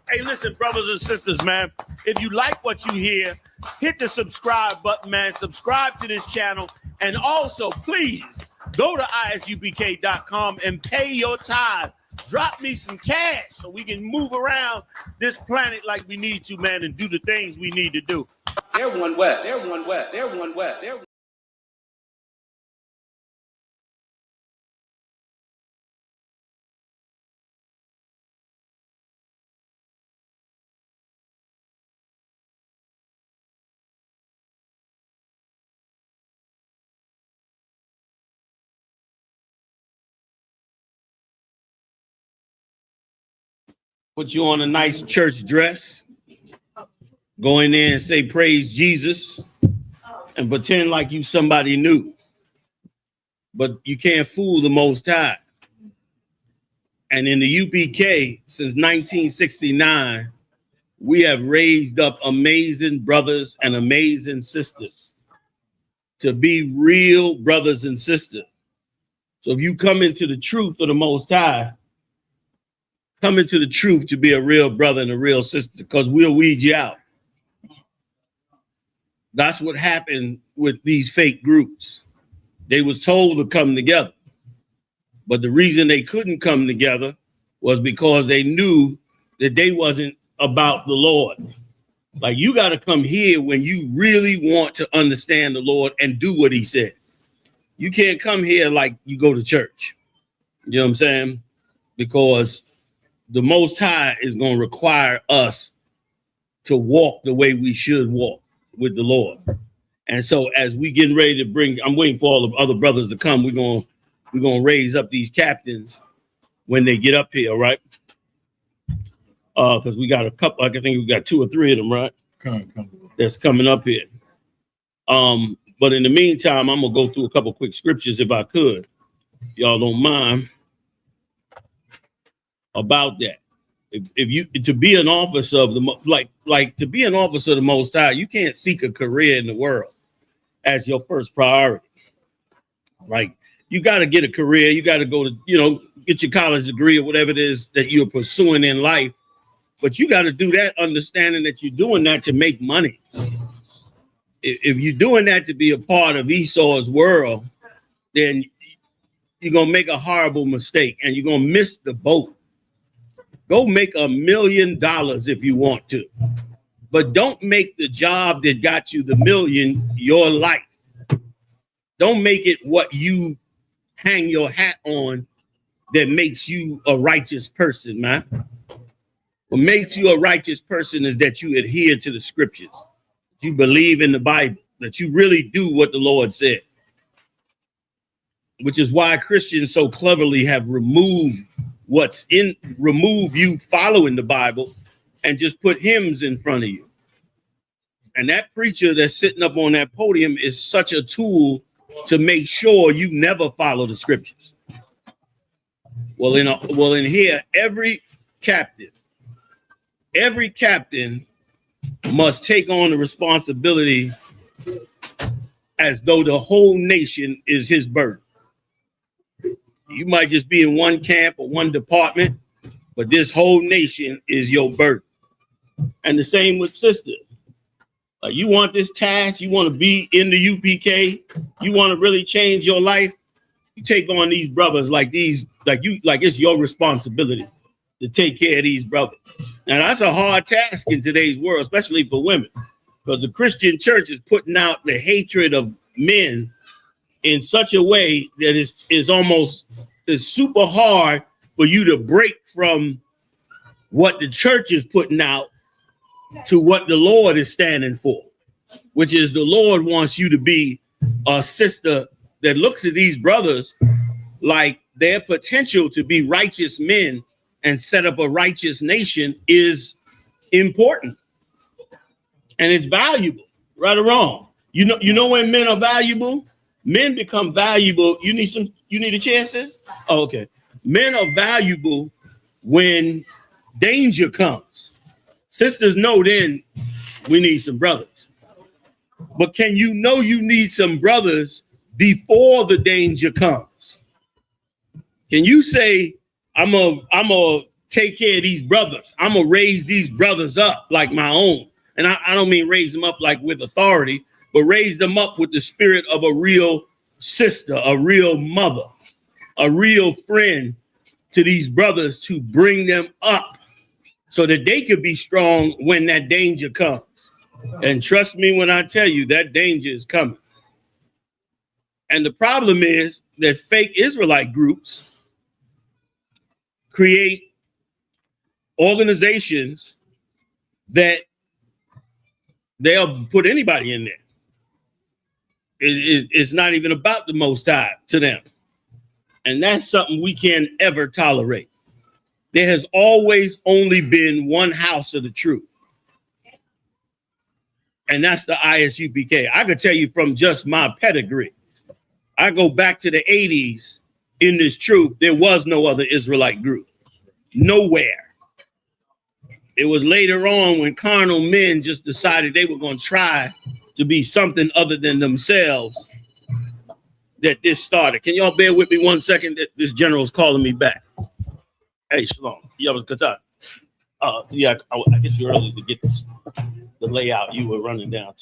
Hey, listen, brothers and sisters, man. If you like what you hear, hit the subscribe button, man. Subscribe to this channel. And also, please, go to isubk.com and pay your tithe. Drop me some cash so we can move around this planet like we need to, man, and do the things we need to do. They're one West. They're one West. They're one West. They're Put you on a nice church dress. Go in there and say, praise Jesus, and pretend like you somebody new. But you can't fool the Most High. And in the UPK, since 1969, we have raised up amazing brothers and amazing sisters to be real brothers and sisters. So if you come into the truth of the Most High, come into the truth to be a real brother and a real sister, because we'll weed you out. That's what happened with these fake groups. They was told to come together. But the reason they couldn't come together was because they knew that they wasn't about the Lord. Like, you got to come here when you really want to understand the Lord and do what he said. You can't come here like you go to church. You know what I'm saying? Because the Most High is going to require us to walk the way we should walk with the Lord. And so as we getting ready to bring, I'm waiting for all the other brothers to come. We're going to raise up these captains when they get up here, right? Because we got a couple, I think we got 2 or 3 of them, right? That's coming up here. But in the meantime, I'm going to go through a couple quick scriptures if I could. Y'all don't mind about that. If you to be an officer of the to be an officer of the Most High, you can't seek a career in the world as your first priority. Like, you got to get a career. You got to go to, get your college degree or whatever it is that you're pursuing in life. But you got to do that understanding that you're doing that to make money. If you're doing that to be a part of Esau's world, then you're going to make a horrible mistake and you're going to miss the boat. Go make $1 million if you want to, but don't make the job that got you the $1 million your life. Don't make it what you hang your hat on that makes you a righteous person, man. What makes you a righteous person is that you adhere to the scriptures. You believe in the Bible, that you really do what the Lord said, which is why Christians so cleverly have removed remove you following the Bible and just put hymns in front of you. And that preacher that's sitting up on that podium is such a tool to make sure you never follow the scriptures. Well, in here, every captain must take on the responsibility as though the whole nation is his burden. You might just be in one camp or one department, but this whole nation is your burden. And the same with sisters. You want this task, you want to be in the UPK, you want to really change your life, you take on these brothers like it's your responsibility to take care of these brothers. Now, that's a hard task in today's world, especially for women, because the Christian church is putting out the hatred of men in such a way that is super hard for you to break from what the church is putting out to what the Lord is standing for, which is the Lord wants you to be a sister that looks at these brothers like their potential to be righteous men and set up a righteous nation is important. And it's valuable, right or wrong. You know when men are valuable? Men become valuable. You need a chair, sis? Oh, okay. Men are valuable when danger comes. Sisters know then we need some brothers. But can you know you need some brothers before the danger comes? Can you say, I'm a take care of these brothers. I'm going to raise these brothers up like my own. And I don't mean raise them up like with authority, but raise them up with the spirit of a real sister, a real mother, a real friend to these brothers, to bring them up so that they could be strong when that danger comes. And trust me when I tell you that danger is coming. And the problem is that fake Israelite groups create organizations that they'll put anybody in there. It's not even about the Most High to them. And that's something we can't ever tolerate. There has always only been one house of the truth. And that's the ISUPK. I could tell you from just my pedigree. I go back to the 80s in this truth. There was no other Israelite group. Nowhere. It was later on when carnal men just decided they were going to try to be something other than themselves that this started. Can y'all bear with me 1 second? That this general's calling me back. Hey, Shalom. Yeah, I was good time. Yeah, I get you early to get this, the layout you were running down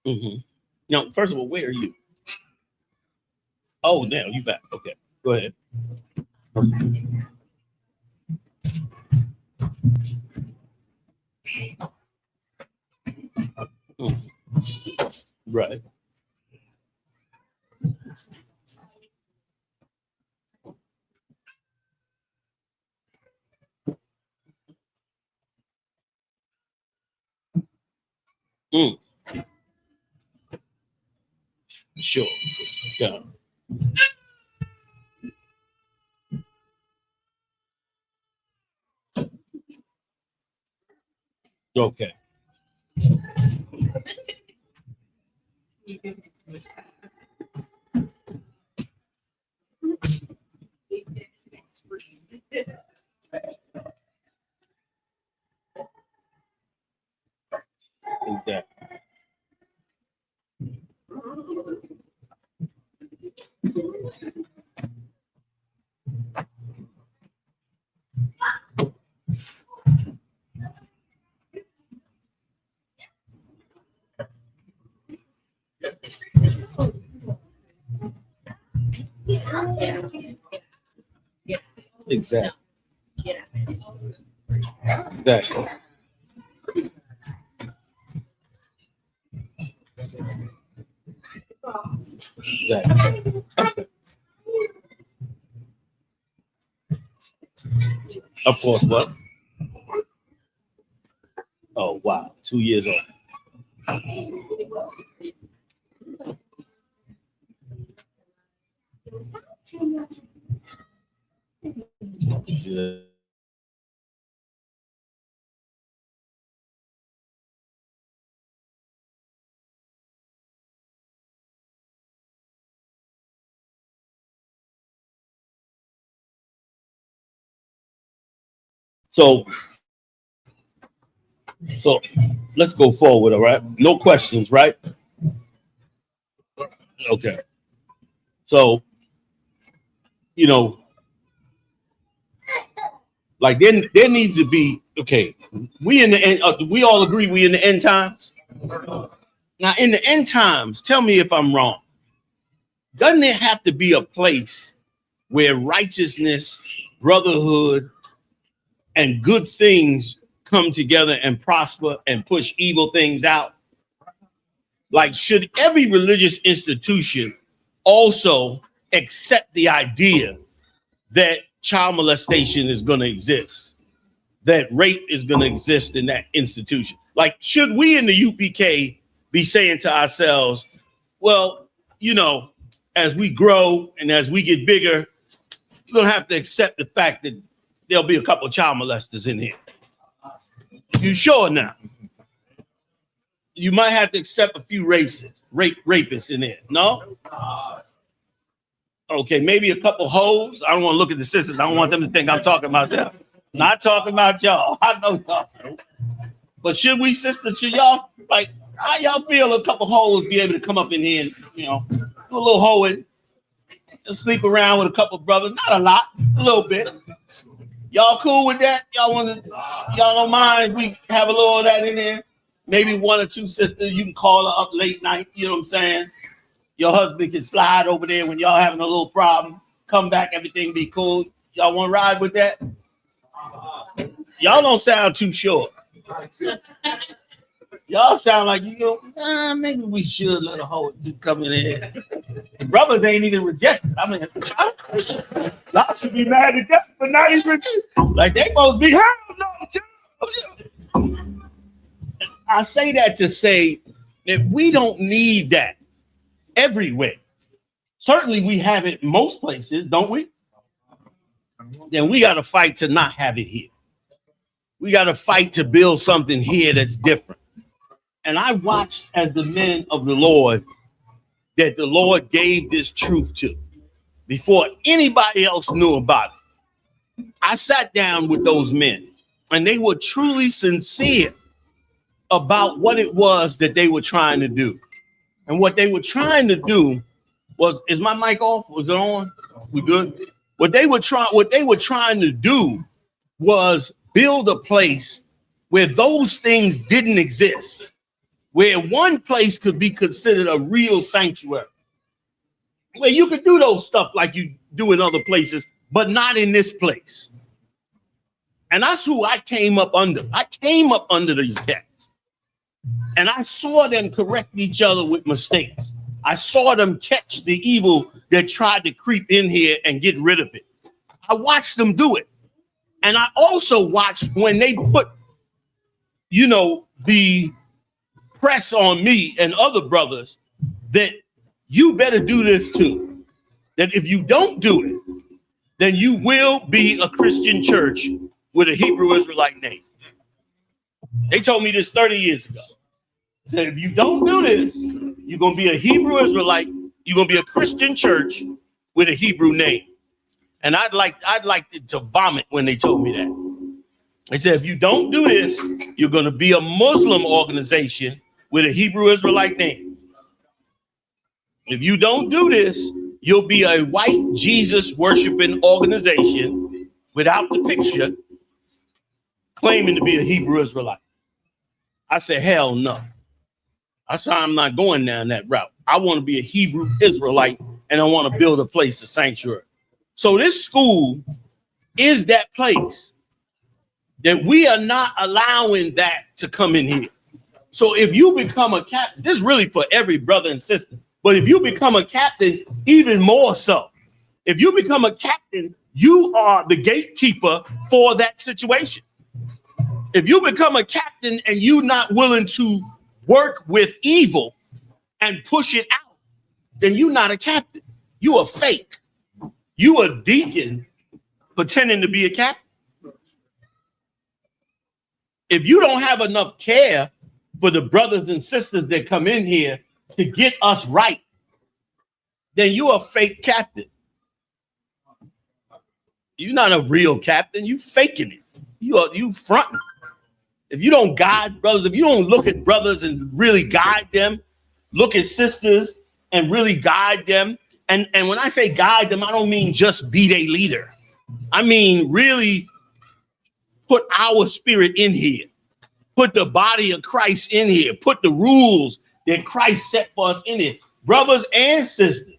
to. Now, first of all, where are you? Oh, now you back. Okay, go ahead. Right. Sure. Yeah. Okay. Exactly. Exactly. Exactly. Exactly. Of course, what? Oh, wow. 2 years old. Yeah. So let's go forward, all right? No questions, right? Okay. So, you know, like there needs to be, okay, we in the end, we all agree we in the end times. Now, in the end times, tell me if I'm wrong. Doesn't there have to be a place where righteousness, brotherhood, and good things come together and prosper and push evil things out? Like, should every religious institution also accept the idea that child molestation is going to exist, that rape is going to exist in that institution? Like, should we in the UPK be saying to ourselves, well, you know, as we grow and as we get bigger, you're going to have to accept the fact that there'll be a couple of child molesters in here? You sure now? You might have to accept a few rapists in there. No? Okay, maybe a couple hoes. I don't want to look at the sisters. I don't want them to think I'm talking about them. Not talking about y'all. I know y'all. But should we, sisters, should y'all, like, how y'all feel a couple hoes be able to come up in here and, you know, do a little hoeing? sleep around with a couple brothers. Not a lot, a little bit. Y'all cool with that? Y'all don't mind if we have a little of that in there? Maybe one or two sisters, you can call her up late night, you know what I'm saying? Your husband can slide over there when y'all having a little problem. Come back, everything be cool. Y'all want to ride with that? Y'all don't sound too sure. Y'all sound like, maybe we should let a hoe come in here. The brothers ain't even rejected. I mean, y'all should be mad at that, but not even like they supposed to be, hell no. I say that to say that we don't need that everywhere. Certainly we have it most places, don't we? Then we got to fight to not have it here. We got to fight to build something here that's different. And I watched as the men of the Lord that the Lord gave this truth to before anybody else knew about it. I sat down with those men and they were truly sincere about what it was that they were trying to do. And what they were trying to do was, is my mic off? Was it on? We good? What they were trying to do was build a place where those things didn't exist, where one place could be considered a real sanctuary, where you could do those stuff like you do in other places, but not in this place. And that's who I came up under. I came up under these cats. And I saw them correct each other with mistakes. I saw them catch the evil that tried to creep in here and get rid of it. I watched them do it. And I also watched when they put, the press on me and other brothers that you better do this too. That if you don't do it, then you will be a Christian church with a Hebrew Israelite name. They told me this 30 years ago. Said if you don't do this, you're going to be a Hebrew Israelite. You're going to be a Christian church with a Hebrew name. And I'd like to vomit when they told me that. They said, if you don't do this, you're going to be a Muslim organization with a Hebrew Israelite name. If you don't do this, you'll be a white Jesus worshiping organization without the picture, claiming to be a Hebrew Israelite. I said, hell no. I said, I'm not going down that route. I want to be a Hebrew Israelite, and I want to build a place of sanctuary. So this school is that place that we are not allowing that to come in here. So if you become a captain, this is really for every brother and sister, but if you become a captain, even more so. If you become a captain, you are the gatekeeper for that situation. If you become a captain and you're not willing to work with evil and push it out, then you're not a captain. You a fake. You a deacon pretending to be a captain. If you don't have enough care for the brothers and sisters that come in here to get us right, then you're a fake captain. You're not a real captain. You faking it. You fronting. If you don't guide brothers, if you don't look at brothers and really guide them, look at sisters and really guide them. And when I say guide them, I don't mean just be their leader. I mean really put our spirit in here. Put the body of Christ in here. Put the rules that Christ set for us in it. Brothers and sisters,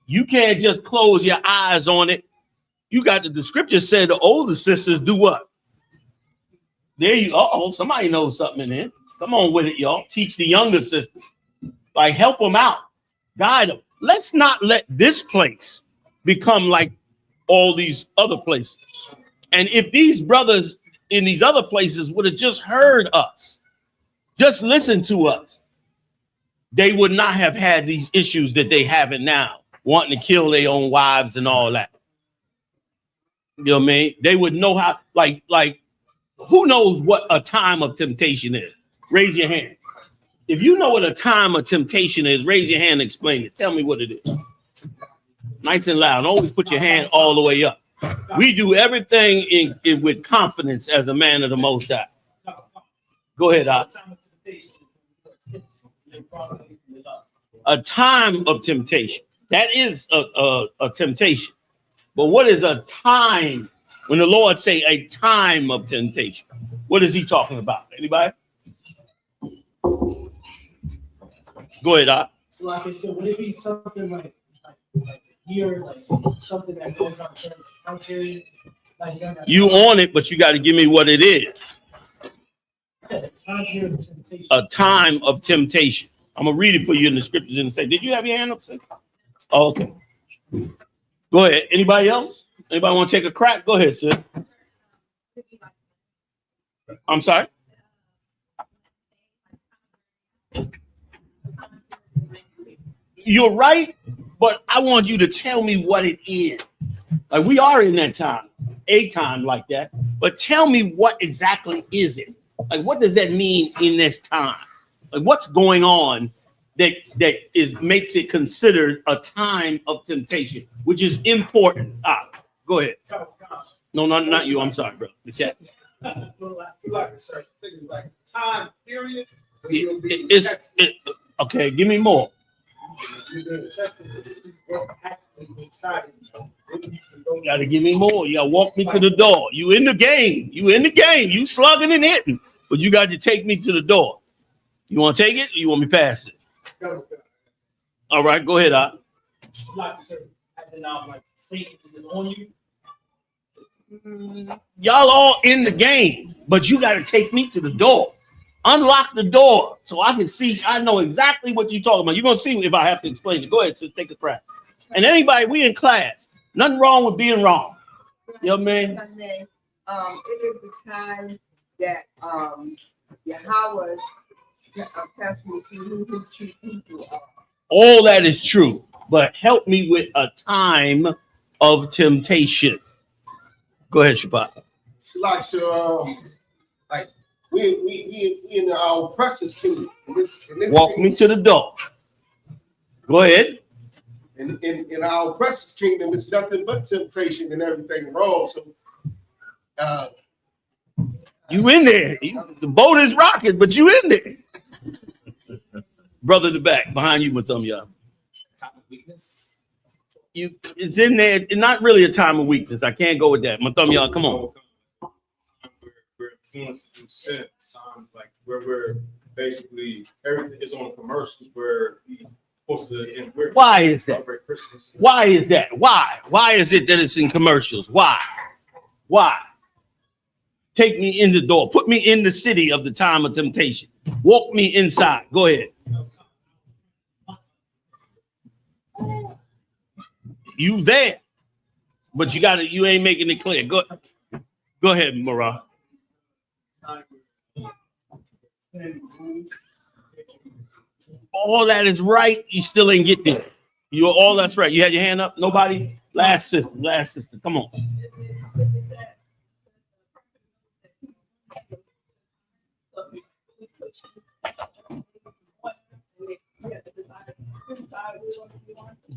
you can't just close your eyes on it. You got the scripture said the older sisters do what? There you go. Somebody knows something in there. Come on with it, y'all. Teach the younger sisters. Like, help them out. Guide them. Let's not let this place become like all these other places. And if these brothers in these other places would have just heard us, just listened to us, they would not have had these issues that they have it now, wanting to kill their own wives and all that. You know what I mean? They would know how, like, who knows what a time of temptation is? Raise your hand. If you know what a time of temptation is, raise your hand and explain it. Tell me what it is. Nice and loud. Always put your hand all the way up. We do everything in with confidence as a man of the Most High. Go ahead, Doc. A time of temptation. That is a temptation. But what is a time? When the Lord say a time of temptation, what is he talking about? Anybody? Go ahead, Doc. So like I said, would it be something like here, like something that goes on certain time period? Like You on it, but you got to give me what it is. a time period of temptation. A time of temptation. I'm gonna read it for you in the scriptures and say, did you have your hand up, sir? Oh, okay. Go ahead. Anybody else? Anybody want to take a crack? Go ahead, sir. I'm sorry. You're right, but I want you to tell me what it is. Like we are in that time, a time like that. But tell me what exactly is it? Like what does that mean in this time? Like what's going on that makes it considered a time of temptation, which is important. Go ahead. No, not you. I'm sorry, bro. The chat. Like time period. Okay. Give me more. You got to give me more. You got to walk me to the door. You in the game. You slugging and hitting, but you got to take me to the door. You want to take it? Or you want me to pass it? All right, go ahead, Doc. Like Satan is on you. Y'all all in the game, but you got to take me to the door. Unlock the door so I can see. I know exactly what you're talking about. You're going to see if I have to explain it. Go ahead, so take a crack. And anybody, we in class. Nothing wrong with being wrong. You know what I mean? It is the time that Yahweh tests me to see who his true people are. All that is true, but help me with a time of temptation. Go ahead, Shabbat. It's like so, like we in our oppressor's kingdom. Walk me to the door. Go ahead. In our oppressor's kingdom, it's nothing but temptation and everything wrong. So, you in there? The boat is rocking, but you in there. Brother in the back, behind you, Mathumya. Time of weakness. It's in there. It's not really a time of weakness. I can't go with that. Mathumya, come on. We're influenced through sin. Time like where we're basically everything is on commercials where we supposed to. And we're Why is that? celebrate Christmas. Why is that? Why? Why is it that it's in commercials? Why? Why? Take me in the door. Put me in the city of the time of temptation. Walk me inside. Go ahead. You there, but you ain't making it clear. Go ahead, Marah. All that is right. You still ain't get there. That's right. You had your hand up. Nobody. Last sister. Come on.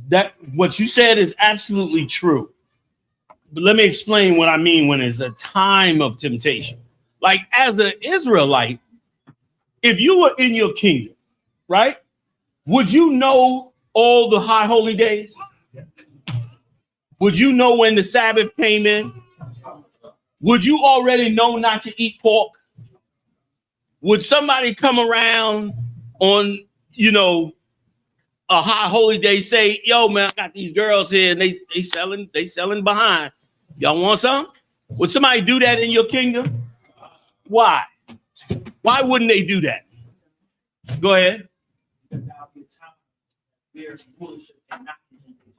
That what you said is absolutely true. But let me explain what I mean when it's a time of temptation. Like as an Israelite, if you were in your kingdom, right? Would you know all the high holy days? Would you know when the Sabbath came in? Would you already know not to eat pork? Would somebody come around on, a high holy day say, yo, man, I got these girls here and they selling behind. Y'all want some? Would somebody do that in your kingdom? Why? Why wouldn't they do that? Go ahead.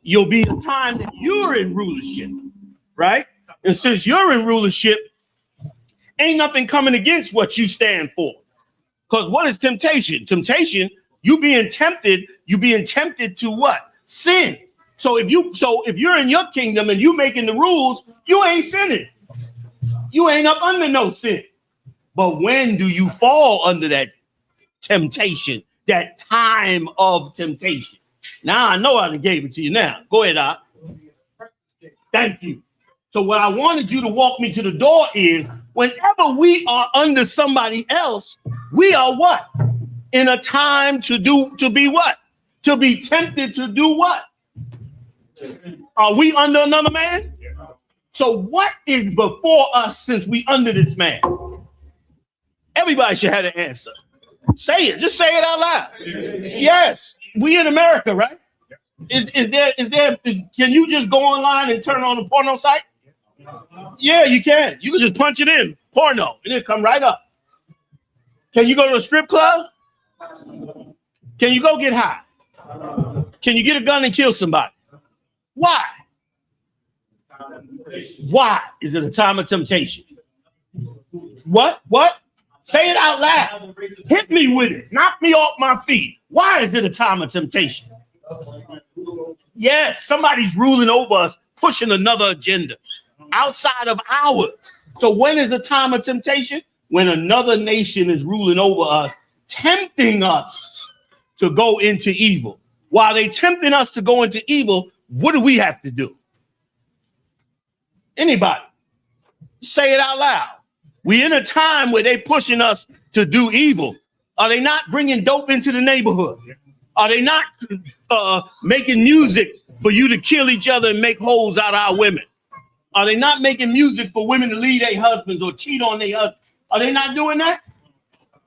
You'll be the time that you're in rulership, right? And since you're in rulership, ain't nothing coming against what you stand for. Because what is temptation? Temptation, you being tempted to what? Sin. So if you're in your kingdom and you making the rules, you ain't sinning. You ain't up under no sin. But when do you fall under that temptation, that time of temptation? Now I know I gave it to you now. Go ahead, Doc. Thank you. So what I wanted you to walk me to the door is whenever we are under somebody else, we are what? In a time to be what? To be tempted to do what? Are we under another man? So what is before us since we under this man? Everybody should have an answer. Say it. Just say it out loud. Yes. We in America, right? Can you just go online and turn on the porno site? Yeah, you can. You can just punch it in, porno, and it come right up. Can you go to a strip club? Can you go get high? Can you get a gun and kill somebody? Why? Why is it a time of temptation? What? Say it out loud. Hit me with it. Knock me off my feet. Why is it a time of temptation? Yes, somebody's ruling over us, pushing another agenda outside of ours. So when is the time of temptation? When another nation is ruling over us, tempting us to go into evil. While they tempting us to go into evil, what do we have to do? Anybody? Say it out loud. We in a time where they pushing us to do evil. Are they not bringing dope into the neighborhood? Are they not making music for you to kill each other and make holes out of our women? Are they not making music for women to leave their husbands or cheat on their husbands? Are they not doing that?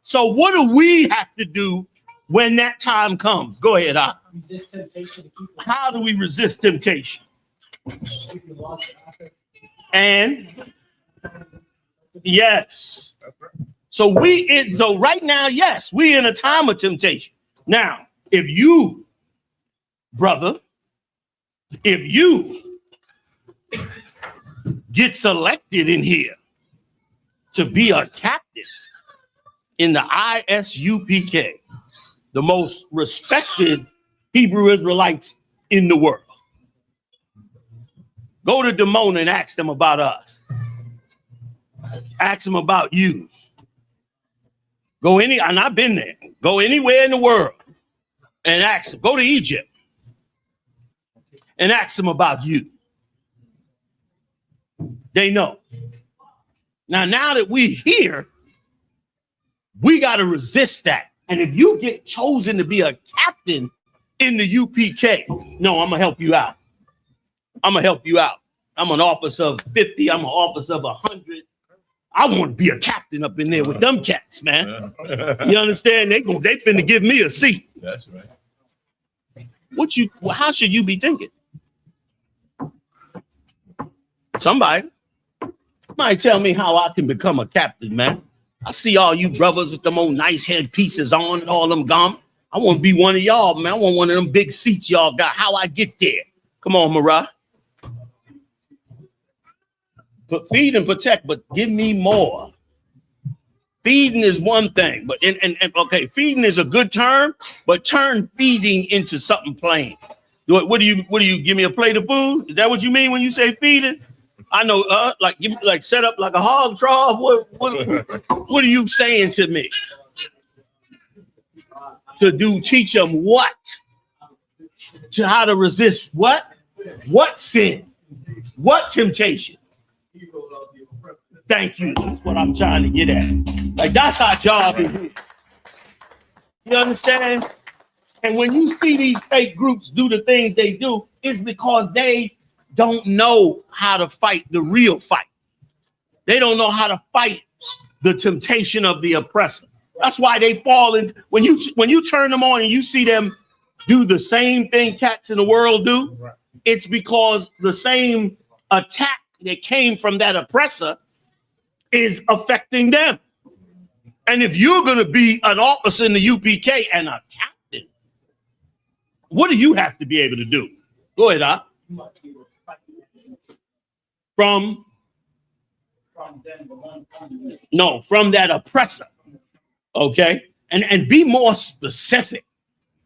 So what do we have to do when that time comes? Go ahead, Al. Resist temptation to keep it. How do we resist temptation? Keep it lost. And yes. So right now, yes, we in a time of temptation. Now, if you, brother, if you get selected in here to be a captain in the ISUPK, the most respected Hebrew Israelites in the world, go to Damona and ask them about us. Ask them about you. And I've been there. Go anywhere in the world and ask them. Go to Egypt and ask them about you. They know. Now that we here, we got to resist that. And if you get chosen to be a captain in the UPK, no, I'm going to help you out. I'm going to help you out. I'm an officer of 50. I'm an officer of 100. I want to be a captain up in there with them cats, man. You understand? They finna give me a seat. That's right. How should you be thinking? Somebody might tell me how I can become a captain, man. I see all you brothers with them old nice headpieces on and all them gum. I want to be one of y'all, man. I want one of them big seats y'all got. How I get there? Come on, Mariah. But feed and protect, but give me more. Feeding is one thing, but okay, feeding is a good term, but turn feeding into something plain. What do you give me a plate of food? Is that what you mean when you say feeding? I know, like set up like a hog trough. What are you saying to me? Teach them what? To how to resist what? What sin? What temptation? Thank you. That's what I'm trying to get at. Like, that's our job in here. You understand? And when you see these fake groups do the things they do, it's because they don't know how to fight the real fight. They don't know how to fight the temptation of the oppressor. That's why they fall in. When you turn them on and you see them do the same thing cats in the world do, it's because the same attack that came from that oppressor is affecting them. And if you're going to be an officer in the UPK and a captain, what do you have to be able to do? Go ahead, Al. From that oppressor. Okay? And be more specific.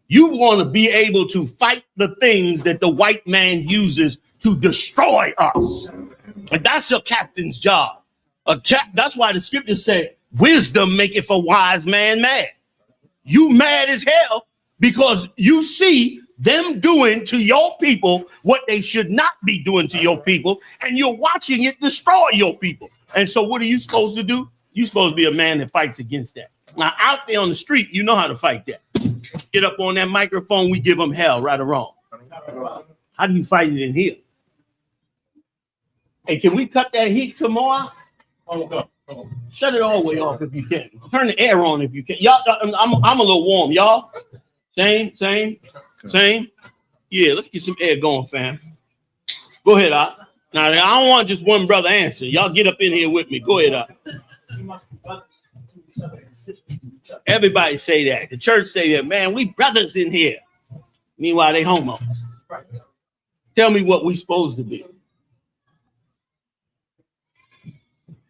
You want to be able to fight the things that the white man uses to destroy us. And that's your captain's job. That's why the scriptures say, wisdom maketh a wise man mad. You mad as hell because you see them doing to your people what they should not be doing to your people, and you're watching it destroy your people. And so what are you supposed to do? You're supposed to be a man that fights against that. Now, out there on the street, you know how to fight that. Get up on that microphone, we give them hell, right or wrong. How do you fight it in here? Hey, can we cut that heat tomorrow? Shut it all the way off if you can. Turn the air on if you can. Y'all, I'm a little warm. Y'all, same. Yeah, let's get some air going, fam. Go ahead, Op. Now, I don't want just one brother answer. Y'all get up in here with me. Go ahead, Op. Everybody say that. The church say that, man, we brothers in here. Meanwhile, they homos. Tell me what we supposed to be.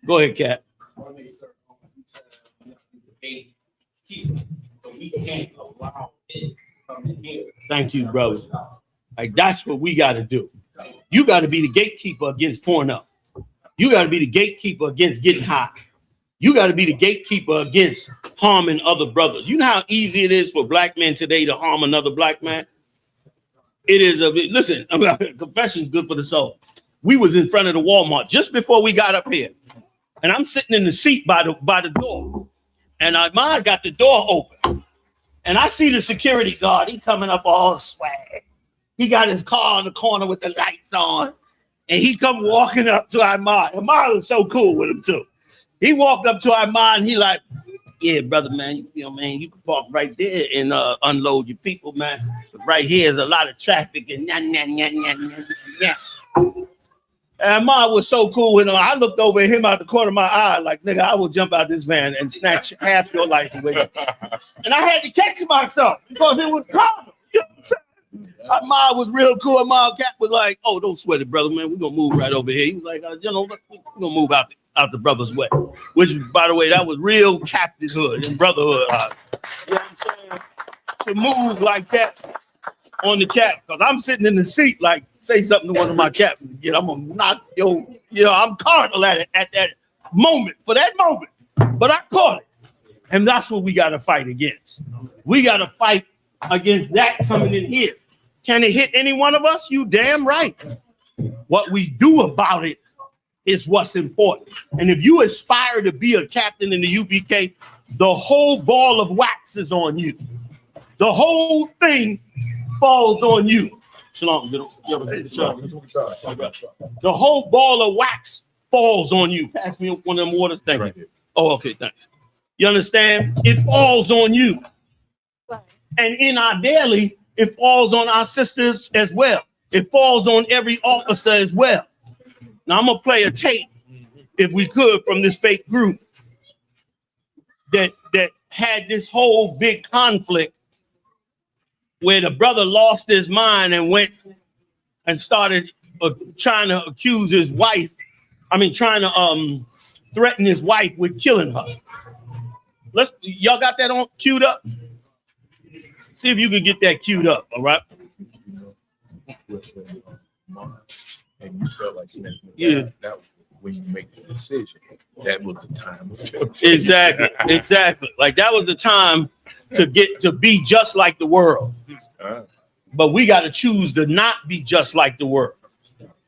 Go ahead, Cap. Thank you, brother. Like, that's what we got to do. You got to be the gatekeeper against porno. You got to be the gatekeeper against getting high. You got to be the gatekeeper against harming other brothers. You know how easy it is for black men today to harm another black man? It is listen, confession's good for the soul. We was in front of the Walmart just before we got up here. And I'm sitting in the seat by the door. And mine got the door open. And I see the security guard. He coming up all swag. He got his car in the corner with the lights on. And he come walking up to Ahmad. Ahmad was so cool with him too. He walked up to Ahmad and he like, yeah, brother, man, man, you can park right there and unload your people, man. But right here is a lot of traffic and And Ahmad was so cool with him. I looked over at him out the corner of my eye, like, nigga, I will jump out this van and snatch half your life away. And I had to catch myself because it was common. You know what I'm saying? Ahmad was real cool. Ahmad Cap was like, oh, don't sweat it, brother, man. We're going to move right over here. He was like, we're going to move out the brother's way. Which, by the way, that was real captainhood and brotherhood. You know what I'm saying? To move like that on the cap, because I'm sitting in the seat like, say something to one of my captains. I'm going to knock I'm carnal at that moment, for that moment. But I caught it. And that's what we got to fight against. We got to fight against that coming in here. Can it hit any one of us? You damn right. What we do about it is what's important. And if you aspire to be a captain in the UBK, the whole ball of wax is on you. The whole thing falls on you. Shalom. The whole ball of wax falls on you. Pass me one of them waters. Thank you. Oh, okay, thanks. You understand? It falls on you. And in our daily, it falls on our sisters as well. It falls on every officer as well. Now, I'm going to play a tape, if we could, from this fake group that had this whole big conflict where the brother lost his mind and went and started trying to accuse his wife. Trying to threaten his wife with killing her. Y'all got that on queued up? See if you can get that queued up, all right? And you felt like yeah. That when you make the decision, that was the time. Exactly. Like that was the time to be just like the world. But we got to choose to not be just like the world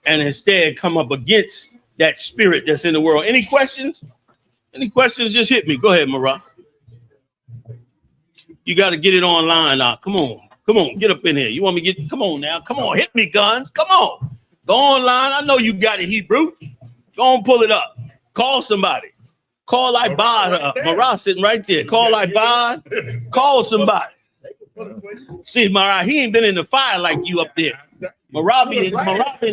and instead come up against that spirit that's in the world. Any questions? Just hit me. Go ahead, Marah. You got to get it online now. Come on, get up in here. You want me to get? Come on now. Come on, hit me, guns. Come on. Go online. I know you got it, Hebrew. Go on, pull it up. Call somebody. Call Ibad up. Marah sitting right there. Call Ibad. Call somebody. See, Marah, he ain't been in the fire like you up there. Marah been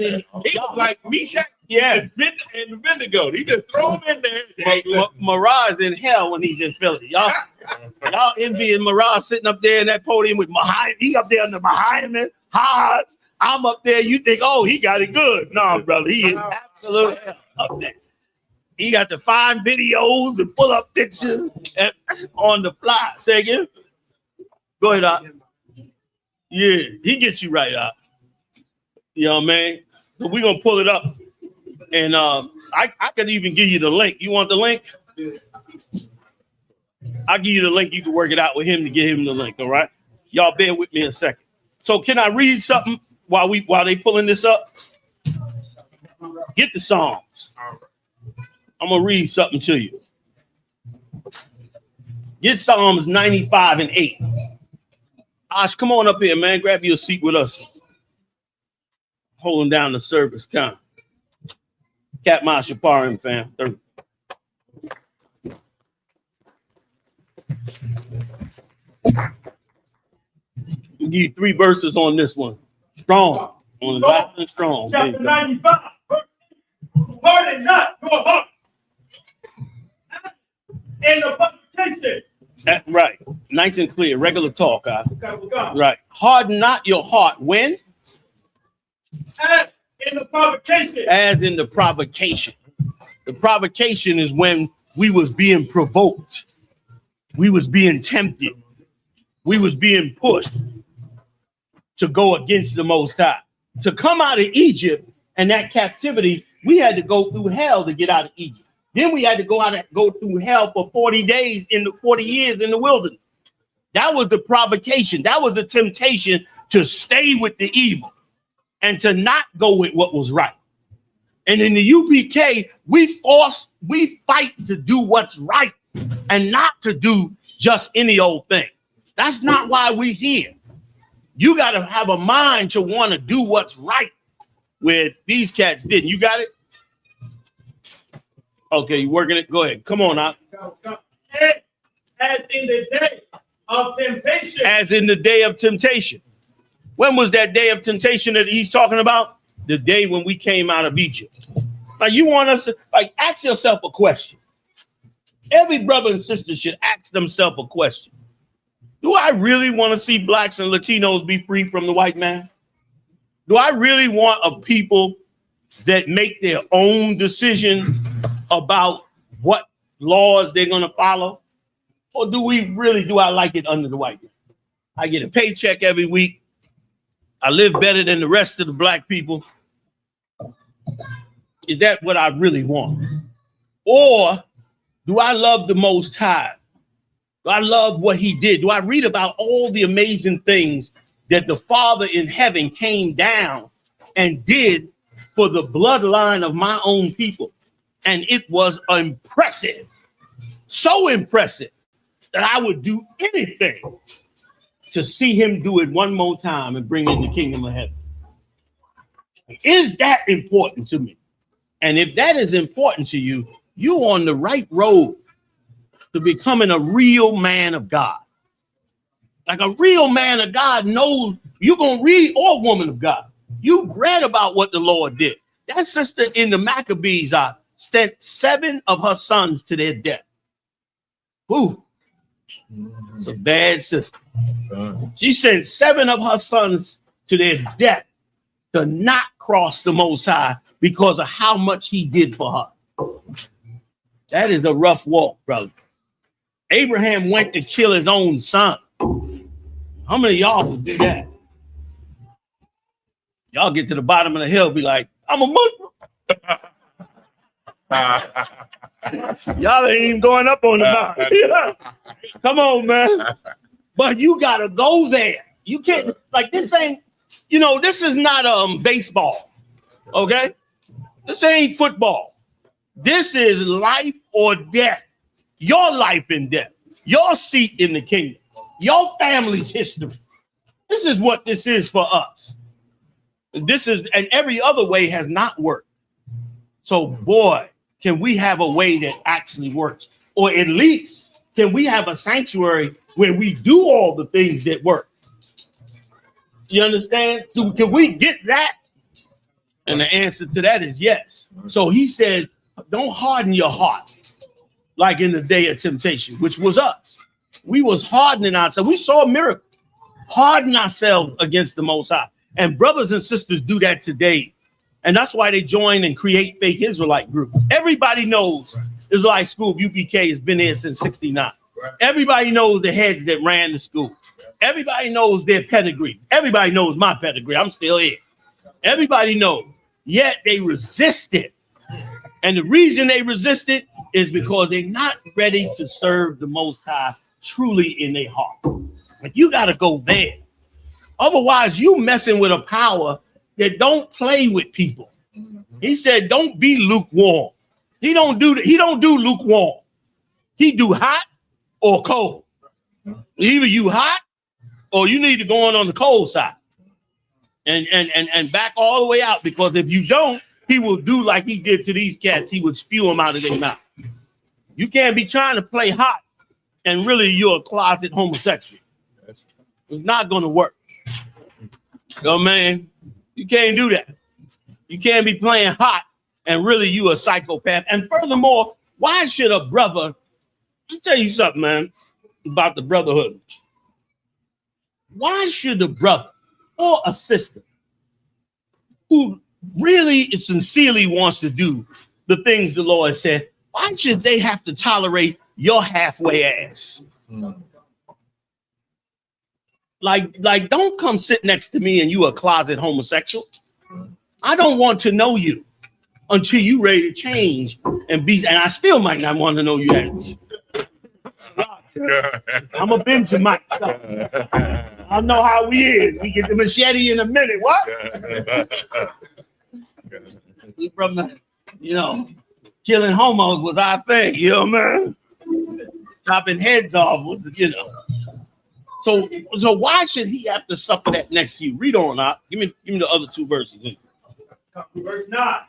in. He was like Meshach, yeah, and Abednego. He just throw him in there. Marah is in hell when he's in Philly. Y'all envying Marah sitting up there in that podium with Mahai. He up there in the Mahaiman, Haas. I'm up there. You think, oh, he got it good. No, brother, he is absolute hell up there. He got to find videos and pull up pictures on the fly. Say again. Go ahead, Op. Yeah, he gets you right, Op. You know what I mean? So we're gonna pull it up. And I could even give you the link. You want the link? I'll give you the link. You can work it out with him to get him the link. All right. Y'all bear with me a second. So can I read something while they pulling this up? Get the Psalms. I'm gonna read something to you. Get Psalms 95 and 8. Ash, come on up here, man. Grab you a seat with us. holding down the service count. Cat Mashaparim, fam. We'll give you 3 verses on this one. Strong. On the Bible and strong. Chapter 95. Harden not your heart. And the publication. Right. Nice and clear. Regular talk. Okay. Right. Harden not your heart. When? As in the provocation. As in the provocation. The provocation is when we was being provoked. We was being tempted. We was being pushed to go against the Most High. To come out of Egypt and that captivity, we had to go through hell to get out of Egypt. Then we had to go through hell for 40 days in the 40 years in the wilderness. That was the provocation. That was the temptation to stay with the evil and to not go with what was right. And in the UPK, we fight to do what's right and not to do just any old thing. That's not why we're here. You got to have a mind to want to do what's right, where these cats didn't. You got it? Okay, you working it? Go ahead. Come on out. As in the day of temptation. As in the day of temptation. When was that day of temptation that he's talking about? The day when we came out of Egypt. Now, you want us to, ask yourself a question. Every brother and sister should ask themselves a question. Do I really want to see blacks and Latinos be free from the white man? Do I really want a people that make their own decisions about what laws they're going to follow? Or do I like it under the white man? I get a paycheck every week. I live better than the rest of the black people. Is that what I really want? Or do I love the Most High? Do I love what he did? Do I read about all the amazing things that the Father in heaven came down and did for the bloodline of my own people? And it was impressive, so impressive that I would do anything to see him do it one more time and bring in the kingdom of heaven. Is that important to me? And if that is important to you, you're on the right road to becoming a real man of God. Like a real man of God knows you're going to read, or woman of God. You read about what the Lord did. That sister in the Maccabees sent 7 of her sons to their death. Ooh, it's a bad sister. She sent 7 of her sons to their death to not cross the Most High because of how much he did for her. That is a rough walk, brother. Abraham went to kill his own son. How many of y'all would do that? Y'all get to the bottom of the hill, be like, I'm a Muslim. Y'all ain't even going up on the mountain. Come on, man. But you gotta go there. You can't, this ain't, this is not baseball. Okay? This ain't football. This is life or death. Your life and death. Your seat in the kingdom. Your family's history. This is what this is for us. This is, and every other way has not worked. So, boy, can we have a way that actually works? Or at least, can we have a sanctuary where we do all the things that work? You understand? Can we get that? And the answer to that is yes. So he said, don't harden your heart like in the day of temptation, which was us. We was hardening ourselves. We saw a miracle. Harden ourselves against the Most High. And brothers and sisters do that today. And that's why they join and create fake Israelite groups. Everybody knows Israelite School of UPK has been there since 69. Everybody knows the heads that ran the school. Everybody knows their pedigree. Everybody knows my pedigree. I'm still here. Everybody knows. Yet they resisted. And the reason they resisted is because they're not ready to serve the Most High truly in their heart. But you got to go there. Otherwise, you messing with a power that don't play with people. He said, don't be lukewarm. He don't do lukewarm. He do hot or cold. Either you hot or you need to go on the cold side. and back all the way out, because if you don't, he will do like he did to these cats. He would spew them out of their mouth. You can't be trying to play hot and really you're a closet homosexual. It's not going to work. Yo, man, you can't do that. You can't be playing hot and really you a psychopath. And furthermore, why should a brother, let me tell you something, man, about the brotherhood. Why should a brother or a sister who really sincerely wants to do the things the Lord said, why should they have to tolerate your halfway ass? Like, don't come sit next to me and you a closet homosexual. I don't want to know you until you ready to change and be, and I still might not want to know you. I'm a Benjamin. I know how we is. We get the machete in a minute. What? We from the, killing homos was our thing. You know, man. Chopping heads off was, So why should he have to suffer that next to you? Read on out. Give me the other two verses. Verse 9.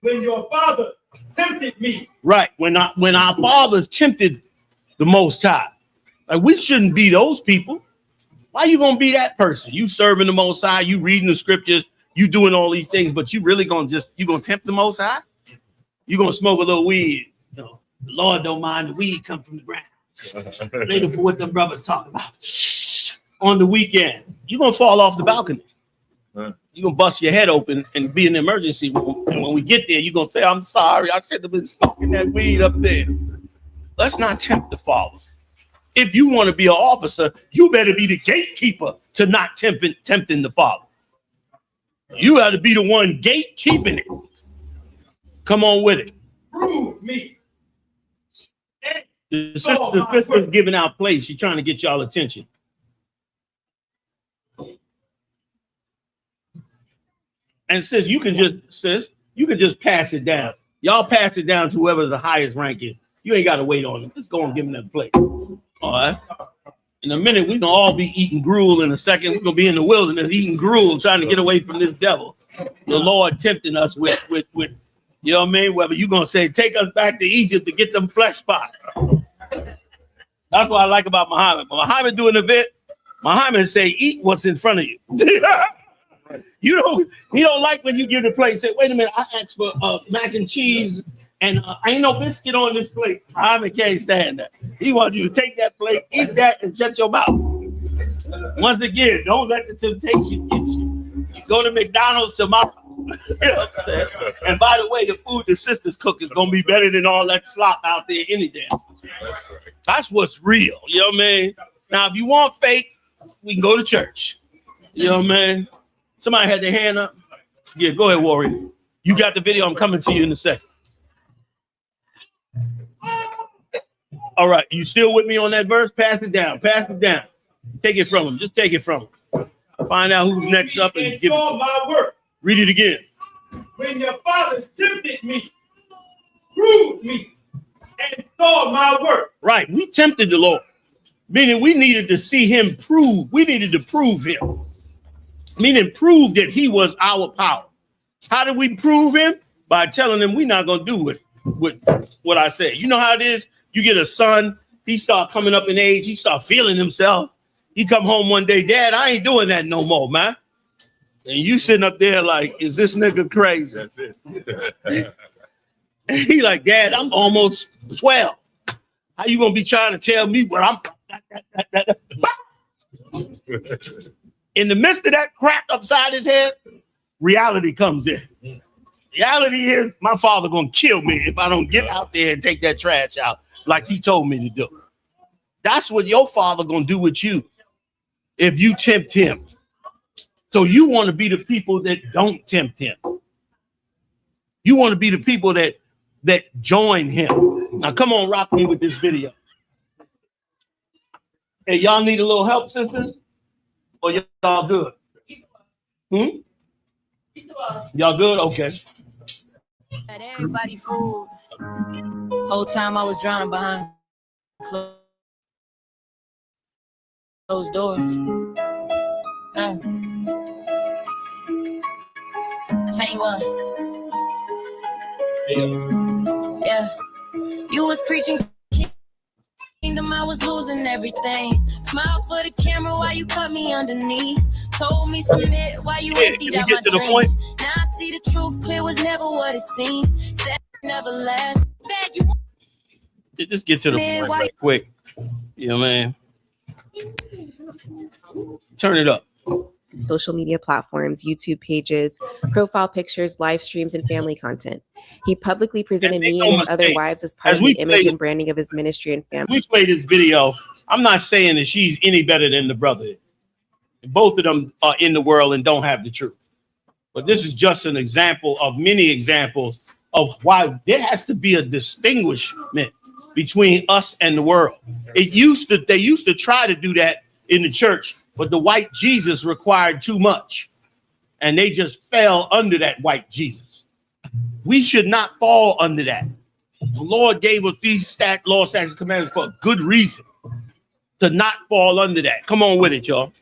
When your father tempted me. Right. When our fathers tempted the Most High. Like, we shouldn't be those people. Why you gonna be that person? You serving the Most High, you reading the scriptures, you doing all these things, but you really gonna tempt the Most High? You gonna smoke a little weed. The Lord don't mind the weed come from the ground. Later for what the brothers talking about. On the weekend, you're gonna fall off the balcony. You're gonna bust your head open and be in the emergency room. And when we get there, you're gonna say, I'm sorry, I should have been smoking that weed up there. Let's not tempt the Father. If you want to be an officer, you better be the gatekeeper to not tempting the Father. You got to be the one gatekeeping it. Come on with it. Prove me. The sister's giving out plays. She's trying to get y'all attention. And sis, you can just pass it down. Y'all pass it down to whoever's the highest ranking. You ain't got to wait on them. Just go and give them that plate. All right. In a minute, we're gonna all be eating gruel. In a second, we're gonna be in the wilderness eating gruel, trying to get away from this devil. The Lord tempting us with you know what I mean? Whether you're gonna say, take us back to Egypt to get them flesh spots. That's what I like about Muhammad. When Muhammad do an event, Muhammad say, eat what's in front of you. He don't like when you give the plate. Say, wait a minute, I asked for mac and cheese and ain't no biscuit on this plate. Muhammad can't stand that. He wants you to take that plate, eat that, and shut your mouth. Once again, don't let the temptation get you. You go to McDonald's tomorrow. You know what I'm saying? And by the way, the food the sisters cook is gonna be better than all that slop out there any day. That's what's real. You know what I mean? Now, if you want fake, we can go to church. You know what I mean? Somebody had their hand up. Yeah, go ahead, Warrior. You got the video. I'm coming to you in a second. All right, you still with me on that verse? Pass it down. Pass it down. Take it from him. Just take it from him. Find out who's next up and give saw it. my work. Read it again. When your fathers tempted me, proved me, and saw my work. Right, we tempted the Lord, meaning we needed to see him prove. We needed to prove him, meaning prove that he was our power. How did we prove him? By telling him we're not going to do with what I say. You know how it is? You get a son, he start coming up in age, he start feeling himself. He come home one day, Dad, I ain't doing that no more, man. And you sitting up there like, is this nigga crazy? That's it. And he like, Dad, I'm almost 12. How you gonna be trying to tell me where I'm? In the midst of that crack upside his head, reality comes in. Reality is my father gonna kill me if I don't get out there and take that trash out like he told me to do. That's what your father gonna do with you if you tempt him. So you want to be the people that don't tempt him. You want to be the people that join him. Now come on, rock me with this video. Hey, y'all need a little help, sisters? Or y'all good? Y'all good? Okay. Had everybody fooled. Whole time I was drowning behind closed doors. what? Yeah. You was preaching kingdom, I was losing everything. Smile for the camera while you cut me underneath. Told me submit while you emptied out my dreams. Now I see the truth clear was never what it seemed. Said never last. Bad you Just get to the point right quick. You know, man. Turn it up. Social media platforms, YouTube pages, profile pictures, live streams, and family content. He publicly presented me and his other wives as part of the image and branding of his ministry and family. We play this video. I'm not saying that she's any better than the brother. Both of them are in the world and don't have the truth. But this is just an example of many examples of why there has to be a distinguishment between us and the world. They used to try to do that in the church, but the white Jesus required too much. And they just fell under that white Jesus. We should not fall under that. The Lord gave us these law, statutes, commandments for a good reason to not fall under that. Come on with it, y'all.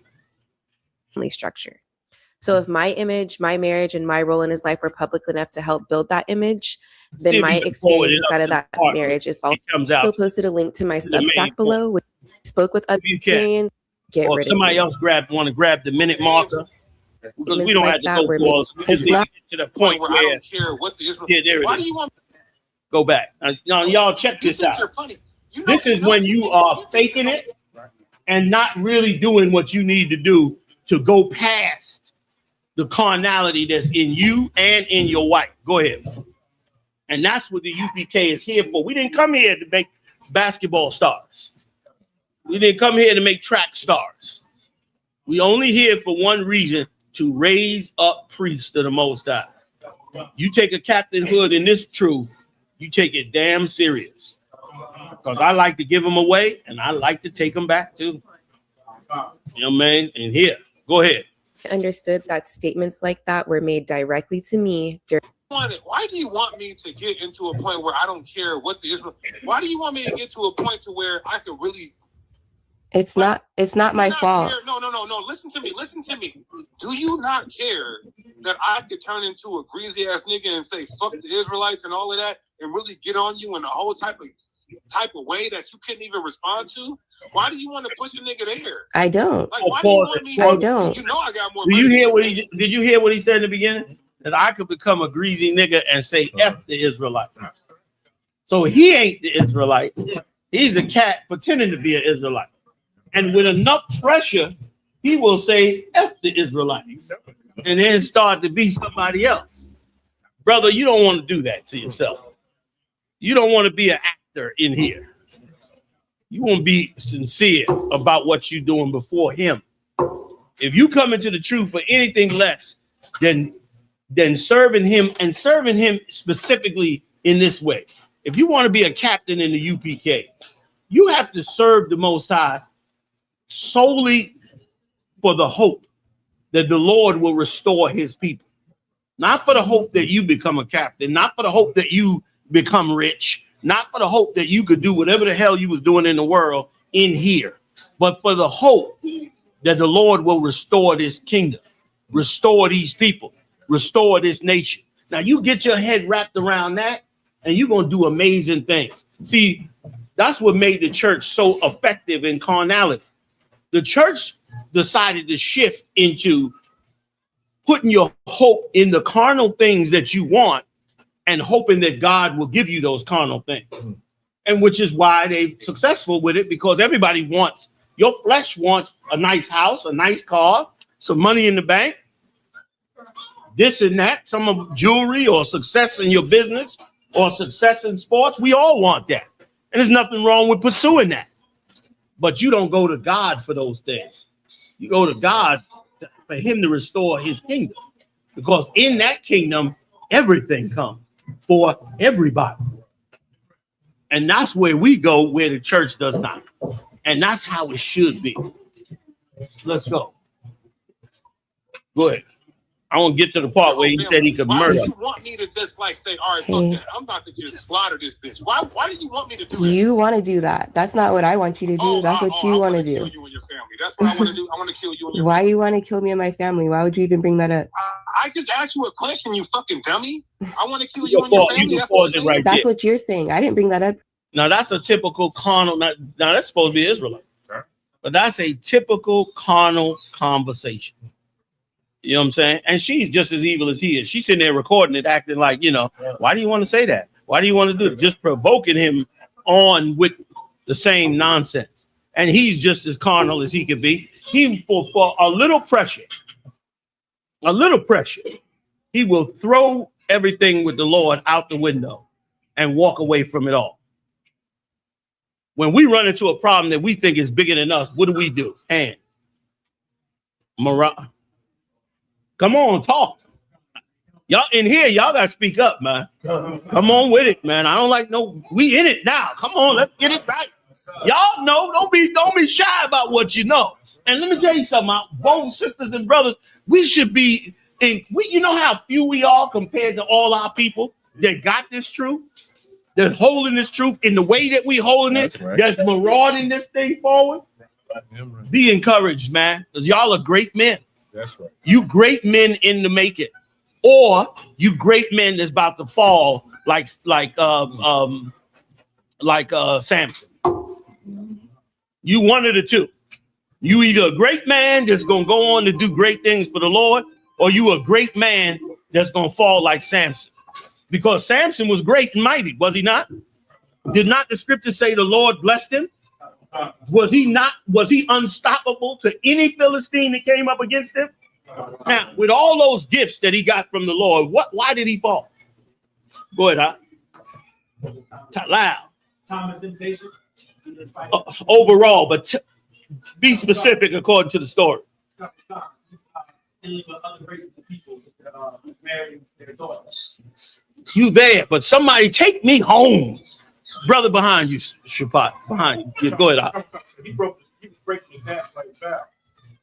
Structure. So if my image, my marriage, and my role in his life were public enough to help build that image, then my experience inside of that marriage is also posted a link to my Substack below, which spoke with other Unitarians. Get rid somebody else want to grab the minute marker, because we don't have to go through all. We just need to get to the point where I don't care what the Israel. Yeah, there it is. Go back. Now, y'all check this out. This is when you are faking it and not really doing what you need to do to go past the carnality that's in you and in your wife. Go ahead. And that's what the UPK is here for. We didn't come here to make basketball stars. We didn't come here to make track stars. We only here for one reason, to raise up priests of the Most High. You take a captainhood in this truth, you take it damn serious. Because I like to give them away and I like to take them back too. You know what I mean? And here, go ahead. I understood that statements like that were made directly to me during. Why do you want me to get into a point where I don't care what the Israel? Why do you want me to get to a point to where I could really? It's not my fault. No. Listen to me. Do you not care that I could turn into a greasy ass nigga and say fuck the Israelites and all of that and really get on you in a whole type of way that you couldn't even respond to? Why do you want to push a nigga there? I don't. Like, why do you want me? I don't. You know I got more. Did you hear what he said in the beginning? That I could become a greasy nigga and say F the Israelite. So he ain't the Israelite. He's a cat pretending to be an Israelite. And with enough pressure, he will say F the Israelites and then start to be somebody else. Brother, you don't want to do that to yourself. You don't want to be an actor in here. You want to be sincere about what you're doing before him. If you come into the truth for anything less than serving him, and serving him specifically in this way. If you want to be a captain in the UPK, you have to serve the Most High solely for the hope that the Lord will restore his people. Not for the hope that you become a captain, not for the hope that you become rich, not for the hope that you could do whatever the hell you was doing in the world in here, but for the hope that the Lord will restore this kingdom, restore these people, restore this nation. Now you get your head wrapped around that and you're going to do amazing things. See, that's what made the church so effective in carnality. The church decided to shift into putting your hope in the carnal things that you want and hoping that God will give you those carnal things. And which is why they're successful with it, because everybody wants, your flesh wants a nice house, a nice car, some money in the bank, this and that, some of jewelry or success in your business or success in sports. We all want that. And there's nothing wrong with pursuing that. But you don't go to God for those things. You go to God for him to restore his kingdom. Because in that kingdom, everything comes for everybody. And that's where we go, where the church does not. And that's how it should be. Let's go. Go ahead. I want to get to the part where he said he could murder. Why do you want me to just like say, all right, fuck that. I'm about to just slaughter this bitch. Why do you want me to do that? You want to do that. That's not what I want you to do. That's what you want to do. Kill you and your family. That's what I want to do. I want to kill you and your Why you want to kill me and my family? Why would you even bring that up? I just asked you a question, you fucking dummy. I want to kill You you and your can family. pause it right That's there. what you're saying. I didn't bring that up. Now that's a typical carnal. Now that's supposed to be Israelite, but that's a typical carnal conversation. You know what I'm saying? And she's just as evil as he is. She's sitting there recording it, acting like, you know, why do you want to say that? Why do you want to do it? Just provoking him on with the same nonsense. And he's just as carnal as he can be. He for a little pressure, he will throw everything with the Lord out the window and walk away from it all. When we run into a problem that we think is bigger than us, what do? Hands. Come on, talk. Y'all in here, y'all gotta speak up, man. Come on with it, man. I don't like no. We in it now. Come on, let's get it right. Y'all know, don't be shy about what you know. And let me tell you something, both sisters and brothers, we should be in. You know how few we are compared to all our people that got this truth, that's holding this truth in the way that we holding it, that's marauding this thing forward. Be encouraged, man, because y'all are great men. That's right. You great men in the making, or you great men that's about to fall like Samson. You one of the two. You either a great man that's gonna go on to do great things for the Lord, or you a great man that's gonna fall like Samson. Because Samson was great and mighty, was he not? Did not the scripture say the Lord blessed him? Was he unstoppable to any Philistine that came up against him? Now, with all those gifts that he got from the Lord, why did he fall? Go ahead, loud. Time of temptation. Overall, but be specific according to the story. Dealing with other races of people marrying their daughters. You there, but somebody take me home. Brother behind you, Shapat, behind you. Go ahead. He was breaking his dad's like vow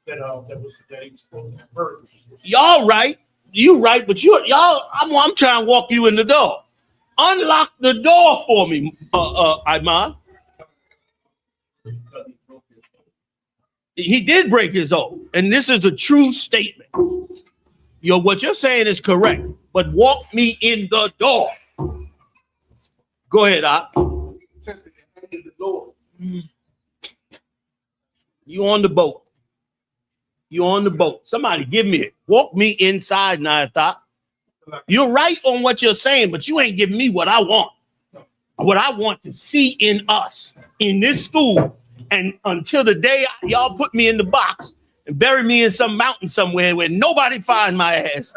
that he was supposed to have birth. Y'all right, you right, but y'all, I'm trying to walk you in the door. Unlock the door for me, Iman. He did break his oath, and this is a true statement. What you're saying is correct, but walk me in the door. Go ahead, You on the boat. You on the boat. Somebody give me it. Walk me inside, Nayatha. You're right on what you're saying, but you ain't giving me what I want. What I want to see in us, in this school, and until the day y'all put me in the box and bury me in some mountain somewhere where nobody find my ass,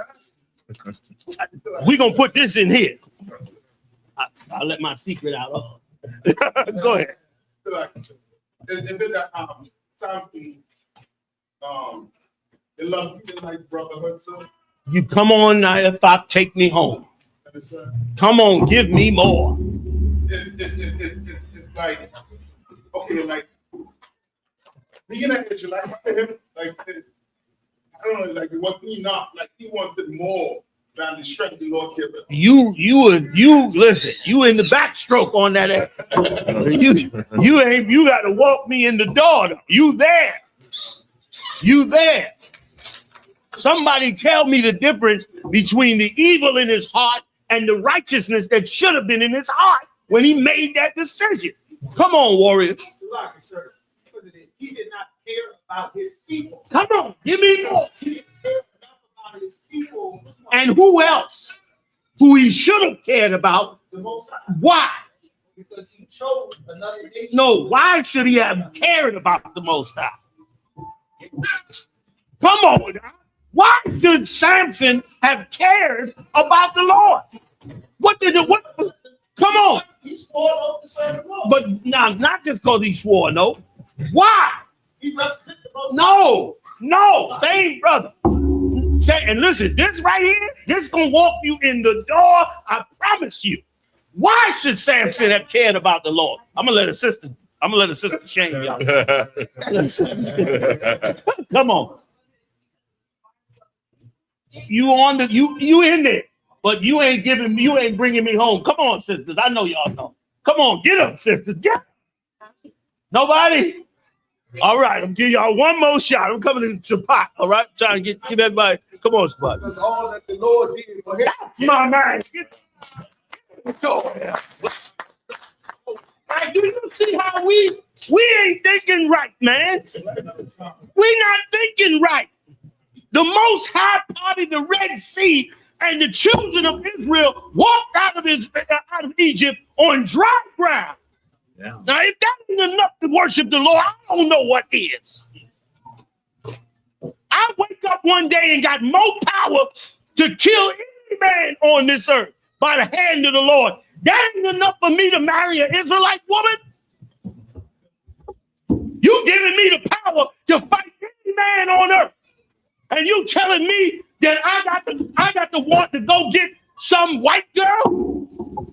we gonna put this in here. I'll let my secret out. Go ahead. And then that something they love you like brotherhood, son. You come on, Nayatha, take me home. Come on, give me more. It's like, okay, like being an Israelite, like I don't know, like it wasn't enough. Like he wanted more than the strength the Lord gave him. You listen. You in the backstroke on that ass. You got to walk me in the door. Though. You there. Somebody tell me the difference between the evil in his heart and the righteousness that should have been in his heart when he made that decision. Come on, warrior. Sir, he did not care about his people. Come on, give me more. He didn't care enough about his people. And who else? Who he should have cared about? The Most High. Why? Because he chose another nation. No, why should he have cared about the Most High? Come on. Why should Samson have cared about the Lord? What? Come on. He swore oath to serve the Lord. But now, not just because he swore, no. Why? He represented the Most High. No, same brother. And listen, this right here, this gonna walk you in the door. I promise you. Why should Samson have cared about the Lord? I'm gonna let a sister shame y'all. Come on. You in there, but you ain't bringing me home. Come on, sisters. I know y'all know. Come on, get up, sisters. Get up. Nobody? All right, I'm giving y'all one more shot. I'm coming to Shapat. All right, trying to give everybody Come on, Spud. Because all that the Lord did for him. That's my man. Like, do you see how we ain't thinking right, man? We not thinking right. The Most High parted the Red Sea, and the children of Israel walked out of Egypt on dry ground. Yeah. Now, if that ain't enough to worship the Lord, I don't know what is. I wake up one day and got more power to kill any man on this earth by the hand of the Lord. That ain't enough for me to marry an Israelite woman. You giving me the power to fight any man on earth, and you telling me that I got to want to go get some white girl?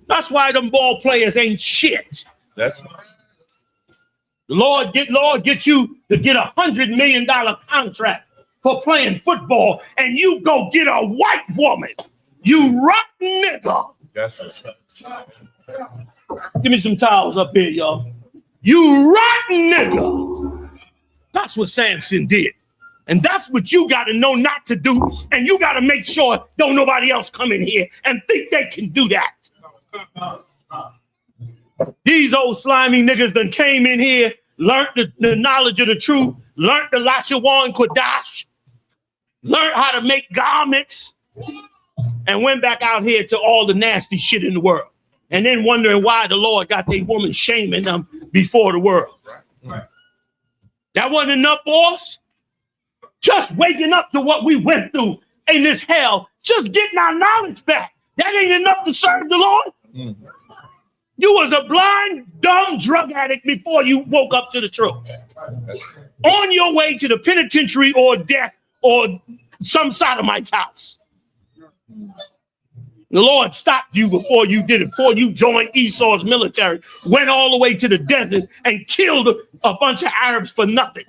That's why them ball players ain't shit. That's the Lord get you to get $100 million contract for playing football, and you go get a white woman. You rotten nigga. That's Give me some towels up here, y'all. You rotten nigga. That's what Samson did. And that's what you got to know not to do. And you got to make sure don't nobody else come in here and think they can do that. These old slimy niggas done came in here, learned the knowledge of the truth, learned the Lashawan Kodash, learned how to make garments, and went back out here to all the nasty shit in the world. And then wondering why the Lord got their woman shaming them before the world. Right. That wasn't enough for us. Just waking up to what we went through in this hell, just getting our knowledge back. That ain't enough to serve the Lord. Mm-hmm. You was a blind, dumb drug addict before you woke up to the truth. On your way to the penitentiary or death or some sodomite's house. The Lord stopped you before you did it, before you joined Esau's military, went all the way to the desert and killed a bunch of Arabs for nothing.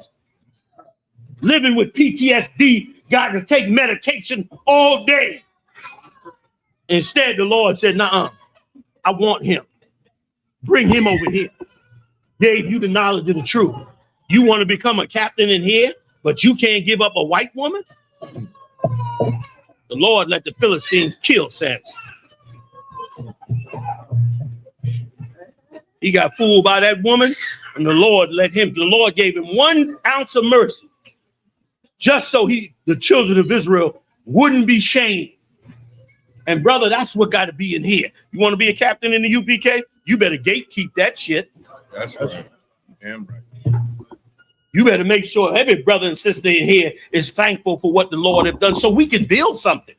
Living with PTSD, got to take medication all day. Instead, the Lord said, "Nuh-uh, I want him. Bring him over here." Gave you the knowledge of the truth. You want to become a captain in here, but you can't give up a white woman? The Lord let the Philistines kill Samson. He got fooled by that woman, and the Lord gave him 1 ounce of mercy, just so the children of Israel wouldn't be shamed. And brother, that's what got to be in here. You want to be a captain in the UPK? You better gatekeep that shit. That's right. Damn right. You better make sure every brother and sister in here is thankful for what the Lord has done so we can build something.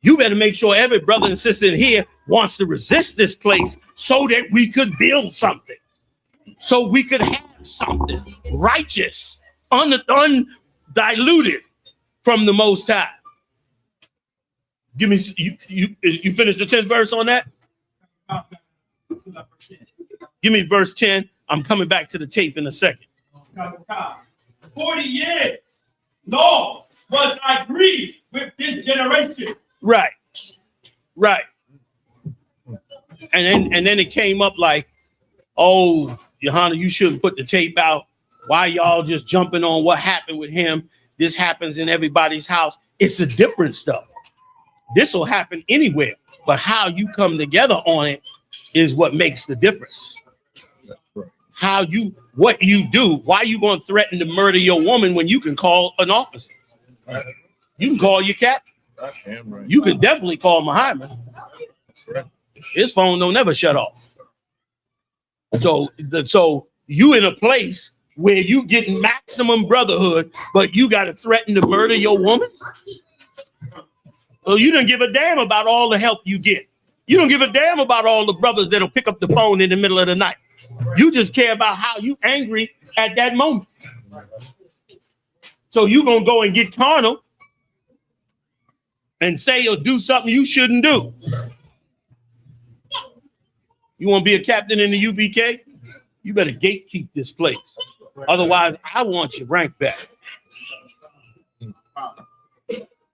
You better make sure every brother and sister in here wants to resist this place so that we could build something. So we could have something righteous, undiluted from the Most High. Give me, you finished the 10th verse on that? Give me verse 10. I'm coming back to the tape in a second. 40 years, Lord, was I grieved with this generation. Right. And then it came up like, "Oh, Johanna, you shouldn't put the tape out. Why y'all just jumping on what happened with him? This happens in everybody's house." It's a different stuff. This will happen anywhere, but how you come together on it is what makes the difference. What you do. Why you going to threaten to murder your woman when you can call an officer? You can call your captain. You can definitely call Muhammad. His phone don't never shut off. So you in a place where you getting maximum brotherhood, but you got to threaten to murder your woman? Well, you don't give a damn about all the help you get. You don't give a damn about all the brothers that'll pick up the phone in the middle of the night. You just care about how you angry at that moment. So you gonna go and get carnal and say or do something you shouldn't do. You want to be a captain in the UPK? You better gatekeep this place. Otherwise, I want your rank back.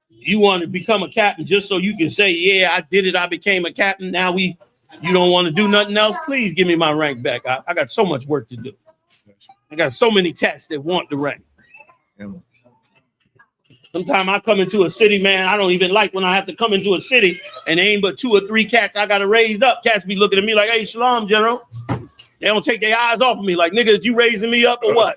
You want to become a captain just so you can say, "Yeah, I did it. I became a captain. Now you don't want to do nothing else? Please give me my rank back. I got so much work to do. I got so many cats that want the rank." Sometimes I come into a city, man, I don't even like when I have to come into a city and there ain't but 2 or 3 cats I got to raise up. Cats be looking at me like, hey, shalom, General. They don't take their eyes off of me. Like, niggas, you raising me up or what?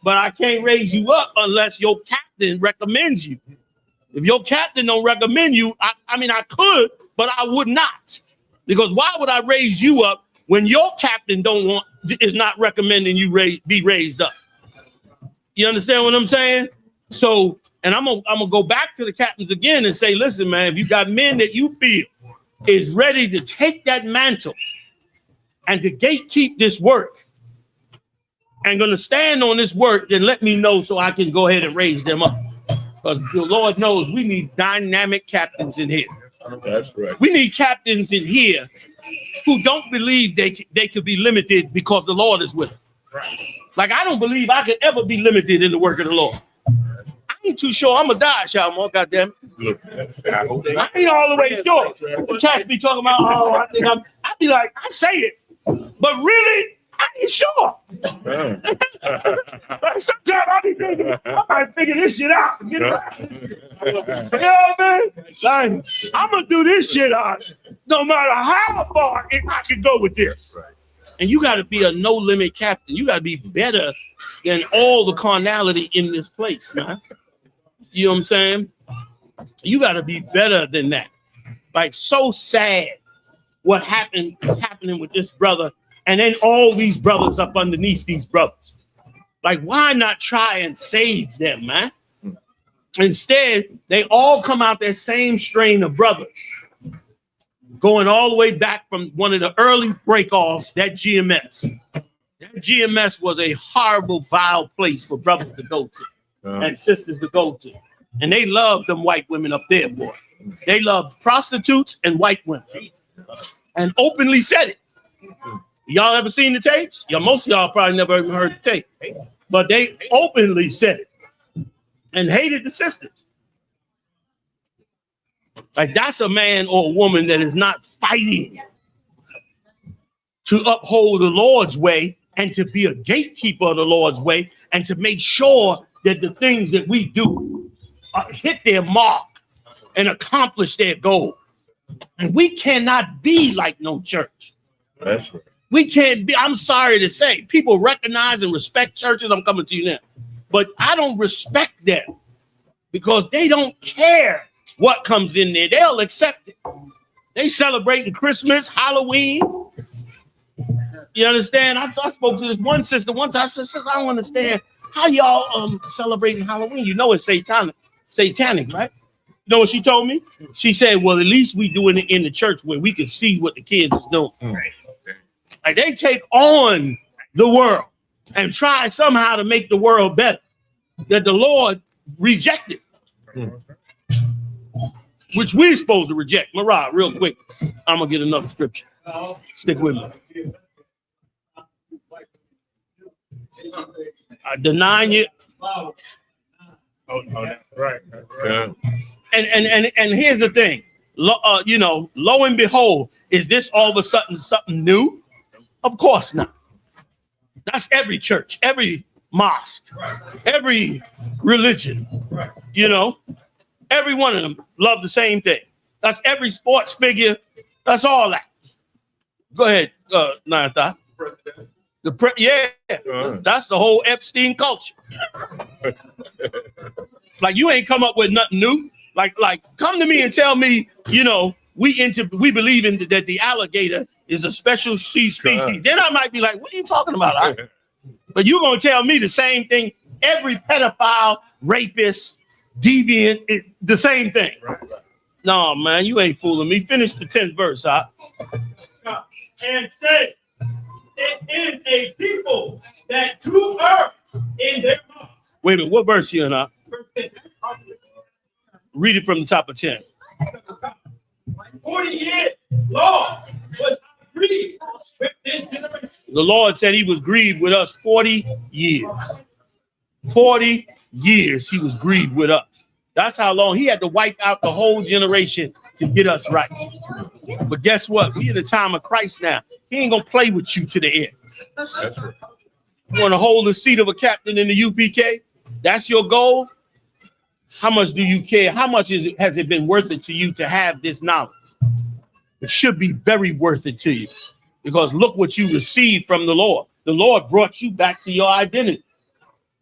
But I can't raise you up unless your captain recommends you. If your captain don't recommend you, I mean, I could, but I would not. Because why would I raise you up when your captain is not recommending you be raised up? You understand what I'm saying? So, and I'm gonna go back to the captains again and say, listen, man, if you got men that you feel is ready to take that mantle and to gatekeep this work and gonna stand on this work, then let me know so I can go ahead and raise them up. Because the Lord knows we need dynamic captains in here. That's right. We need captains in here who don't believe they could be limited because the Lord is with them. Right. Like, I don't believe I could ever be limited in the work of the Lord. I ain't too sure I'm gonna die, Shalmar, goddamn. Look, I ain't all the way sure. The cats be talking about, oh, I think I be like, I say it, but really, I ain't sure. Like, sometimes I be thinking, I might figure this shit out. Get it out. You know what I mean? Like, I'm gonna do this shit out, no matter how far I can go with this. And you got to be a no limit captain. You got to be better than all the carnality in this place, man. You know what I'm saying? You got to be better than that. Like, so sad what happening with this brother, and then all these brothers up underneath these brothers. Like, why not try and save them, man? Instead, they all come out that same strain of brothers, going all the way back from one of the early breakoffs, that GMS. That GMS was a horrible, vile place for brothers to go to and sisters to go to. And they loved them white women up there, boy. They loved prostitutes and white women and openly said it. Y'all ever seen the tapes? Most of y'all probably never even heard the tape. But they openly said it and hated the sisters. Like, that's a man or a woman that is not fighting to uphold the Lord's way and to be a gatekeeper of the Lord's way and to make sure that the things that we do hit their mark and accomplish their goal. And we cannot be like no church. That's right. We can't be. I'm sorry to say, people recognize and respect churches. I'm coming to you now. But I don't respect them because they don't care what comes in there. They'll accept it. They celebrating Christmas, Halloween. You understand? I spoke to this one sister one time. I said, "Sister, I don't understand how y'all celebrating Halloween. You know it's satanic, right?" You know what she told me? She said, "Well, at least we doing it in the church where we can see what the kids is doing." Like, they take on the world and try somehow to make the world better that the Lord rejected, which we're supposed to reject. Marah, real quick, I'm gonna get another scripture. Stick with me. Denying it. Oh, right. Yeah. And here's the thing, lo and behold, is this all of a sudden something new? Of course not. That's every church, every mosque, every religion, every one of them love the same thing. That's every sports figure. That's all that. Go ahead, Nayata. That's the whole Epstein culture. Like, you ain't come up with nothing new. Like, come to me and tell me, we believe in that the alligator is a special species. Then I might be like, what are you talking about? But you're going to tell me the same thing. Every pedophile, rapist, deviant, the same thing. No, man, you ain't fooling me. Finish the 10th verse, huh? And say, it is a people that do earth in their mouth. Wait a minute, what verse you in, huh? Read it from the top of 10. 40 years, Lord, was grieved with this generation. The Lord said he was grieved with us 40 years. 40 years he was grieved with us. That's how long he had to wipe out the whole generation to get us right. But guess what? We in the time of Christ now. He ain't gonna play with you to the end. That's right. You want to hold the seat of a captain in the UPK? That's your goal? How much do you care? How much has it been worth it to you to have this knowledge? It should be very worth it to you, because look what you received from the Lord. The Lord brought you back to your identity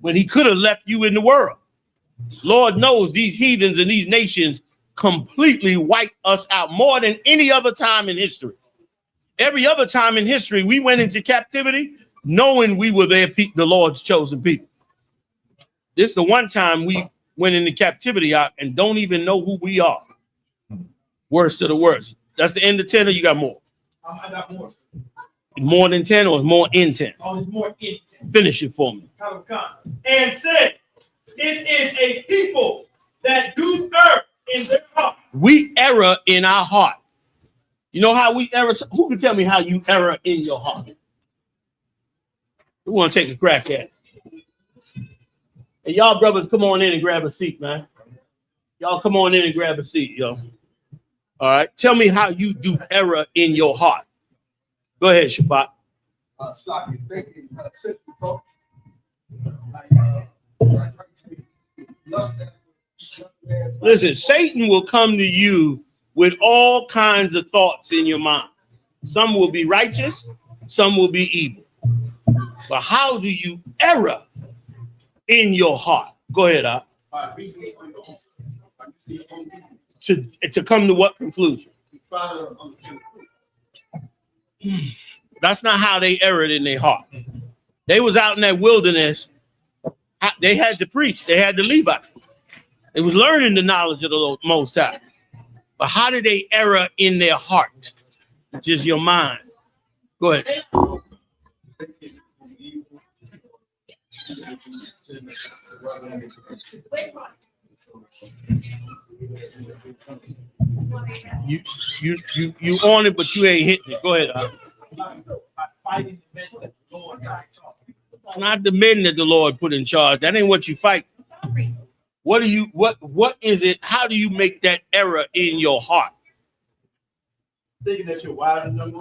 when he could have left you in the world. Lord knows these heathens and these nations completely wiped us out more than any other time in history. Every other time in history, we went into captivity knowing we were the Lord's chosen people. This is the one time we went into captivity out and don't even know who we are. Worst of the worst. That's the end of 10, or you got more? I got more. More than 10 or more in 10? Oh, it's more in 10. Finish it for me. And said, it is a people that do err in their heart. We err in our heart. You know how we err? Who can tell me how you err in your heart? We want to take a crack at it. And y'all brothers, come on in and grab a seat, man. Y'all come on in and grab a seat, yo. All right. Tell me how you do error in your heart. Go ahead, Shabbat. Stop your thinking, simple thoughts. Listen, Satan will come to you with all kinds of thoughts in your mind. Some will be righteous, some will be evil. But how do you error in your heart? Go ahead, Al. To come to what conclusion? That's not how they erred in their heart. They was out in that wilderness. They had to preach. They had to Levites. They was learning the knowledge of the Most High. But how did they err in their heart, which is your mind? Go ahead. You on it, but you ain't hitting it. Go ahead. It's not the men that the Lord put in charge. That ain't what you fight. What is it? How do you make that error in your heart? Thinking that you're wiser than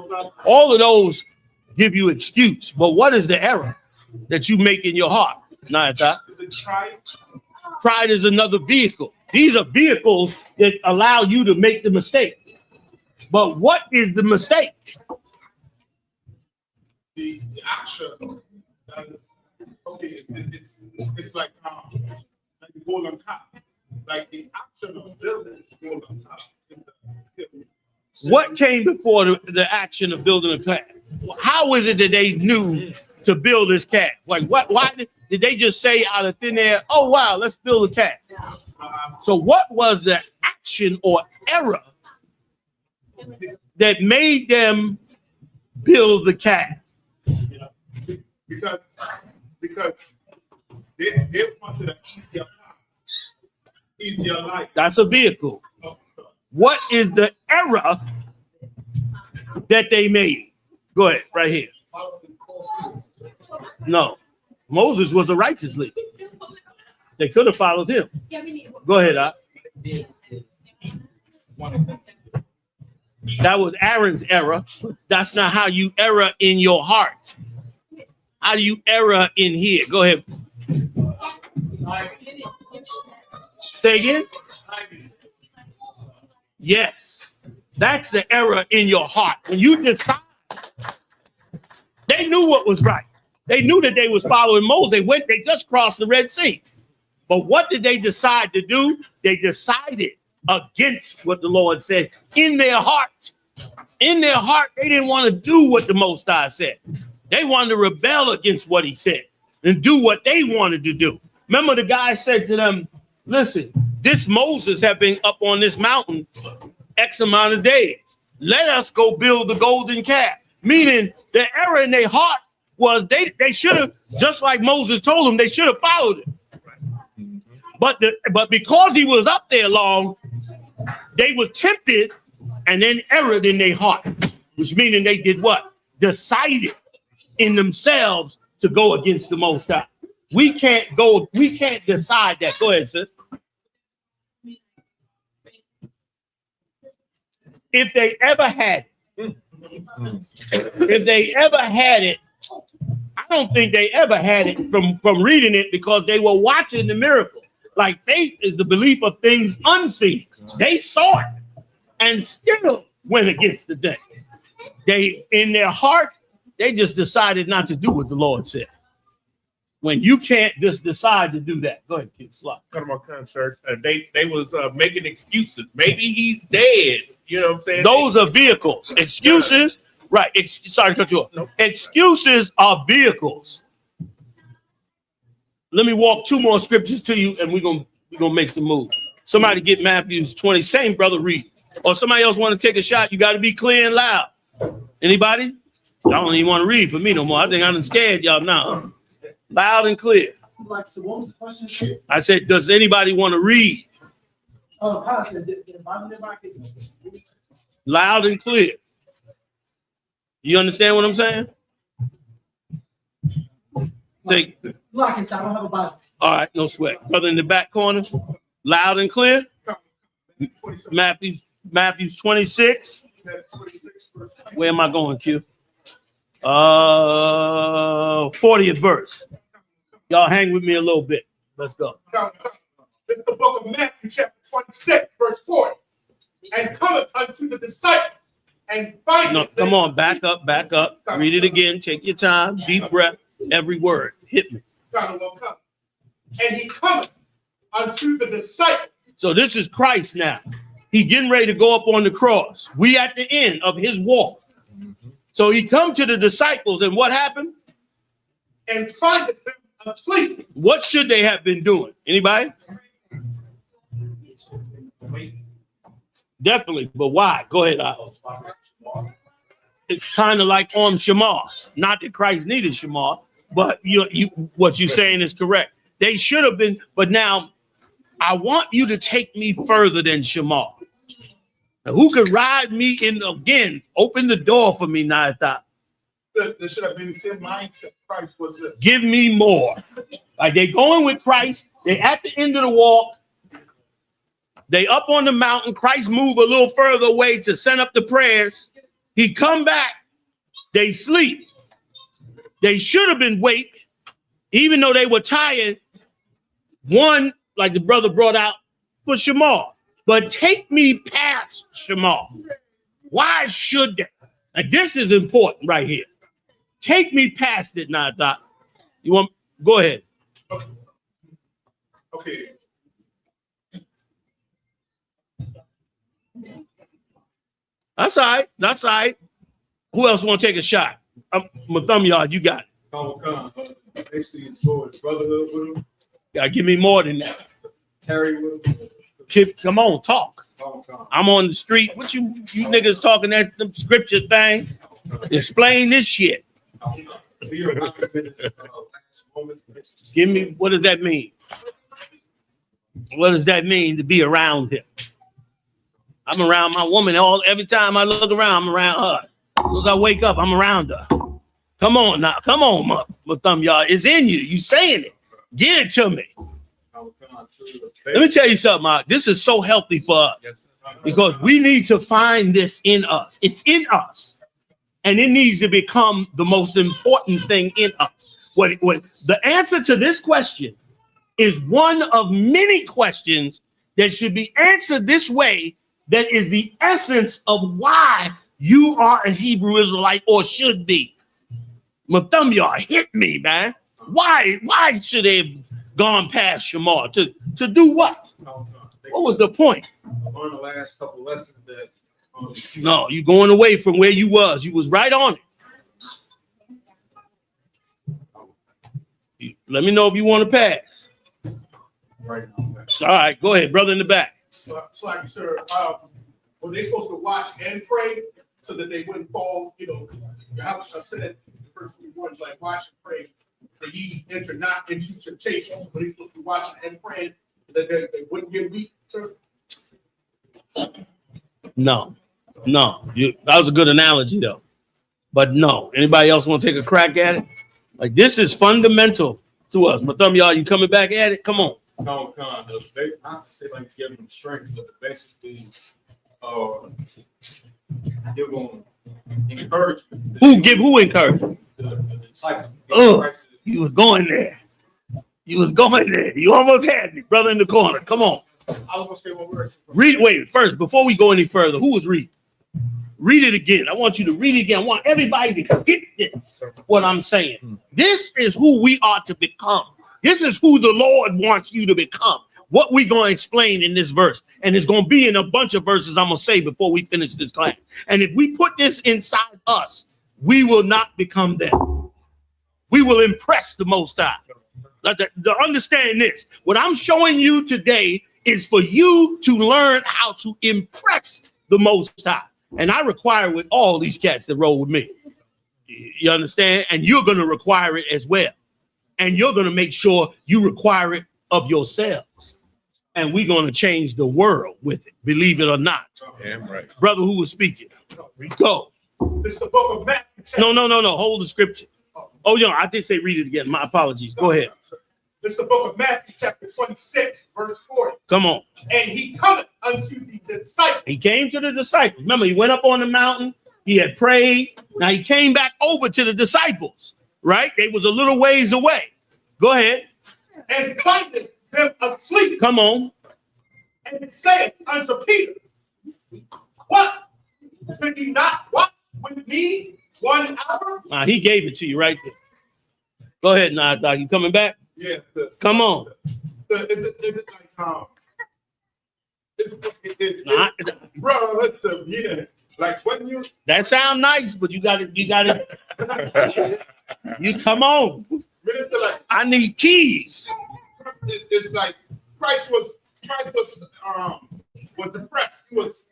all of those give you excuse, but what is the error that you make in your heart? Is it pride? Pride is another vehicle. These are vehicles that allow you to make the mistake. But what is the mistake? The action. Okay, it's like the golden cup. Like the action of building the golden cup. What came before the action of building a calf? How is it that they knew to build this calf? Like, why did they just say out of thin air, oh, wow, let's build a calf? So what was the action or error that made them build the calf? Because they wanted an easier life. That's a vehicle. What is the error that they made? Go ahead, right here. No, Moses was a righteous leader. They could have followed him. Go ahead, Ak. That was Aaron's error. That's not how you error in your heart. How do you error in here? Go ahead. Say again? Yes. That's the error in your heart. When you decide, they knew what was right. They knew that they was following Moses. They just crossed the Red Sea. But what did they decide to do? They decided against what the Lord said in their heart. In their heart, they didn't want to do what the Most High said. They wanted to rebel against what he said and do what they wanted to do. Remember, the guy said to them, listen, this Moses have been up on this mountain X amount of days. Let us go build the golden calf. Meaning the error in their heart was they should have, just like Moses told them, they should have followed it. But because he was up there long, they were tempted and then erred in their heart, which meaning they did what? Decided in themselves to go against the Most High. We can't decide that. Go ahead, sis. If they ever had it, I don't think they ever had it from reading it because they were watching the miracle. Like faith is the belief of things unseen. They saw it and still went against the thing. They, in their heart, they just decided not to do what the Lord said. When you can't just decide to do that. Go ahead, kid. Slot. Cut them off, concert. They was making excuses. Maybe he's dead. You know what I'm saying? Those are vehicles. Excuses, right? Sorry to cut you off. No. Excuses are vehicles. Let me walk 2 more scriptures to you, and we're gonna make some moves. Somebody get Matthew 20. Same brother read. Or somebody else want to take a shot. You got to be clear and loud. Anybody? Y'all don't even want to read for me no more. I think I'm scared y'all now. Loud and clear. Like, so what was the question? I said, does anybody want to read? Oh, I said, Loud and clear. You understand what I'm saying? Take. Lock it, so I don't have a Bible. All right, no sweat. Brother in the back corner, loud and clear. Matthew 26. Where am I going, Q? 40th verse. Y'all hang with me a little bit. Let's go. This is the book of Matthew, chapter 26, verse 40. And cometh unto the disciples and findeth. No, come on, back up. Read it again. Take your time. Deep breath. Every word. Hit me. And he cometh unto the disciples. So this is Christ now. He getting ready to go up on the cross. We at the end of his walk. So he come to the disciples, and what happened? And findeth them asleep. What should they have been doing? Anybody? Definitely, but why? Go ahead, Al. It's kind of like on Shema. Not that Christ needed Shema, but what you're saying is correct. They should have been, but now I want you to take me further than Shema. Now, who could ride me in again? Open the door for me, Naita. There should have been the same mindset Christ was in. Give me more. Like they going with Christ. They at the end of the walk. They up on the mountain. Christ move a little further away to send up the prayers. He come back. They sleep. They should have been wake, even though they were tired. One, like the brother brought out for Shema. But take me past Shema. Why should they? Like this is important right here. Take me past it now, Doc. You want? Go ahead. Okay. That's all right. That's all right. Who else want to take a shot? My thumb yard. You got it. Basically, brotherhood with him. Gotta give me more than that. Terry with him. Come on, talk. I'm on the street. What you niggas talking that scripture thing? Explain this shit. Give me, what does that mean? What does that mean to be around him? I'm around my woman every time I look around, I'm around her. As soon as I wake up, I'm around her. Come on now, come on, my thumb yard. It's in you. You saying it. Give it to me. Let me tell you something, Mark. This is so healthy for us because we need to find this in us. It's in us, and it needs to become the most important thing in us. What the answer to this question is one of many questions that should be answered this way. That is the essence of why you are a Hebrew Israelite or should be. Mathumyar, hit me, man. Why should they have gone past Shema? To do what? What was the point? I learned the last couple lessons that. No, you going away from where you was. You was right on it. Let me know if you want to pass. Right. All right, go ahead, brother in the back. So like, sir, were they supposed to watch and pray so that they wouldn't fall? You know, how I said it, the first few words like watch and pray, that ye enter not into temptation. But they supposed to watch and pray that they wouldn't get weak, sir. No, that was a good analogy though. But no, anybody else want to take a crack at it? Like this is fundamental to us. Mathum, y'all, you coming back at it? Come on. Not to say like give them strength, but basically give them encouragement. Who encouragement? The disciples. Oh, you was going there. You was going there. You almost had me, brother, in the corner. Come on. I was gonna say one word. Read. Wait, first, before we go any further, who was reading? Read it again. I want you to read it again. I want everybody to get this, what I'm saying. This is who we are to become. This is who the Lord wants you to become. What we're going to explain in this verse. And it's going to be in a bunch of verses I'm going to say before we finish this class. And if we put this inside us, we will not become them. We will impress the Most High. To understand this, what I'm showing you today is for you to learn how to impress the Most High. And I require with all these cats that roll with me. You understand? And you're going to require it as well. And you're going to make sure you require it of yourselves. And we're going to change the world with it, believe it or not. Damn right. Brother who was speaking. Go. This is the book of Matthew. No. Hold the scripture. Oh, yeah, I did say read it again. My apologies. Go ahead. This is the book of Matthew, chapter 26, verse 40. Come on. And he cometh unto the disciples. He came to the disciples. Remember, he went up on the mountain. He had prayed. Now he came back over to the disciples, right? They was a little ways away. Go ahead. And findeth them asleep. Come on. And said unto Peter, what? Could you not watch with me 1 hour? He gave it to you right there. Go ahead, Doc. You coming back? Yes. Come on. Is it like it's relative, like when you that sound nice, but you got it. You come on. Minister, like I need keys. It's like Christ was depressed. He was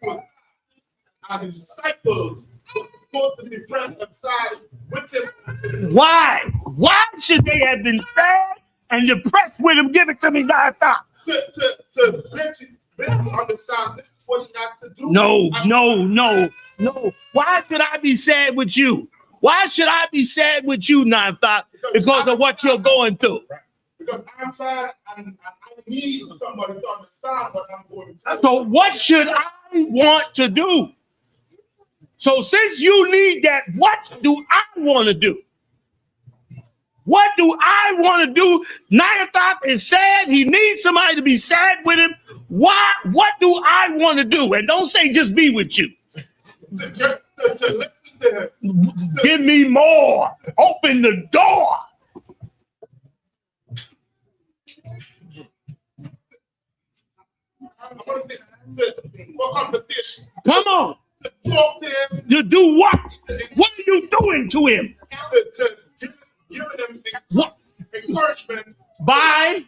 his disciples were supposed to be pressed aside with him. Why? Why should they have been sad and depressed with him? Give it to me now. Stop. To understand this is what you got to do. No. Why should I be sad with you? Why should I be sad with you, Nine-Thought? Because of what you're going through. Because I'm sad and I need somebody to understand what I'm going through. So what should I want to do? So since you need that, what do I want to do? What do I want to do? Nine-Thought is sad. He needs somebody to be sad with him. Why? What do I want to do? And don't say just be with you. To listen to him. Give me more. Open the door. Come on. To talk to him. To do what? What are you doing to him? To give him encouragement. By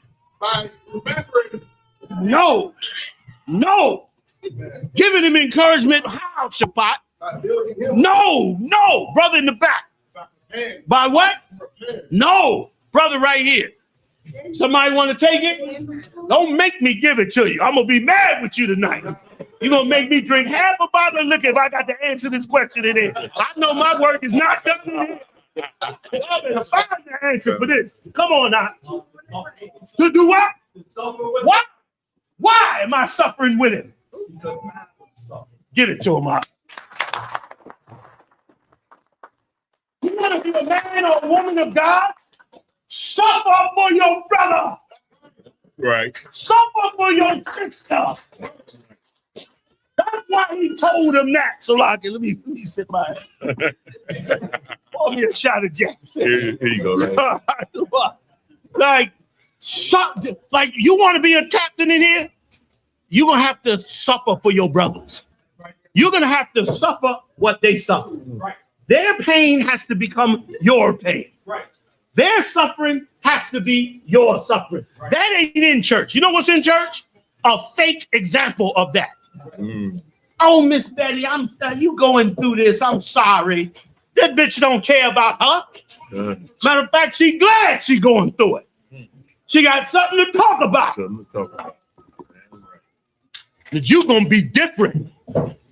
remembering. No. Giving him encouragement. How, Shabbat? No, brother in the back. By what? No, brother right here. Somebody want to take it? Don't make me give it to you. I'm going to be mad with you tonight. You're going to make me drink half a bottle of liquor if I got to answer this question in it. I know my work is not done here. I'm going to find the answer for this. Come on now. To do what? What? Why am I suffering with him? Give it to him, Mark. You want to be a man or a woman of God? Suffer for your brother. Right. Suffer for your sister. That's why he told him that. So like, let me sit my pour me a shot of Jack. Here you go. Right? Like you want to be a captain in here? You're gonna have to suffer for your brothers. You're gonna have to suffer what they suffer. Right. Their pain has to become your pain. Right. Their suffering has to be your suffering. Right. That ain't in church. You know what's in church? A fake example of that. Oh, Miss Betty, you going through this. I'm sorry. That bitch don't care about her. Matter of fact, she glad she going through it. She got something to talk about. That you're going to be different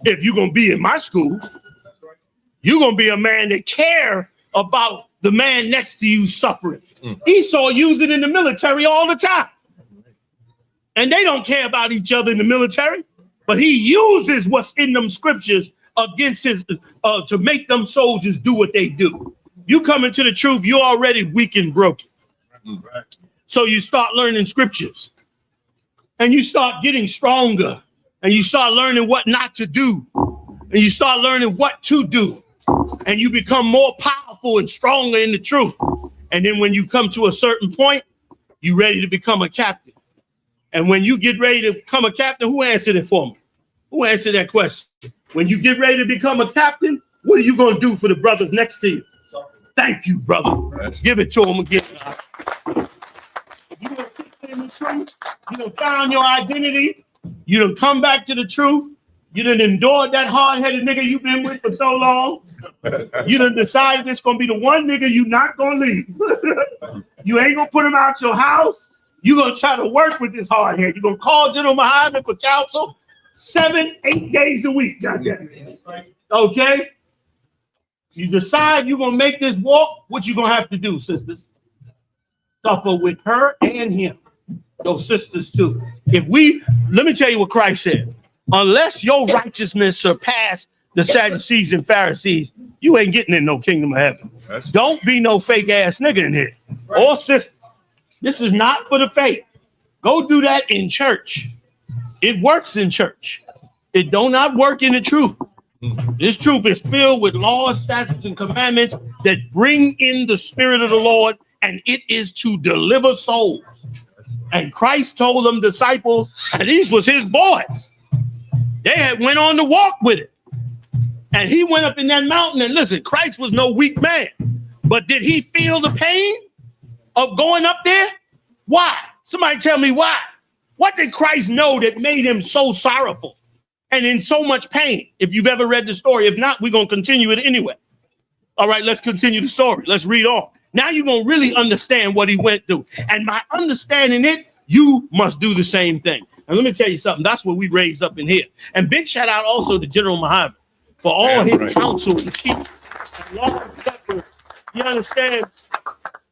if you're going to be in my school. You're going to be a man that care about the man next to you suffering. Esau used it in the military all the time. And they don't care about each other in the military, but he uses what's in them scriptures against his, to make them soldiers do what they do. You come into the truth, you're already weak and broken. So you start learning scriptures and you start getting stronger and you start learning what not to do and you start learning what to do and you become more powerful and stronger in the truth. And then when you come to a certain point, you're ready to become a captain. And when you get ready to become a captain, who answered it for me? Who answered that question? When you get ready to become a captain, what are you going to do for the brothers next to you? Thank you, brother. Give it to them again. You done in the truth. You done found your identity. You done come back to the truth. You done endured that hard-headed nigga you've been with for so long. You done decided it's going to be the one nigga you not going to leave. You ain't going to put him out your house. You're going to try to work with this hard head. You're going to call General Muhammad for counsel 7-8 days a week. Goddamn. Okay? You decide you're going to make this walk. What you going to have to do, sisters? Suffer with her and him. Those sisters too. Let me tell you what Christ said. Unless your righteousness surpass the Sadducees and Pharisees, you ain't getting in no kingdom of heaven. Don't be no fake ass nigga in here. Or sister. This is not for the faith. Go do that in church. It works in church. It do not work in the truth. This truth is filled with laws, statutes, and commandments that bring in the spirit of the Lord, and it is to deliver souls. And Christ told them disciples, and these was his boys. They had went on to walk with it. And he went up in that mountain, and listen, Christ was no weak man. But did he feel the pain of going up there? Why? Somebody tell me why. What did Christ know that made him so sorrowful and in so much pain? If you've ever read the story, if not, we're going to continue it anyway. All right, let's continue the story. Let's read on. Now you're going to really understand what he went through. And by understanding it, you must do the same thing. And let me tell you something. That's what we raised up in here. And big shout out also to General Muhammad for all his counsel and teaching. You understand?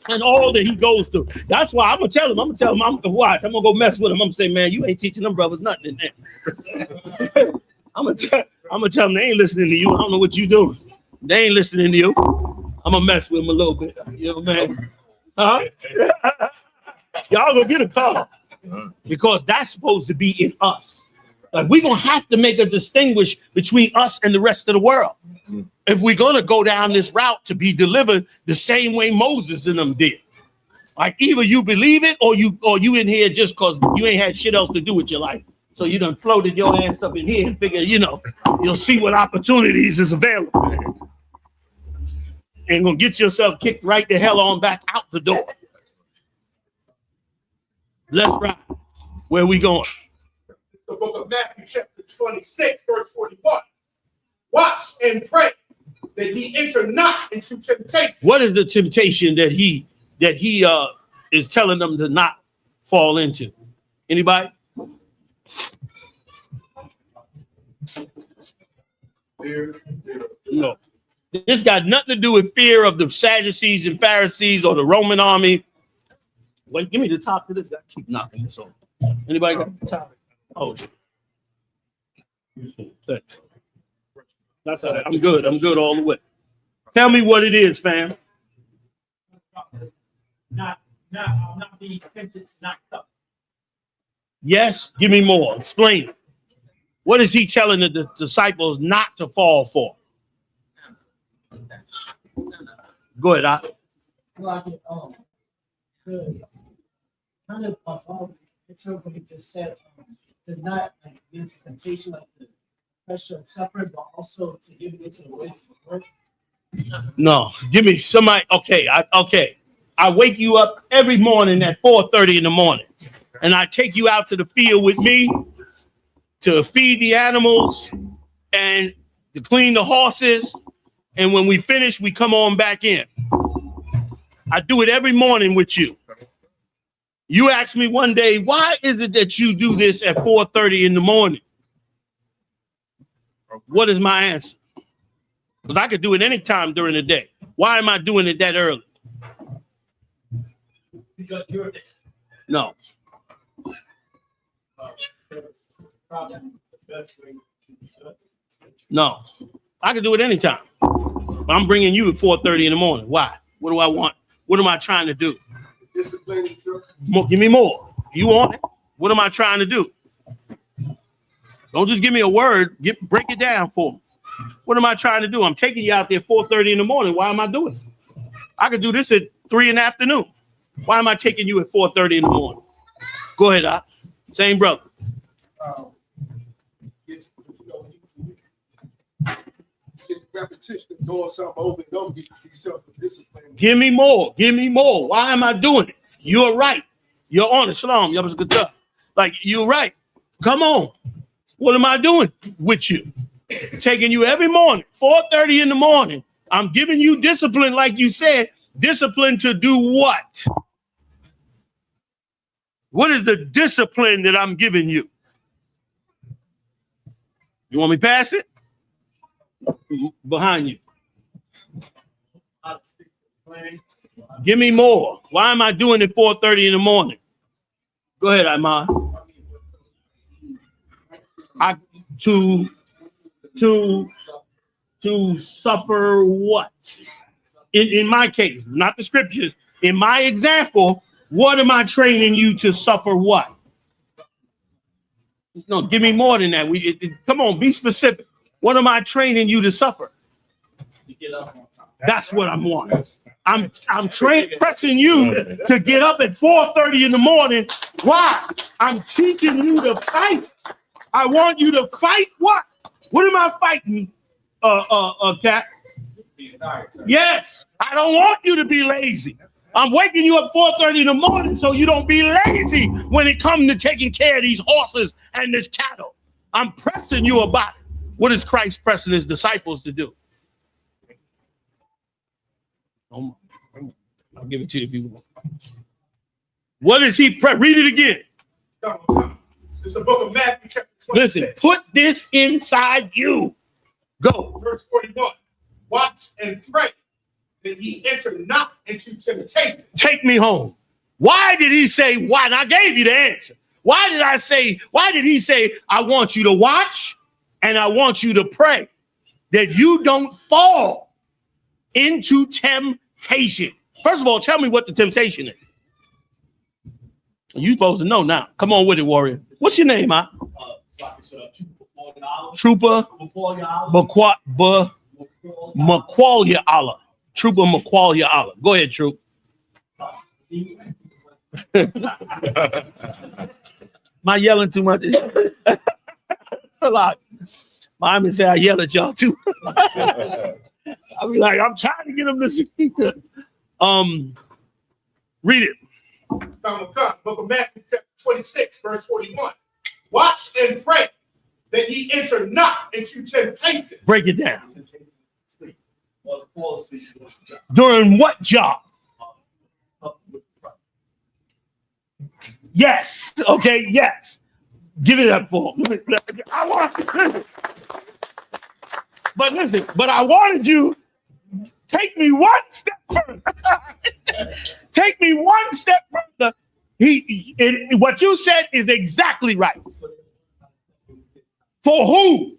And all that he goes through. That's why I'm gonna tell him. I'm gonna go mess with him. I'm gonna say, man, you ain't teaching them brothers nothing in there. I'm gonna tell them they ain't listening to you. I don't know what you doing. They ain't listening to you. I'm gonna mess with them a little bit. You know, man. Y'all gonna get a call because that's supposed to be in us. Like we're gonna have to make a distinguish between us and the rest of the world. If we're gonna go down this route to be delivered the same way Moses and them did. Like either you believe it or you in here just because you ain't had shit else to do with your life. So you done floated your ass up in here and figure, you'll see what opportunities is available. And gonna get yourself kicked right the hell on back out the door. Let's ride. Where we going? The book of Matthew, chapter 26, verse 41. Watch and pray that ye enter not into temptation. What is the temptation that he is telling them to not fall into? Anybody? No. This got nothing to do with fear of the Sadducees and Pharisees or the Roman army. Wait, give me the top of this. I keep knocking this over. Anybody got the top? Oh, that's all right. I'm good. I'm good all the way. Tell me what it is, fam. Not being tempted to not suffer. Yes, give me more. Explain it. What is he telling the disciples not to fall for? Go ahead. Kind of in terms of what you just said, to not get into temptation, like the pressure of suffering, but also to give it into the ways of the world. No, give me somebody. Okay, I wake you up every morning at 4:30 in the morning, and I take you out to the field with me to feed the animals and to clean the horses. And when we finish, we come on back in. I do it every morning with you. You asked me one day, why is it that you do this at 4:30 in the morning? What is my answer? Because I could do it any time during the day. Why am I doing it that early? Because you're No. probably the best way to do it. No. I could do it anytime. But I'm bringing you at 4:30 in the morning. Why? What do I want? What am I trying to do? Discipline, sir. Give me more. You want it? What am I trying to do? Don't just give me a word. Break it down for me. What am I trying to do? I'm taking you out there 4:30 in the morning. Why am I doing it? I could do this at 3 in the afternoon. Why am I taking you at 4:30 in the morning? Go ahead, Doc. Same brother. It's, it's repetition of doing something over and over. Get yourself discipline. Give me more. Give me more. Why am I doing it? You're right. You're on it. Shalom. That was good stuff. Like, you're right. Come on. What am I doing with you? Taking you every morning, 4:30 in the morning. I'm giving you discipline, like you said. Discipline to do what? What is the discipline that I'm giving you? You want me to pass it? Behind you. Give me more. Why am I doing it 4:30 in the morning? Go ahead, Iman. To suffer what? In my case, not the scriptures. In my example, what am I training you to suffer what? No, give me more than that. Come on, be specific. What am I training you to suffer? That's what I'm wanting. I'm pressing you to get up at 4:30 in the morning. Why? I'm teaching you to fight. I want you to fight what? What am I fighting, Cat? Yes, I don't want you to be lazy. I'm waking you up 4:30 in the morning so you don't be lazy when it comes to taking care of these horses and this cattle. I'm pressing you about it. What is Christ pressing his disciples to do? I'll give it to you if you want. What is he? Read it again. It's the book of Matthew, chapter 26. Listen, put this inside you. Go. Verse 41. Watch and pray that ye enter not into temptation. Take me home. Why did he say why? And I gave you the answer. Why did he say, I want you to watch and I want you to pray that you don't fall into temptation? First of all, tell me what the temptation is. You're supposed to know now. Come on with it, warrior. What's your name, huh? Trooper Maqualia Allah. Trooper Maqualia Allah. Go ahead, Troop. Am I yelling too much? It's a lot. My Imam said I yell at y'all too. I'll be like, I'm trying to get them to see. Read it. Book of Matthew, chapter 26, verse 41. Watch and pray that ye enter not into temptation. Break it down. During what job? Yes. Okay. Yes. Give it up for him. But I wanted you. Take me one step further. Take me one step further. What you said is exactly right. For who?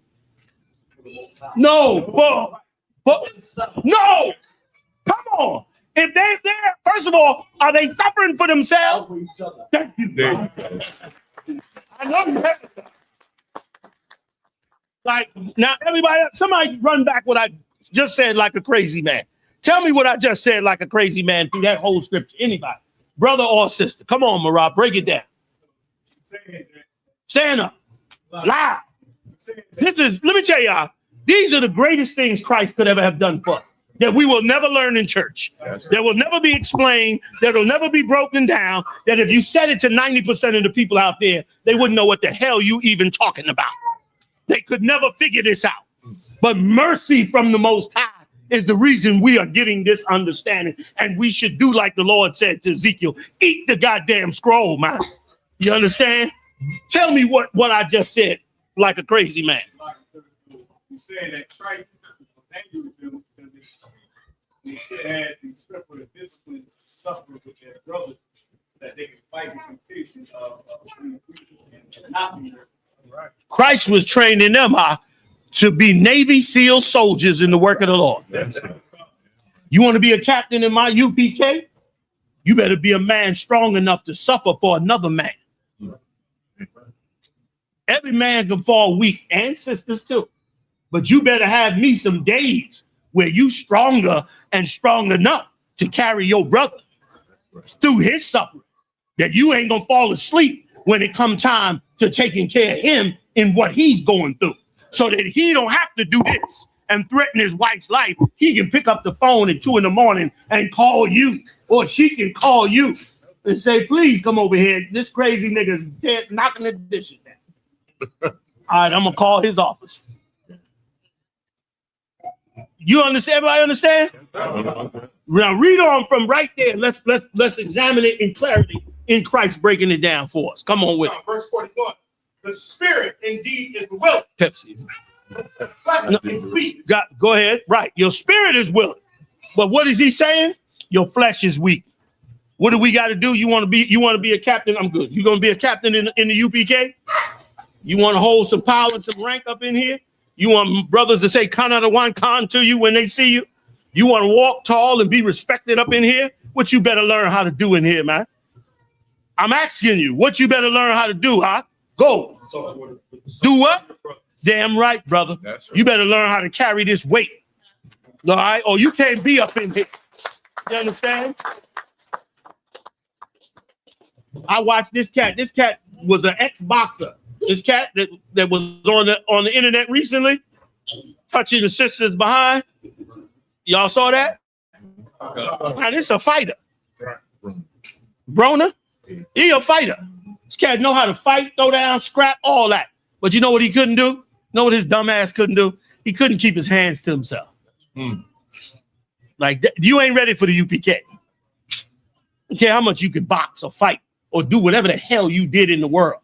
No. No. Come on. If they're there, first of all, are they suffering for themselves? Thank you. I know you have it. Like, now, everybody, somebody run back what I just said like a crazy man. Tell me what I just said like a crazy man through that whole scripture. Anybody, brother or sister. Come on, Marab, break it down. Stand up. Loud. Let me tell y'all, these are the greatest things Christ could ever have done for us, that we will never learn in church, that will never be explained, that will never be broken down, that if you said it to 90% of the people out there, they wouldn't know what the hell you even talking about. They could never figure this out. But mercy from the Most High is the reason we are getting this understanding. And we should do like the Lord said to Ezekiel, eat the goddamn scroll, man. You understand? Tell me what I just said like a crazy man. You saying that Christ was angry with them because they should have the scripture of discipline to suffer with their brothers, that they can fight the temptation of not being right. Christ was training them to be Navy SEAL soldiers in the work of the Lord. You want to be a captain in my UPK? You better be a man strong enough to suffer for another man. Every man can fall weak, and sisters too. But you better have me some days where you stronger and strong enough to carry your brother through his suffering, that you ain't gonna fall asleep when it come time to taking care of him in what he's going through, so that he don't have to do this and threaten his wife's life. He can pick up the phone at 2 a.m. and call you, or she can call you and say, please come over here. This crazy nigga's dead, knocking the dishes down. All right, I'm gonna call his office. You understand? Everybody understand? Now read on from right there. Let's examine it in clarity in Christ breaking it down for us. Come on with it. Verse 41. The spirit indeed is willing. Pepsi. Go ahead. Right. Your spirit is willing. But what is he saying? Your flesh is weak. What do we got to do? You want to be a captain? I'm good. You going to be a captain in the UPK? You want to hold some power and some rank up in here? You want brothers to say Kanadawan Khan to you when they see you? You want to walk tall and be respected up in here? What you better learn how to do in here, man? I'm asking you, what you better learn how to do, huh? Go. Do what? Damn right, brother. Right. You better learn how to carry this weight. All right? Or you can't be up in here. You understand? I watched this cat. This cat was an ex-boxer. This cat that was on the internet recently, touching the sisters behind. Y'all saw that? Man, this a fighter. Brona, he a fighter. This cat know how to fight, throw down, scrap, all that. But you know what he couldn't do? You know what his dumb ass couldn't do? He couldn't keep his hands to himself. Like, you ain't ready for the UPK. I don't care how much you can box or fight or do whatever the hell you did in the world.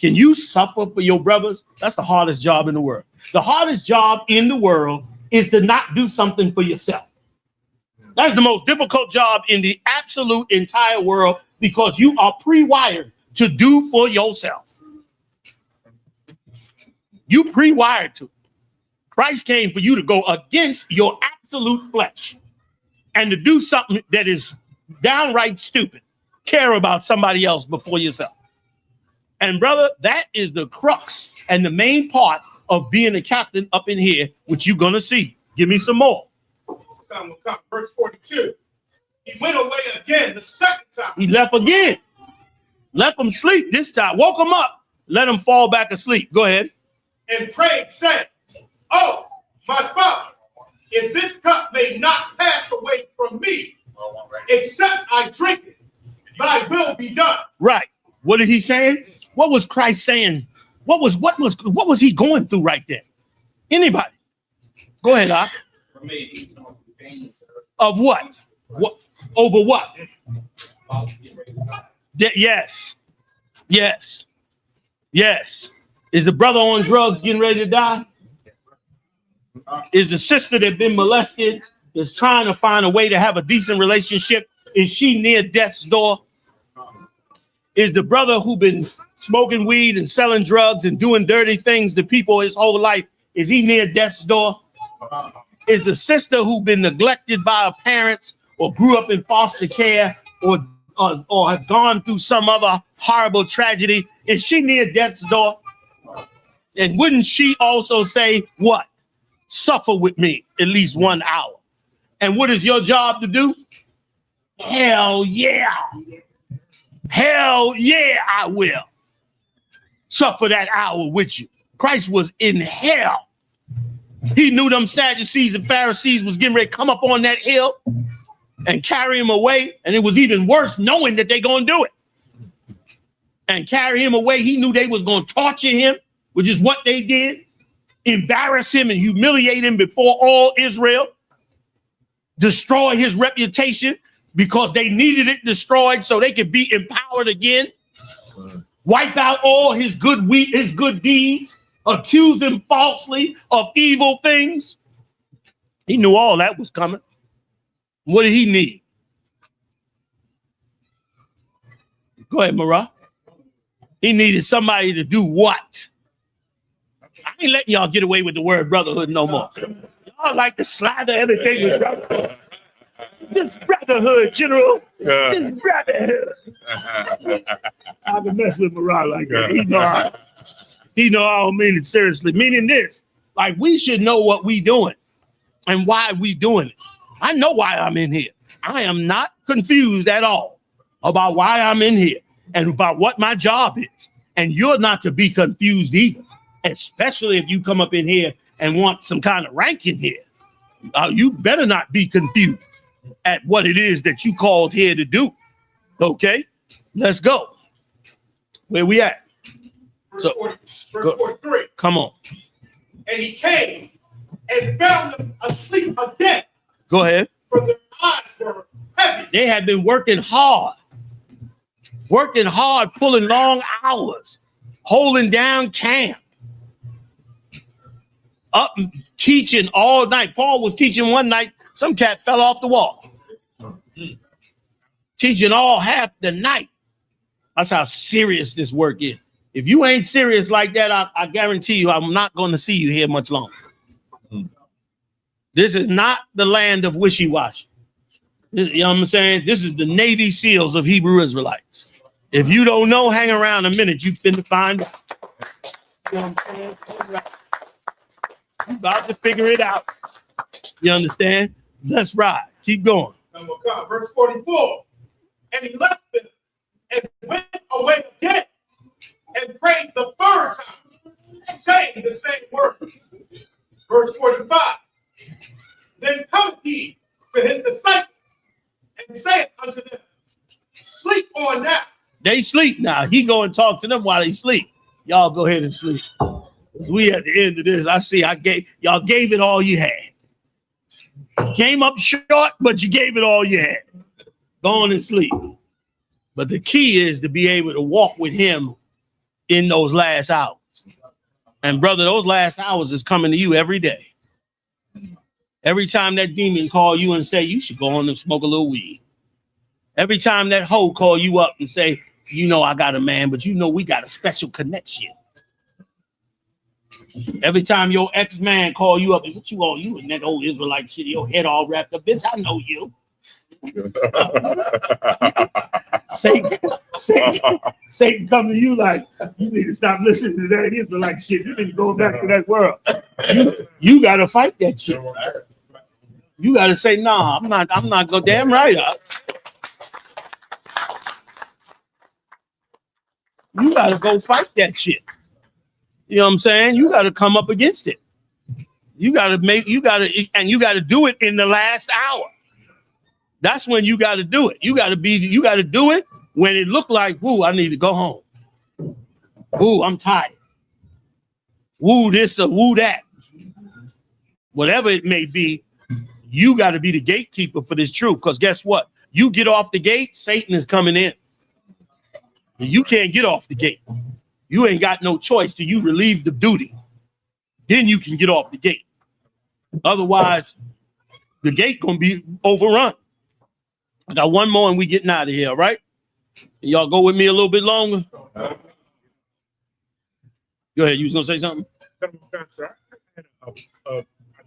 Can you suffer for your brothers? That's the hardest job in the world. The hardest job in the world is to not do something for yourself. That's the most difficult job in the absolute entire world, because you are pre-wired to do for yourself. You pre-wired to. Christ came for you to go against your absolute flesh and to do something that is downright stupid. Care about somebody else before yourself. And brother, that is the crux and the main part of being a captain up in here, which you're gonna see. Give me some more. Come. Verse 42. He went away again the second time. He left again. Left him sleep this time. Woke him up. Let him fall back asleep. Go ahead. And prayed, saying, oh, my Father, if this cup may not pass away from me, except I drink it, thy will be done. Right. What did he say? What was Christ saying? What was he going through right there? Anybody? Go ahead, Doc. Of what? What over what? Yes. Is the brother on drugs getting ready to die? Is the sister that been molested is trying to find a way to have a decent relationship? Is she near death's door? Is the brother who been smoking weed and selling drugs and doing dirty things to people his whole life, is he near death's door? Is the sister who been neglected by her parents or grew up in foster care or have gone through some other horrible tragedy, is she near death's door? And wouldn't she also say, what? Suffer with me at least 1 hour. And what is your job to do? Hell yeah. Hell yeah, I will. Suffer that hour with you. Christ was in hell. He knew them Sadducees and Pharisees was getting ready to come up on that hill and carry him away. And it was even worse knowing that they're going to do it. And carry him away. He knew they was going to torture him, which is what they did. Embarrass him and humiliate him before all Israel. Destroy his reputation because they needed it destroyed so they could be empowered again. Wipe out all his good deeds. Accuse him falsely of evil things. He knew all that was coming. What did he need? Go ahead, Marah. He needed somebody to do what? ain't letting y'all get away with the word brotherhood no more. Y'all like to slather everything with brotherhood. This brotherhood, General. This brotherhood. I can mess with Mariah like that. He know I don't mean it seriously. Meaning this, like we should know what we doing and why we doing it. I know why I'm in here. I am not confused at all about why I'm in here and about what my job is. And you're not to be confused either, especially if you come up in here and want some kind of rank in here. You better not be confused at what it is that you called here to do. Okay, let's go. Where we at? Verse 43. Come on. And he came and found them asleep again. Go ahead. For their eyes were heavy. They had been working hard, pulling long hours, holding down camp, up teaching all night. Paul was teaching one night. Some cat fell off the wall. Teaching all half the night. That's how serious this work is. If you ain't serious like that, I guarantee you I'm not going to see you here much longer. This is not the land of wishy-washy. You know what I'm saying? This is the Navy SEALs of Hebrew Israelites. If you don't know, hang around a minute. You finna find out. You know what I'm saying? You about to figure it out. You understand? Let's ride. Keep going. Verse 44. And he left them and went away again and prayed the third time, saying the same words. Verse 45. Then cometh he to his disciples and saith unto them, sleep on now. They sleep now. He go and talk to them while they sleep. Y'all go ahead and sleep. Because we at the end of this, I see y'all gave it all you had. Came up short, but you gave it all you had. Go on and sleep. But the key is to be able to walk with him in those last hours. And brother, those last hours is coming to you every day. Every time that demon call you and say, you should go on and smoke a little weed. Every time that hoe call you up and say, you know, I got a man, but you know, we got a special connection. Every time your ex-man call you up and what you all, you and that old Israelite shit, your head all wrapped up, bitch, I know you. Satan come to you like, you need to stop listening to that Israelite shit. You need to go back to that world. You got to fight that shit. You got to say, nah, I'm not go damn right up. You got to go fight that shit. You know what I'm saying? You got to come up against it. You got to do it in the last hour. That's when you got to do it. You got to do it when it looked like, woo, I need to go home. Woo, I'm tired. Woo this or woo that. Whatever it may be, you got to be the gatekeeper for this truth. Because guess what? You get off the gate, Satan is coming in. You can't get off the gate. You ain't got no choice till you relieve the duty. Then you can get off the gate. Otherwise, the gate gonna be overrun. I got one more and we getting out of here, all right? Y'all go with me a little bit longer. Go ahead, you was gonna say something? I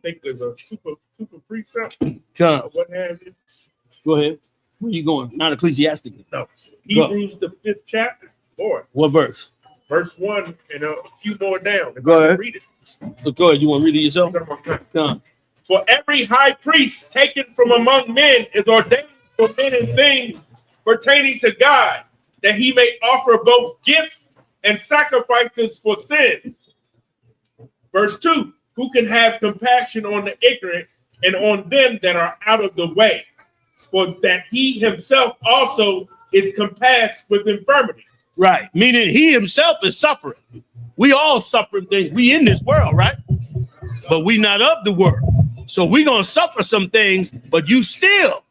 think there's a super precept. What has it? Go ahead. Where you going? Not ecclesiastically. No. Hebrews, the 5th chapter. Boy. What verse? Verse 1 and a few more down. Go ahead. Read it. Go ahead. You want to read it yourself? Come. For every high priest taken from among men is ordained for men and things pertaining to God, that he may offer both gifts and sacrifices for sins. Verse 2, who can have compassion on the ignorant and on them that are out of the way, for that he himself also is compassed with infirmity. Right, meaning he himself is suffering. We all suffering things. We in this world, right? But we not of the world. So we gonna suffer some things, but you still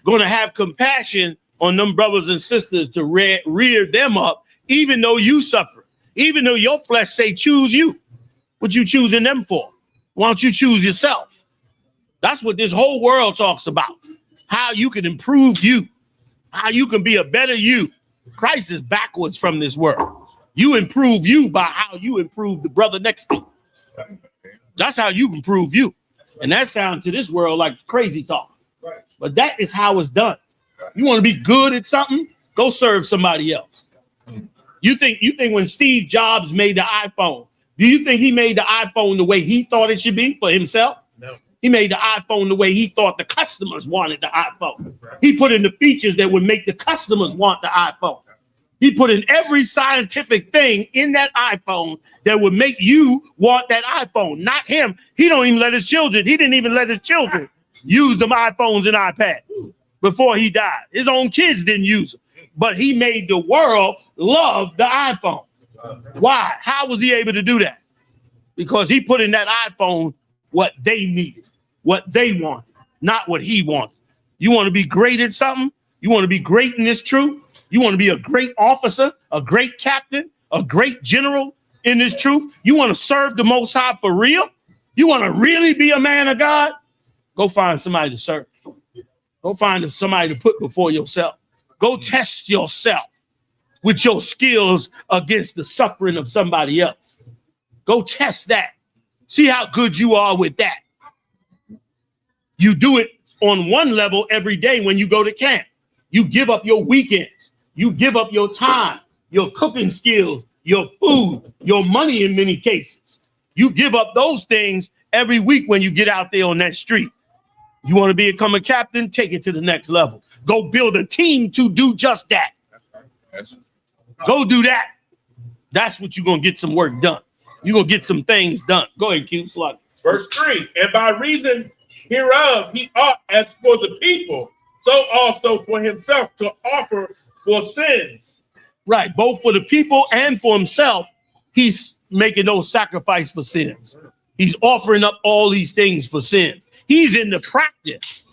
gonna have compassion on them brothers and sisters to rear them up, even though you suffer, even though your flesh say choose you. What you choosing them for? Why don't you choose yourself? That's what this whole world talks about. How you can improve you, how you can be a better you. Christ is backwards from this world. You improve you by how you improve the brother next to you. That's how you can prove you. And that sounds to this world like crazy talk. Right. But that is how it's done. You want to be good at something? Go serve somebody else. You think when Steve Jobs made the iPhone, do you think he made the iPhone the way he thought it should be for himself? No. He made the iPhone the way he thought the customers wanted the iPhone. He put in the features that would make the customers want the iPhone. He put in every scientific thing in that iPhone that would make you want that iPhone, not him. He don't even let his children. He didn't even let his children use them iPhones and iPads before he died. His own kids didn't use them, but he made the world love the iPhone. Why? How was he able to do that? Because he put in that iPhone what they needed, what they wanted, not what he wanted. You want to be great at something? You want to be great in this truth? You want to be a great officer, a great captain, a great general in this truth? You want to serve the Most High for real? You want to really be a man of God? Go find somebody to serve. Go find somebody to put before yourself. Go test yourself with your skills against the suffering of somebody else. Go test that. See how good you are with that. You do it on one level every day when you go to camp. You give up your weekends. You give up your time, your cooking skills, your food, your money in many cases. You give up those things every week when you get out there on that street. You want to become a captain? Take it to the next level. Go build a team to do just that. Go do that. That's what you're going to get some work done. You're going to get some things done. Go ahead, Q. Slug. Verse 3, and by reason hereof he ought, as for the people, so also for himself, to offer for sins. Right, both for the people and for himself, he's making those sacrifice for sins. He's offering up all these things for sins. He's in the practice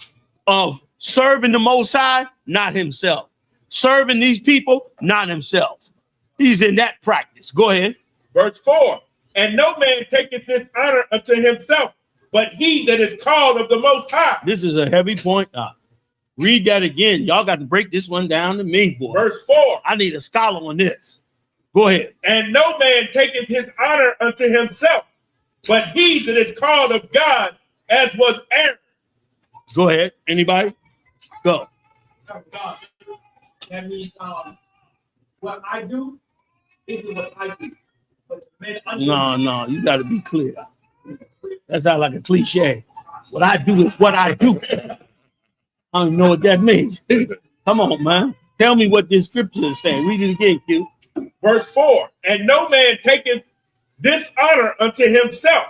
of serving the Most High, not himself. Serving these people, not himself. He's in that practice. Go ahead. Verse 4, and no man taketh this honor unto himself, but he that is called of the Most High. This is a heavy point. Read that again. Y'all got to break this one down to me, boy. Verse 4. I need a scholar on this. Go ahead. And no man taketh his honor unto himself, but he that is called of God, as was Aaron. Go ahead. Anybody? Go. That means what I do is what I do. But No, you got to be clear. That sounds like a cliche. What I do is what I do. I don't even know what that means. Come on, man. Tell me what this scripture is saying. Read it again, Q. Verse 4, and no man taketh this honor unto himself,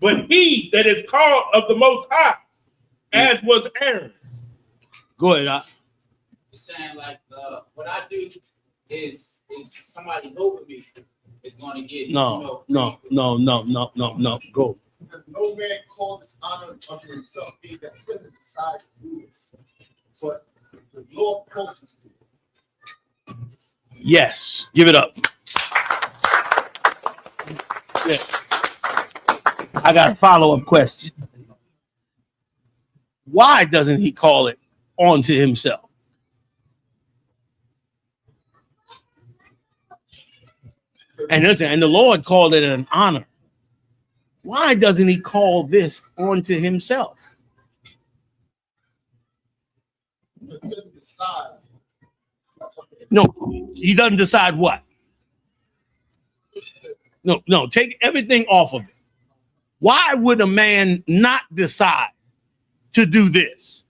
but he that is called of the Most High, as was Aaron. Go ahead. It's saying like what I do is somebody over me is going to get. No. Go. No man called this honor unto himself. Means that he doesn't decide to do this, but the Lord calls us to do it. Yes. Give it up. Yeah. I got a follow-up question. Why doesn't he call it onto himself? And the Lord called it an honor. Why doesn't he call this onto himself? He doesn't decide. No, he doesn't decide what? No, take everything off of it. Why would a man not decide to do this?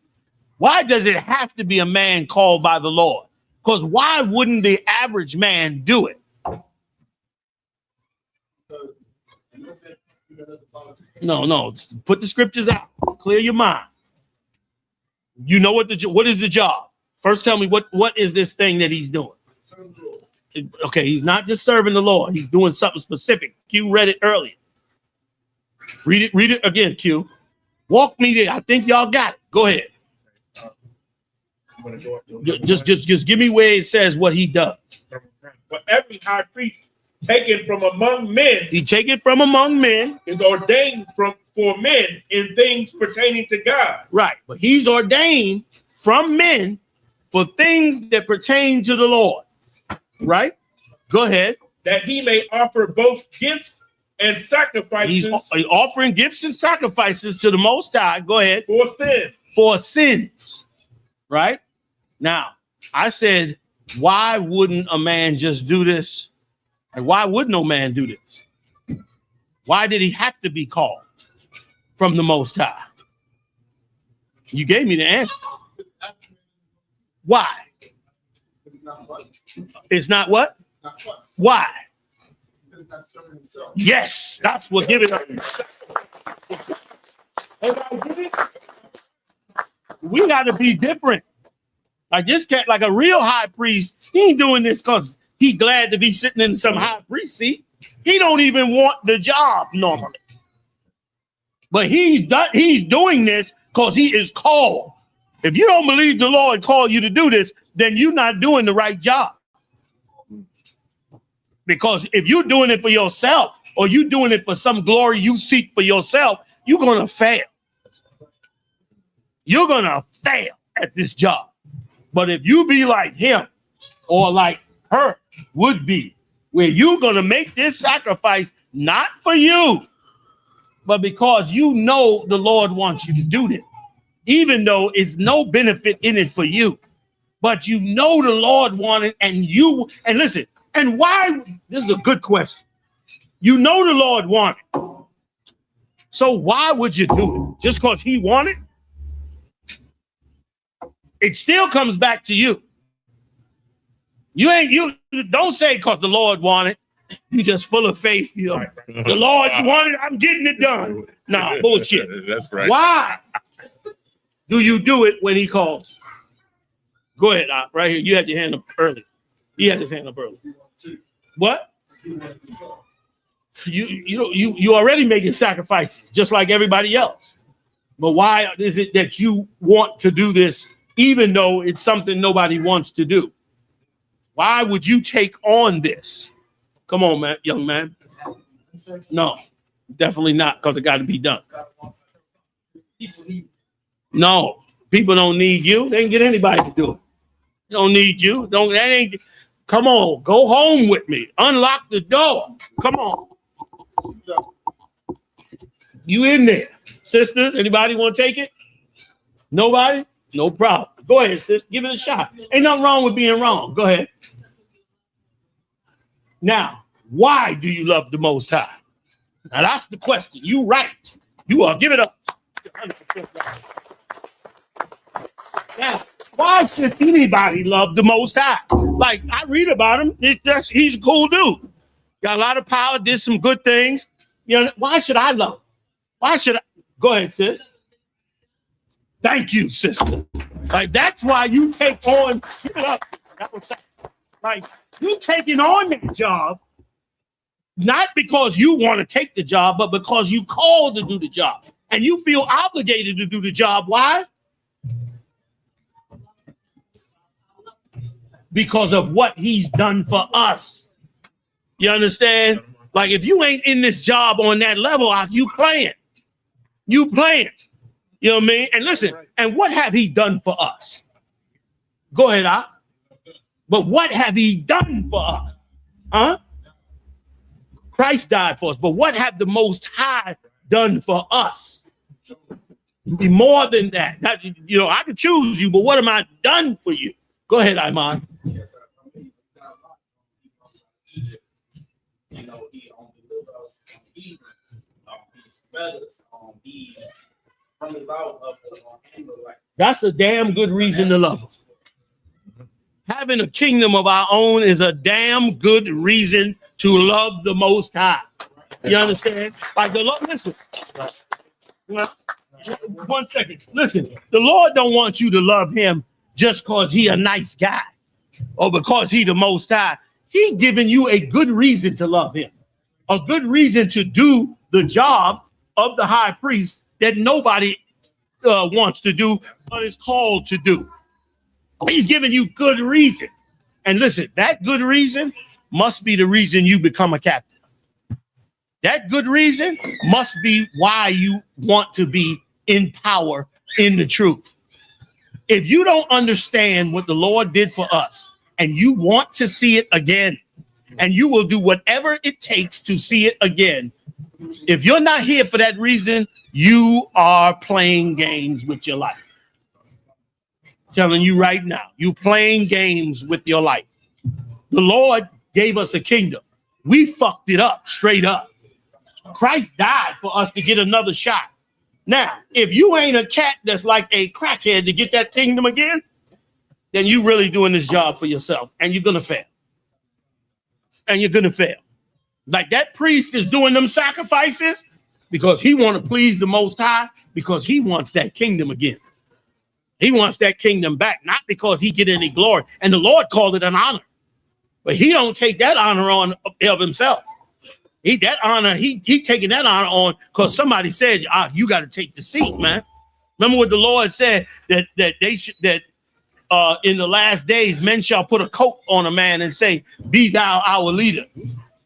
Why does it have to be a man called by the Lord? Because why wouldn't the average man do it? No. Put the scriptures out. Clear your mind. You know what is the job? First, tell me what is this thing that he's doing? Okay, he's not just serving the Lord. He's doing something specific. Q read it earlier. Read it again, Q. Walk me there. I think y'all got it. Go ahead. Just give me where it says what he does. For every high priest taken from among men. He take it from among men. Is ordained for men in things pertaining to God. Right. But he's ordained from men for things that pertain to the Lord. Right? Go ahead. That he may offer both gifts and sacrifices. He's offering gifts and sacrifices to the Most High. Go ahead. For sin. For sins. Right? Now, I said, why wouldn't a man just do this? And why would no man do this? Why did he have to be called from the Most High? You gave me the answer. Why? It's not what? Why? Yes, that's what give it up. We got to be different. Like this cat, like a real high priest, he ain't doing this because he glad to be sitting in some high priest seat. He don't even want the job normally. But he's doing this because he is called. If you don't believe the Lord called you to do this, then you're not doing the right job. Because if you're doing it for yourself or you're doing it for some glory you seek for yourself, you're going to fail. You're going to fail at this job. But if you be like him or like her would be, where you're going to make this sacrifice not for you, but because you know the Lord wants you to do this, even though it's no benefit in it for you, but you know the Lord wanted and listen, and why, this is a good question. You know the Lord wanted. So why would you do it? Just because he wanted? It still comes back to you. You don't say because the Lord wanted. You just full of faith. You know, the Lord wanted, I'm getting it done. Nah, bullshit. That's right. Why do you do it when he calls? Go ahead, right here. You had your hand up early. He had his hand up early. What? You already making sacrifices just like everybody else. But why is it that you want to do this even though it's something nobody wants to do? Why would you take on this? Come on, man, young man. No, definitely not, because it got to be done. No, people don't need you. They can get anybody to do it. They don't need you. Come on, go home with me. Unlock the door. Come on. You in there. Sisters, anybody want to take it? Nobody? No problem. Go ahead, sis. Give it a shot. Ain't nothing wrong with being wrong. Go ahead. Now, why do you love the Most High? Now, that's the question. You right. You are. Give it up. Now, why should anybody love the Most High? Like, I read about him. He's a cool dude. Got a lot of power, did some good things. You know, why should I love him? Why should I? Go ahead, sis. Thank you, sister. Like, that's why you take on, give it up. Like, you taking on that job, not because you want to take the job, but because you called to do the job. And you feel obligated to do the job. Why? Because of what he's done for us. You understand? Like, if you ain't in this job on that level, you playing. You playing. You know what I mean? And listen, and what have he done for us? Go ahead, But what have he done for us? Huh? Christ died for us. But what have the Most High done for us? Be more than that. You know, I could choose you, but what am I done for you? Go ahead, Iman. You know, he delivers us from evil, he spread us, he brings us out of the anger. That's a damn good reason to love him. Having a kingdom of our own is a damn good reason to love the Most High. You understand? Like the Lord, listen. 1 second. Listen, the Lord don't want you to love him just because he a nice guy or because he the Most High. He giving you a good reason to love him, a good reason to do the job of the high priest that nobody wants to do, but is called to do. He's giving you good reason. And listen, that good reason must be the reason you become a captain. That good reason must be why you want to be in power in the truth. If you don't understand what the Lord did for us and you want to see it again, and you will do whatever it takes to see it again, If you're not here for that reason, you are playing games with your life. Telling you right now, you playing games with your life. The Lord gave us a kingdom. We fucked it up straight up. Christ died for us to get another shot. Now, if you ain't a cat that's like a crackhead to get that kingdom again, then you really doing this job for yourself, and you're gonna fail. And you're gonna fail. Like that priest is doing them sacrifices because he want to please the Most High, because he wants that kingdom again. He wants that kingdom back, not because he get any glory. And the Lord called it an honor, but he don't take that honor on of himself. He taking that honor on because somebody said, you got to take the seat, man. Remember what the Lord said, that in the last days men shall put a coat on a man and say, be thou our leader.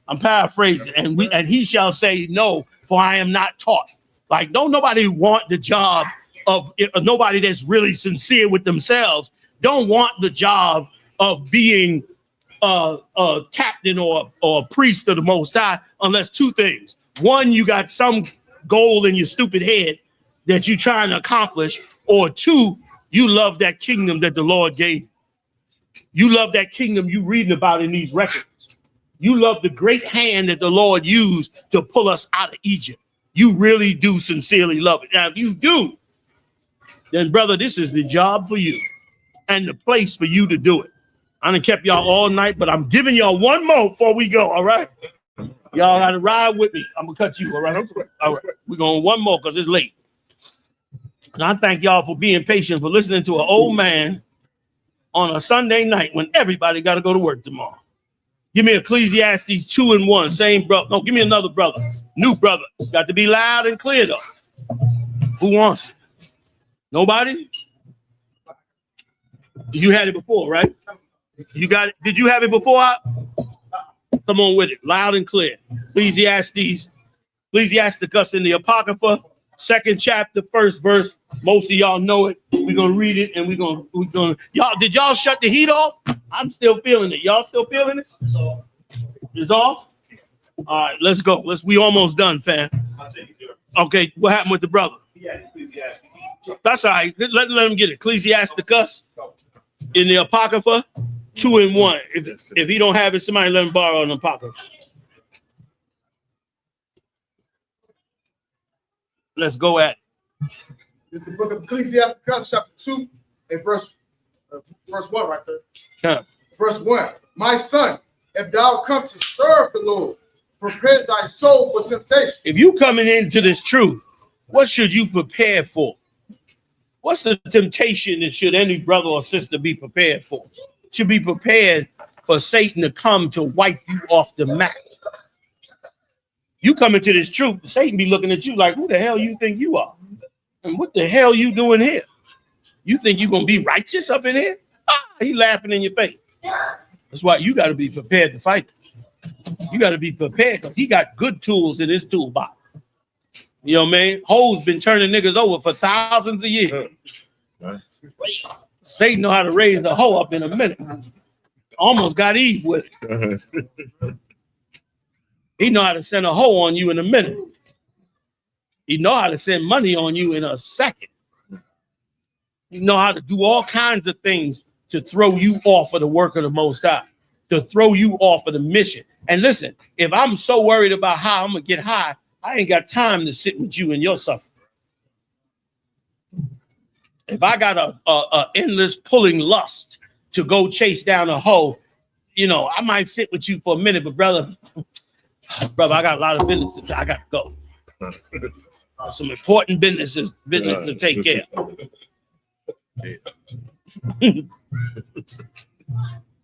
I'm paraphrasing, and he shall say, no, for I am not taught. Like, don't nobody want the job of nobody that's really sincere with themselves. Don't want the job of being a captain or a priest of the Most High, unless two things. One, you got some goal in your stupid head that you're trying to accomplish, or two, you love that kingdom that the Lord gave you. You love that kingdom you reading about in these records. You love the great hand that the Lord used to pull us out of Egypt. You really do sincerely love it. Now, if you do, then, brother, this is the job for you and the place for you to do it. I done kept y'all all night, but I'm giving y'all one more before we go, all right? Y'all got to ride with me. I'm going to cut you, all right? All right. We're going one more because it's late. And I thank y'all for being patient, for listening to an old man on a Sunday night when everybody got to go to work tomorrow. Give me Ecclesiastes 2:1. Same brother. No, give me another brother. New brother. It's got to be loud and clear, though. Who wants it? Nobody? You had it before, right? You got it. Did you have it before? Come on with it. Loud and clear. Ecclesiasticus in the Apocrypha, 2nd chapter, 1st verse. Most of y'all know it. We're gonna read it, and we're gonna y'all. Did y'all shut the heat off? I'm still feeling it. Y'all still feeling it? It's off. All right, let's go. We almost done, fam. Okay, what happened with the brother? That's all right. Let him get it. Ecclesiasticus in the Apocrypha, 2:1. If he don't have it, somebody let him borrow an Apocrypha. Let's go at it. It's the book of Ecclesiastes, chapter 2, and verse 1 right there. Yeah. Verse 1. My son, if thou come to serve the Lord, prepare thy soul for temptation. If you coming into this truth, what should you prepare for? What's the temptation that should any brother or sister be prepared for? Should be prepared for Satan to come to wipe you off the map. You come into this truth, Satan be looking at you like, who the hell you think you are? And what the hell you doing here? You think you gonna be righteous up in here? He laughing in your face. That's why you got to be prepared to fight. You got to be prepared because he got good tools in his toolbox. You know what I mean? Ho's been turning niggas over for thousands of years. Satan know how to raise the hoe up in a minute. Almost got Eve with it. He know how to send a hoe on you in a minute. He know how to send money on you in a second. He know how to do all kinds of things to throw you off of the work of the Most High, to throw you off of the mission. And listen, if I'm so worried about how I'm going to get high, I ain't got time to sit with you in your suffering. If I got a endless pulling lust to go chase down a hoe, you know, I might sit with you for a minute, but brother, I got a lot of business to I got to go. Some important business to take care of.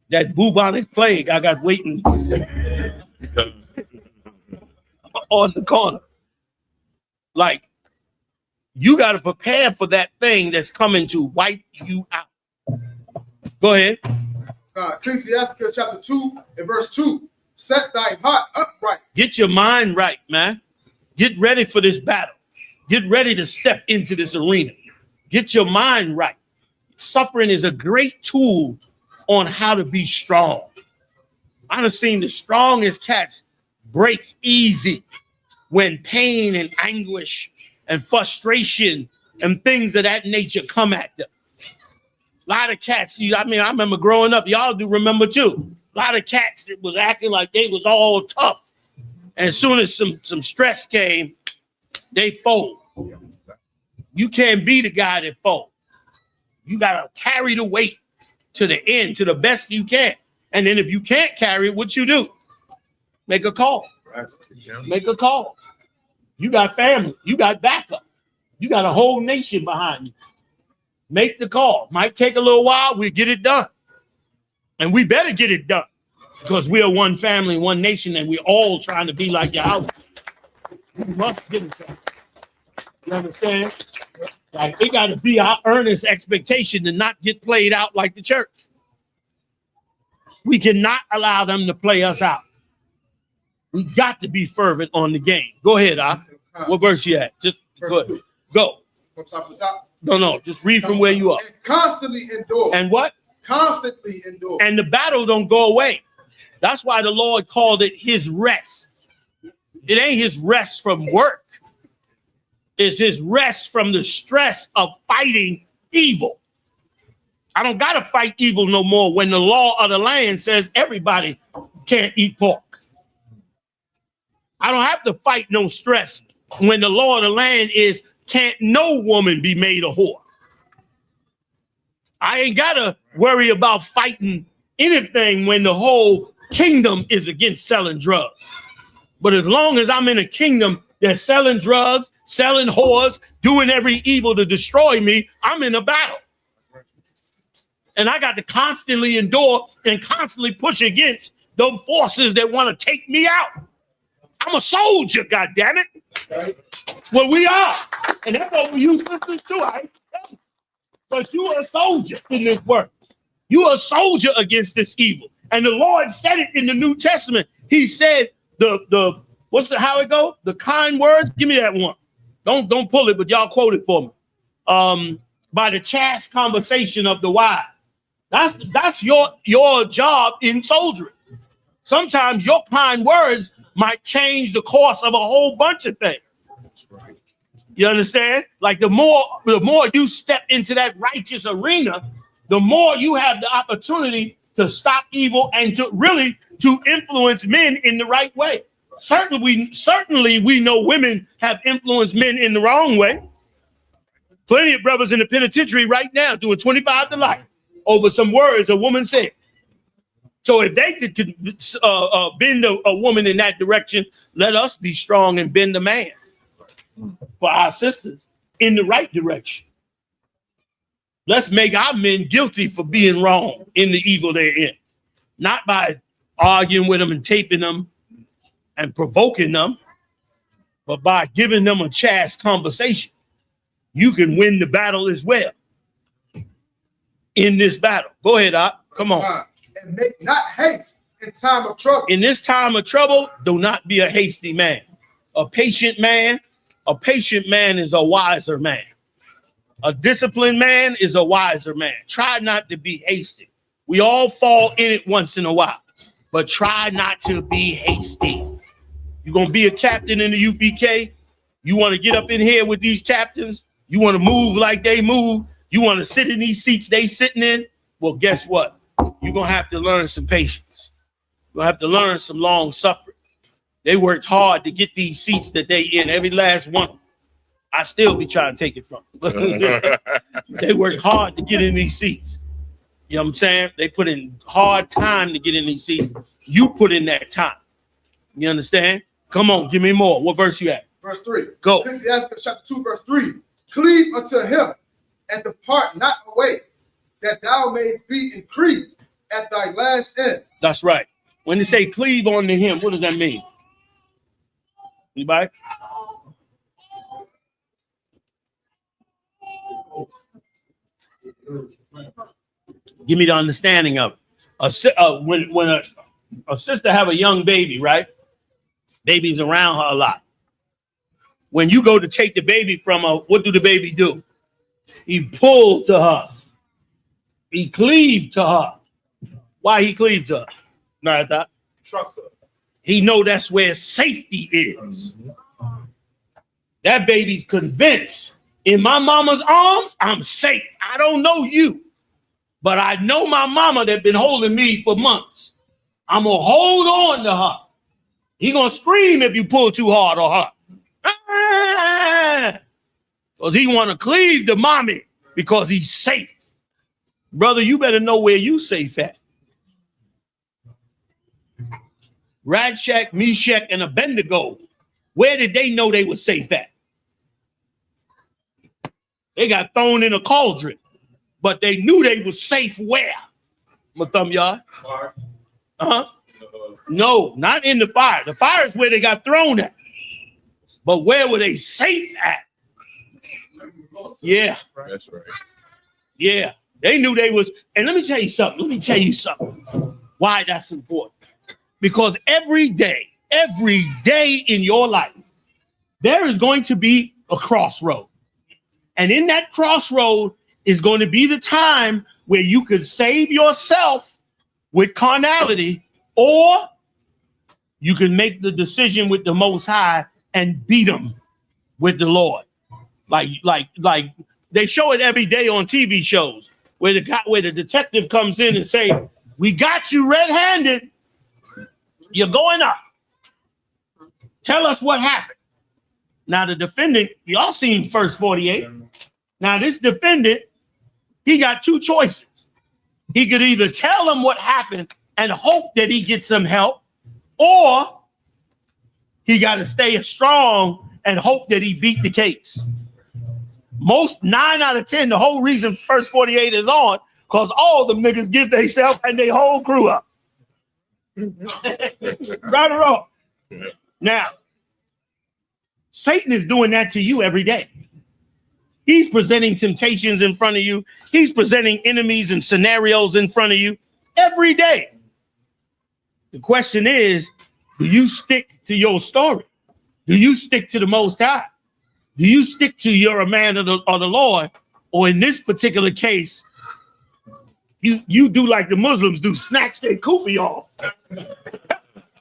That bubonic plague I got waiting on the corner. Like, you got to prepare for that thing that's coming to wipe you out. Go ahead. Ecclesiastes chapter 2 and verse 2. Set thy heart upright. Get your mind right, man. Get ready for this battle. Get ready to step into this arena. Get your mind right. Suffering is a great tool on how to be strong. I've seen the strongest cats break easy when pain and anguish and frustration and things of that nature come at them. A lot of cats, I remember growing up, y'all do remember too. A lot of cats that was acting like they was all tough. And as soon as some stress came, they fold. You can't be the guy that fold. You got to carry the weight to the end, to the best you can. And then if you can't carry it, what you do? Make a call. Make a call. You got family. You got backup. You got a whole nation behind you. Make the call. Might take a little while. We'll get it done. And we better get it done because we are one family, one nation, and we're all trying to be like Yahweh. We must get it done. You understand? Like, it got to be our earnest expectation to not get played out like the church. We cannot allow them to play us out. We got to be fervent on the game. Go ahead, what verse you at? Just good. Go. From top to top. No. Just read from where you are. And constantly endure. And what? Constantly endure. And the battle don't go away. That's why the Lord called it his rest. It ain't his rest from work. It's his rest from the stress of fighting evil. I don't got to fight evil no more when the law of the land says everybody can't eat pork. I don't have to fight no stress when the law of the land is can't no woman be made a whore. I ain't got to worry about fighting anything when the whole kingdom is against selling drugs. But as long as I'm in a kingdom that's selling drugs, selling whores, doing every evil to destroy me, I'm in a battle. And I got to constantly endure and constantly push against those forces that want to take me out. I'm a soldier, goddammit. That's what we are. And that's what you sisters too. But you are a soldier in this work. You are a soldier against this evil. And the Lord said it in the New Testament. He said how it go? The kind words. Give me that one. Don't pull it, but y'all quote it for me. By the chaste conversation of the wise. That's your job in soldiering. Sometimes your kind words might change the course of a whole bunch of things. You understand? Like the more you step into that righteous arena, the more you have the opportunity to stop evil and to influence men in the right way. Certainly we know women have influenced men in the wrong way. Plenty of brothers in the penitentiary right now doing 25 to life over some words a woman said. So if they could bend a woman in that direction, let us be strong and bend a man for our sisters in the right direction. Let's make our men guilty for being wrong in the evil they're in. Not by arguing with them and taping them and provoking them, but by giving them a chaste conversation. You can win the battle as well in this battle. Go ahead, come on. And make not haste in time of trouble. In this time of trouble, do not be a hasty man. A patient man is a wiser man. A disciplined man is a wiser man. Try not to be hasty. We all fall in it once in a while, but try not to be hasty. You're going to be a captain in the UPK. You want to get up in here with these captains. You want to move like they move. You want to sit in these seats they sitting in. Well, guess what? You're going to have to learn some patience. You're going to have to learn some long suffering. They worked hard to get these seats that they in, every last one. I still be trying to take it from them. They worked hard to get in these seats. You know what I'm saying? They put in hard time to get in these seats. You put in that time. You understand? Come on, give me more. What verse you at? Verse 3. Go. Ecclesiastes chapter 2, verse 3. Cleave unto him and depart not away, that thou mayest be increased at thy last end. That's right. When they say cleave unto him, what does that mean? Anybody? Give me the understanding of it. When a sister have a young baby, right? Baby's around her a lot. When you go to take the baby from her, what do the baby do? He pulled to her. He cleaved to her. Why he cleaved to her? Not that. Trust her. He know that's where safety is. That baby's convinced in my mama's arms, I'm safe. I don't know you, but I know my mama that been holding me for months. I'm going to hold on to her. He going to scream if you pull too hard on her. Because he want to cleave to mommy because he's safe. Brother, you better know where you safe at. Radshak, Meshach, and Abednego, where did they know they were safe at? They got thrown in a cauldron, but they knew they were safe where? My thumb yard. Uh-huh. No, not in the fire. The fire is where they got thrown at. But where were they safe at? Yeah. That's right. Yeah. They knew they was, and let me tell you something. Why that's important. Because every day in your life, there is going to be a crossroad. And in that crossroad is going to be the time where you could save yourself with carnality, or you can make the decision with the Most High and beat them with the Lord. Like they show it every day on TV shows where the detective comes in and say, "We got you red-handed. You're going up. Tell us what happened." Now, the defendant, y'all seen First 48. Now, this defendant, he got two choices. He could either tell them what happened and hope that he gets some help, or he got to stay strong and hope that he beat the case. Most 9 out of 10, the whole reason First 48 is on, because all them niggas give themselves and they whole crew up. Right or wrong? Now, Satan is doing that to you every day. He's presenting temptations in front of you. He's presenting enemies and scenarios in front of you every day. The question is, do you stick to your story? Do you stick to the Most High? Do you stick to you're a man of the Lord? Or in this particular case, you do like the Muslims do, snatch their kufi off.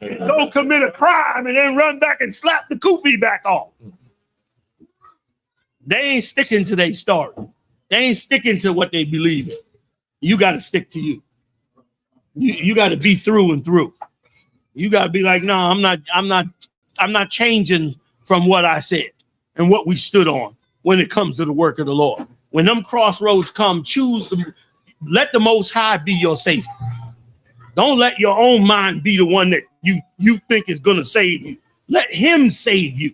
Don't commit a crime and then run back and slap the kufi back off. They ain't sticking to their story. They ain't sticking to what they believe in. You got to stick to you. You got to be through and through. You got to be like, no, I'm not changing from what I said and what we stood on when it comes to the work of the Lord. When them crossroads come, let the Most High be your safety. Don't let your own mind be the one that you think is going to save you. Let him save you.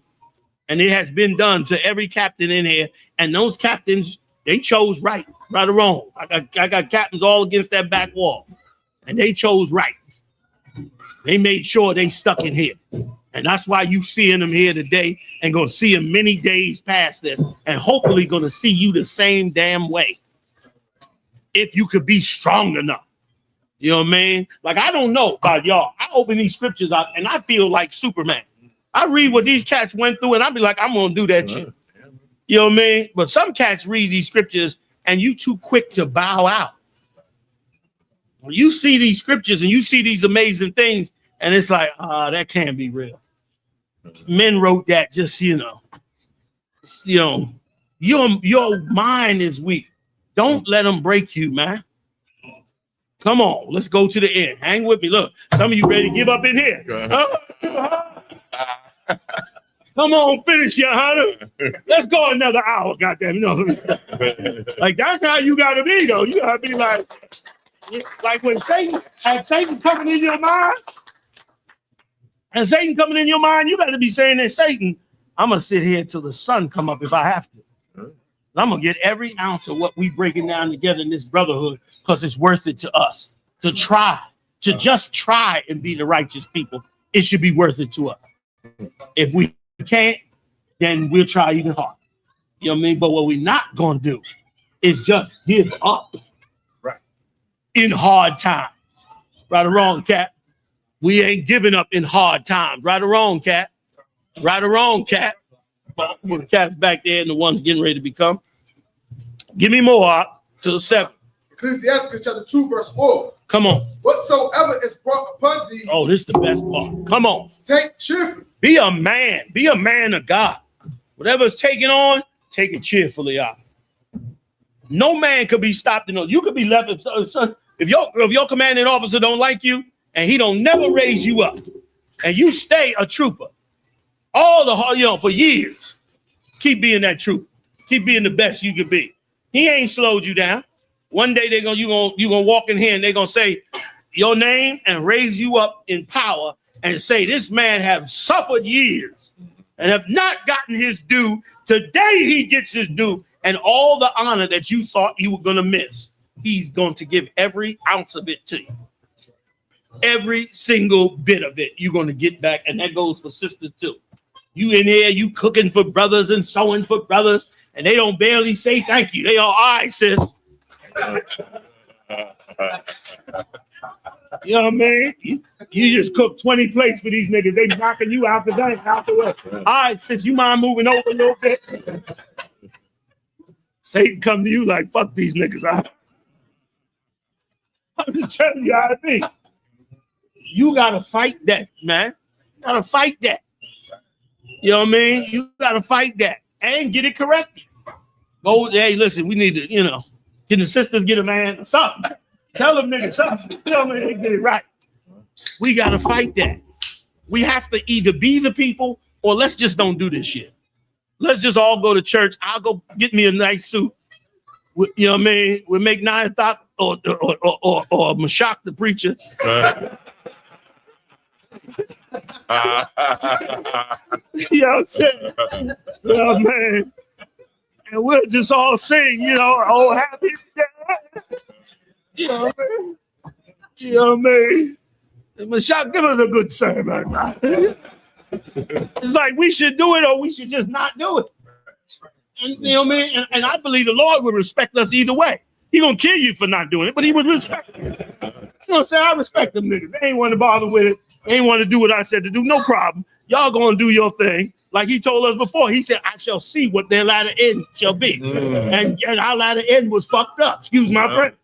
And it has been done to every captain in here. And those captains, they chose right or wrong. I got captains all against that back wall. And they chose right. They made sure they stuck in here. And that's why you seeing them here today and going to see them many days past this. And hopefully going to see you the same damn way. If you could be strong enough. You know what I mean? Like, I don't know about y'all. I open these scriptures up and I feel like Superman. I read what these cats went through and I be like, I'm going to do that shit. You know what I mean? But some cats read these scriptures and you too quick to bow out. When you see these scriptures and you see these amazing things and it's like, that can't be real. Men wrote that just, your mind is weak. Don't let them break you, man. Come on, let's go to the end. Hang with me. Look, some of you ready to give up in here. Come on, finish your hunter. Let's go another hour, goddamn. Like that's how you gotta be, though. You gotta be like when Satan coming in your mind, and Satan coming in your mind, you gotta be saying that Satan, I'm gonna sit here till the sun come up if I have to. I'm gonna get every ounce of what we breaking down together in this brotherhood because it's worth it to us to just try and be the righteous people. It should be worth it to us. If we can't, then we'll try even harder. You know what I mean? But what we're not gonna do is just give up in hard times. Right or wrong, Cat? We ain't giving up in hard times. Right or wrong, Cat? Right or wrong, Cat? For the cats back there and the ones getting ready to become. Give me more up to the 7. Ecclesiastes chapter 2, verse 4. Come on. Whatsoever is brought upon thee. Oh, this is the best part. Come on. Take cheerfully. Be a man. Be a man of God. Whatever's taken on, take it cheerfully out. No man could be stopped. You could be left. If your commanding officer don't like you and he don't never raise you up, and you stay a trooper, for years, keep being that trooper. Keep being the best you could be. He ain't slowed you down. One day you gonna walk in here and they're gonna say your name and raise you up in power and say this man have suffered years and have not gotten his due. Today he gets his due, and all the honor that you thought you were gonna miss, he's going to give every ounce of it to you. Every single bit of it you're gonna get back, and that goes for sisters too. You in there, you cooking for brothers and sewing for brothers, and they don't barely say thank you. They all right, sis. You know what I mean? You just cook 20 plates for these niggas. They knocking you out the way. All right, sis, you mind moving over a little bit? Satan come to you like, fuck these niggas out. I'm just telling you how it be. You gotta fight that, man. You gotta fight that. You know what I mean? You gotta fight that and get it corrected. Go, hey, listen, we need to, can the sisters get a man something? Tell them niggas something. Tell them they get it right. We gotta fight that. We have to either be the people or let's just don't do this shit. Let's just all go to church. I'll go get me a nice suit. You know what I mean? We'll make 9 o'clock or Mashak the preacher. You know what I'm saying? Oh, man. And we'll just all sing, oh, happy day. You know what I mean? You know what I mean? Mashak, give us a good sermon. It's like we should do it or we should just not do it. And, you know what I mean? And I believe the Lord would respect us either way. He gonna kill you for not doing it, but he would respect you. You know what I'm saying? I respect them niggas. They ain't want to bother with it. They ain't want to do what I said to do. No problem. Y'all gonna do your thing. Like he told us before. He said, I shall see what their latter end shall be. And our latter end was fucked up. Excuse my French.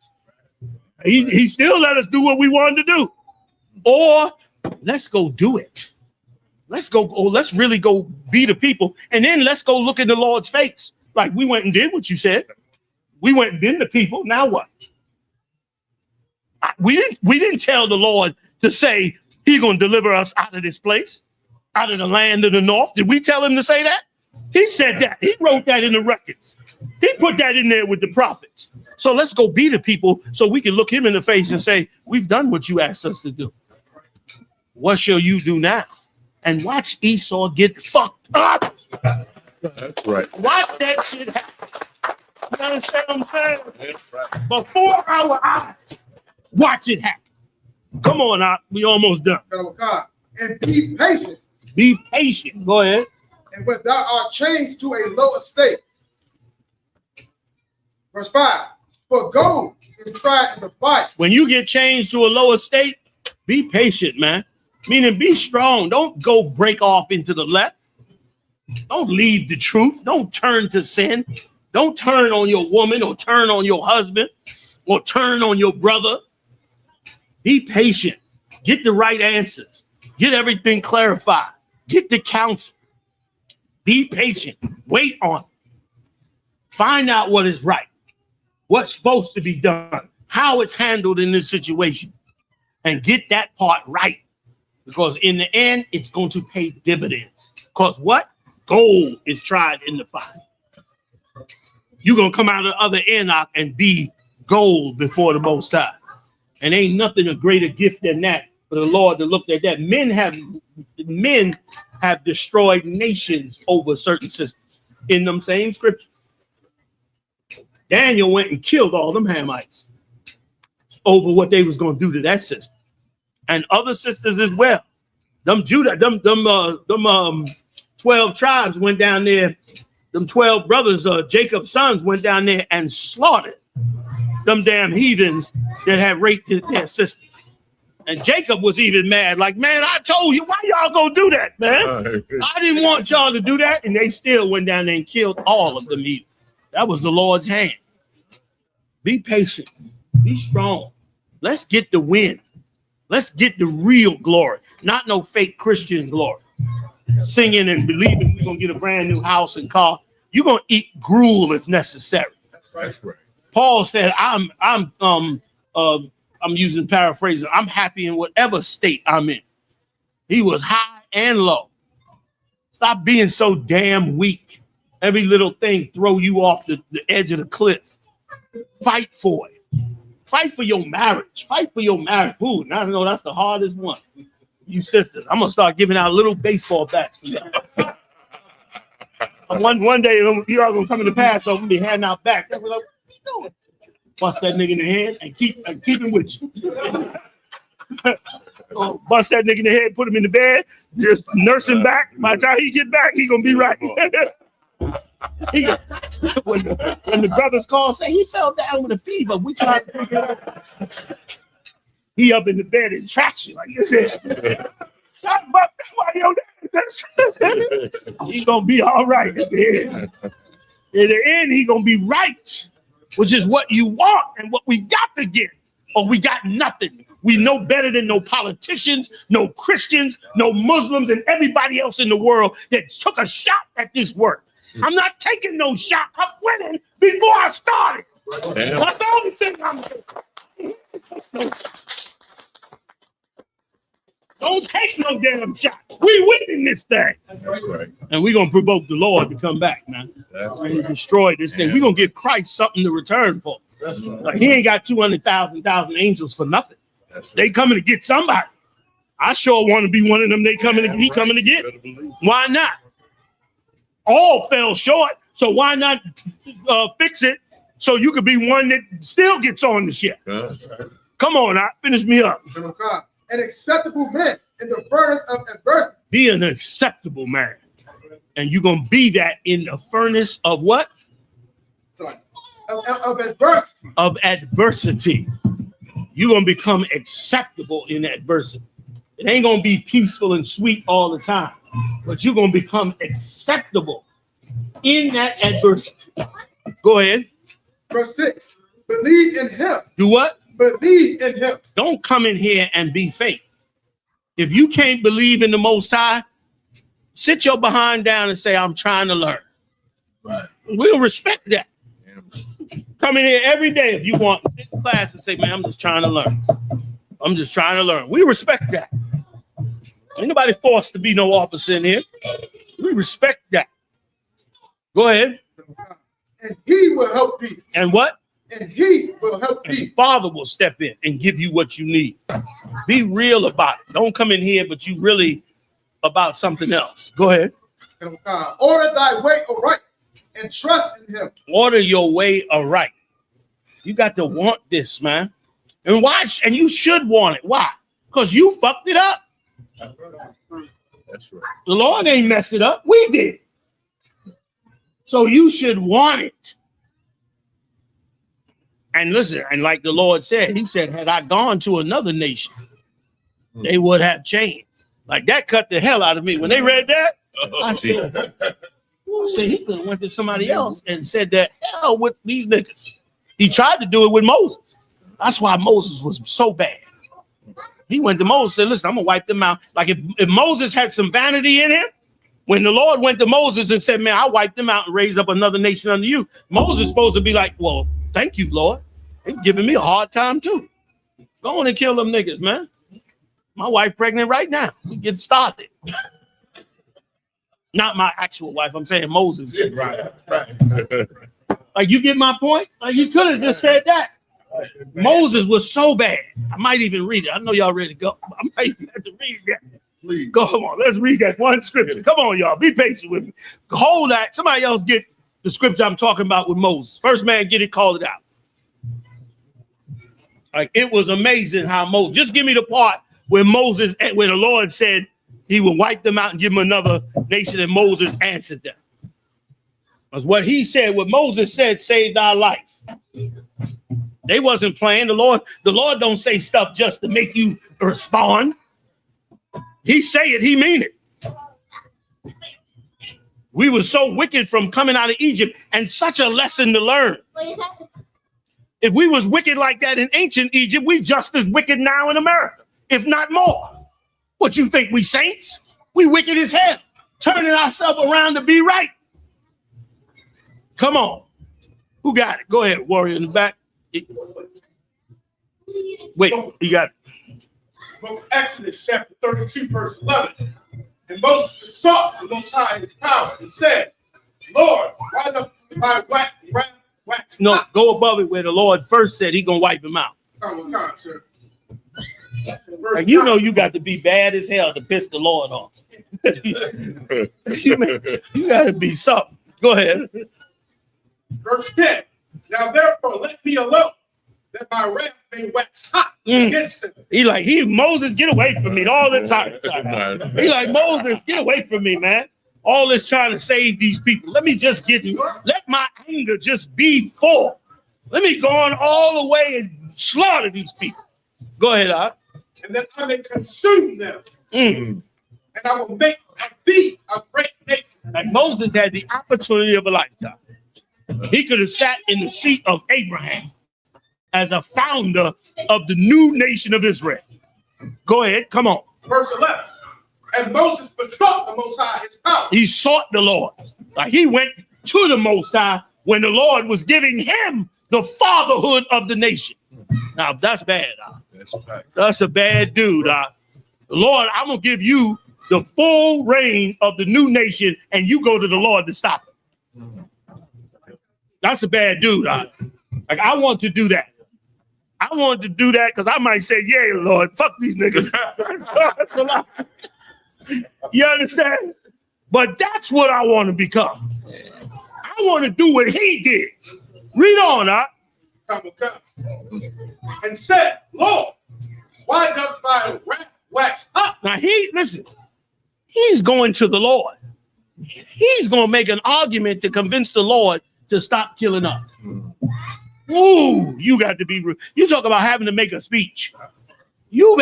He still let us do what we wanted to do. Or let's go do it. Let's go. Oh, let's really go be the people. And then let's go look in the Lord's face. Like we went and did what you said. We went and been the people. Now what? We didn't tell the Lord to say he's going to deliver us out of this place, out of the land of the north. Did we tell him to say that? He said that. He wrote that in the records. He put that in there with the prophets. So let's go be the people so we can look him in the face and say, we've done what you asked us to do. What shall you do now? And watch Esau get fucked up. That's right. Watch that shit happen. You understand what I'm saying? That's right. Before our eyes, watch it happen. Come on out. We almost done. And be patient. Be patient. Go ahead. And when thou art changed to a low estate. Verse 5. For gold is tried in the fire. When you get changed to a low estate, be patient, man. Meaning be strong. Don't go break off into the left. Don't leave the truth. Don't turn to sin. Don't turn on your woman or turn on your husband or turn on your brother. Be patient. Get the right answers. Get everything clarified. Get the counsel. Be patient. Wait on it. Find out what is right. What's supposed to be done. How it's handled in this situation. And get that part right. Because in the end, it's going to pay dividends. Because what? Gold is tried in the fire. You're going to come out of the other end and be gold before the Most High. And ain't nothing a greater gift than that for the Lord to look at that. Men have destroyed nations over certain systems in them same scriptures. Daniel went and killed all them Hamites over what they was going to do to that system. And other sisters as well. Them 12 tribes went down there. Them 12 brothers, Jacob's sons, went down there and slaughtered them damn heathens that had raped their sister. And Jacob was even mad, like, man, I told you, why y'all gonna do that, man? I didn't want y'all to do that. And they still went down there and killed all of them heathens. That was the Lord's hand. Be patient. Be strong. Let's get the win. Let's get the real glory, not no fake Christian glory. singing and believing we're gonna get a brand new house and car. You're gonna eat gruel if necessary. That's right. Paul said, I'm using paraphrasing. I'm happy in whatever state I'm in. He was high and low. Stop being so damn weak. Every little thing throw you off the edge of the cliff. Fight for it. Fight for your marriage. Fight for your marriage. Ooh, now I know that's the hardest one. You sisters, I'm gonna start giving out little baseball bats for y'all. One day you all gonna come in the past, so I'm gonna be handing out bats. Like, what you doing? Bust that nigga in the head and keep him with you. Bust that nigga in the head, put him in the bed, just nurse him back. By the time he get back, he gonna be right. When the brothers call, say he fell down with a fever. We tried to figure it out. He up in the bed and tracks you like you said. He gonna be all right at the end. In the end, he gonna be right, which is what you want and what we got to get, or we got nothing. We know better than no politicians, no Christians, no Muslims, and everybody else in the world that took a shot at this work. I'm not taking no shot. I'm winning before I started. Damn. That's the only thing I'm doing. Don't take no damn shot. We winning this thing. Right. And we're going to provoke the Lord to come back, man. And destroy this thing. We're going to give Christ something to return for. Like, he ain't got 200,000 angels for nothing. They coming to get somebody. I sure want to be one of them. He coming to get. Why not? All fell short, so why not fix it so you could be one that still gets on the ship? Come on, finish me up. An acceptable man in the furnace of adversity. Be an acceptable man. And you're going to be that in the furnace of what? Sorry. Of adversity. Of adversity. You're going to become acceptable in adversity. It ain't going to be peaceful and sweet all the time, but you're going to become acceptable in that adversity. Go ahead. Verse 6. Believe in him. Do what? Believe in him. Don't come in here and be fake. If you can't believe in the Most High, sit your behind down and say, I'm trying to learn. Right. We'll respect that. Come in here every day if you want. Sit in class and say, man, I'm just trying to learn. I'm just trying to learn. We respect that. Ain't nobody forced to be no officer in here. We respect that. Go ahead. And he will help thee. And what? And he will help thee. And Father will step in and give you what you need. Be real about it. Don't come in here, but you really about something else. Go ahead. Order thy way aright and trust in him. Order your way aright. You got to want this, man. And watch, and you should want it. Why? Because you fucked it up. That's right. The Lord ain't messed it up. We did. So you should want it. And listen, and like the Lord said, he said, had I gone to another nation, they would have changed. Like that cut the hell out of me. When they read that, I said, he could have went to somebody else and said that hell with these niggas. He tried to do it with Moses. That's why Moses was so bad. He went to Moses and said, listen, I'm going to wipe them out. Like if Moses had some vanity in him, when the Lord went to Moses and said, man, I'll wipe them out and raise up another nation under you, Moses is supposed to be like, well, thank you, Lord. They're giving me a hard time too. Go on and kill them niggas, man. My wife pregnant right now. We get started. Not my actual wife. I'm saying Moses. Right. Like, you get my point? Like, you could have just said that. Moses was so bad. I might even read it. I know y'all ready to go. I might even have to read that. Please. Go on. Let's read that one scripture. Come on, y'all. Be patient with me. Hold that. Somebody else get the scripture I'm talking about with Moses. First man get it, call it out. Like, it was amazing how Moses, just give me the part where Moses, where the Lord said he would wipe them out and give them another nation, and Moses answered them. Because what he said, what Moses said, saved our life. They wasn't playing. The Lord don't say stuff just to make you respond. He say it, he mean it. We were so wicked from coming out of Egypt, and such a lesson to learn. If we was wicked like that in ancient Egypt, we just as wicked now in America, if not more. What you think, we saints? We wicked as hell. turning ourselves around to be right. Come on. Who got it? Go ahead, warrior in the back. Wait, you got it. Book of Exodus, chapter 32, verse 11. And Moses besought the Most High in his power and said, Lord, why doth thy wrath wax No, hot? go above it where the Lord first said he gonna wipe him out. Come, sir. Like, you know you got to be bad as hell to piss the Lord off. you got to be something. Go ahead. Verse 10. Now therefore let me alone, that my wrath may wax hot against them. Moses, get away from me all the time. He like, Moses, get away from me, man. All this trying to save these people. Let my anger just be full. Let me go on all the way and slaughter these people. Go ahead, Art. And that I may consume them. And I will make of thee a great nation. Like Moses had the opportunity of a lifetime. He could have sat in the seat of Abraham as a founder of the new nation of Israel. Go ahead, come on. Verse 11. And Moses besought the Most High his power. He sought the Lord. Like he went to the Most High when the Lord was giving him the fatherhood of the nation. Now, that's bad. That's a bad dude. Lord, I'm going to give you the full reign of the new nation, and you go to the Lord to stop it. That's a bad dude. Like, I want to do that. I want to do that because I might say, yeah, Lord, fuck these niggas. That's a lot. You understand? But that's what I want to become. I want to do what he did. Read on, Come. And said, Lord, why doth thy wrath wax hot? Now he's going to the Lord. He's going to make an argument to convince the Lord to stop killing us. Ooh, you got to be rude. You talk about having to make a speech. You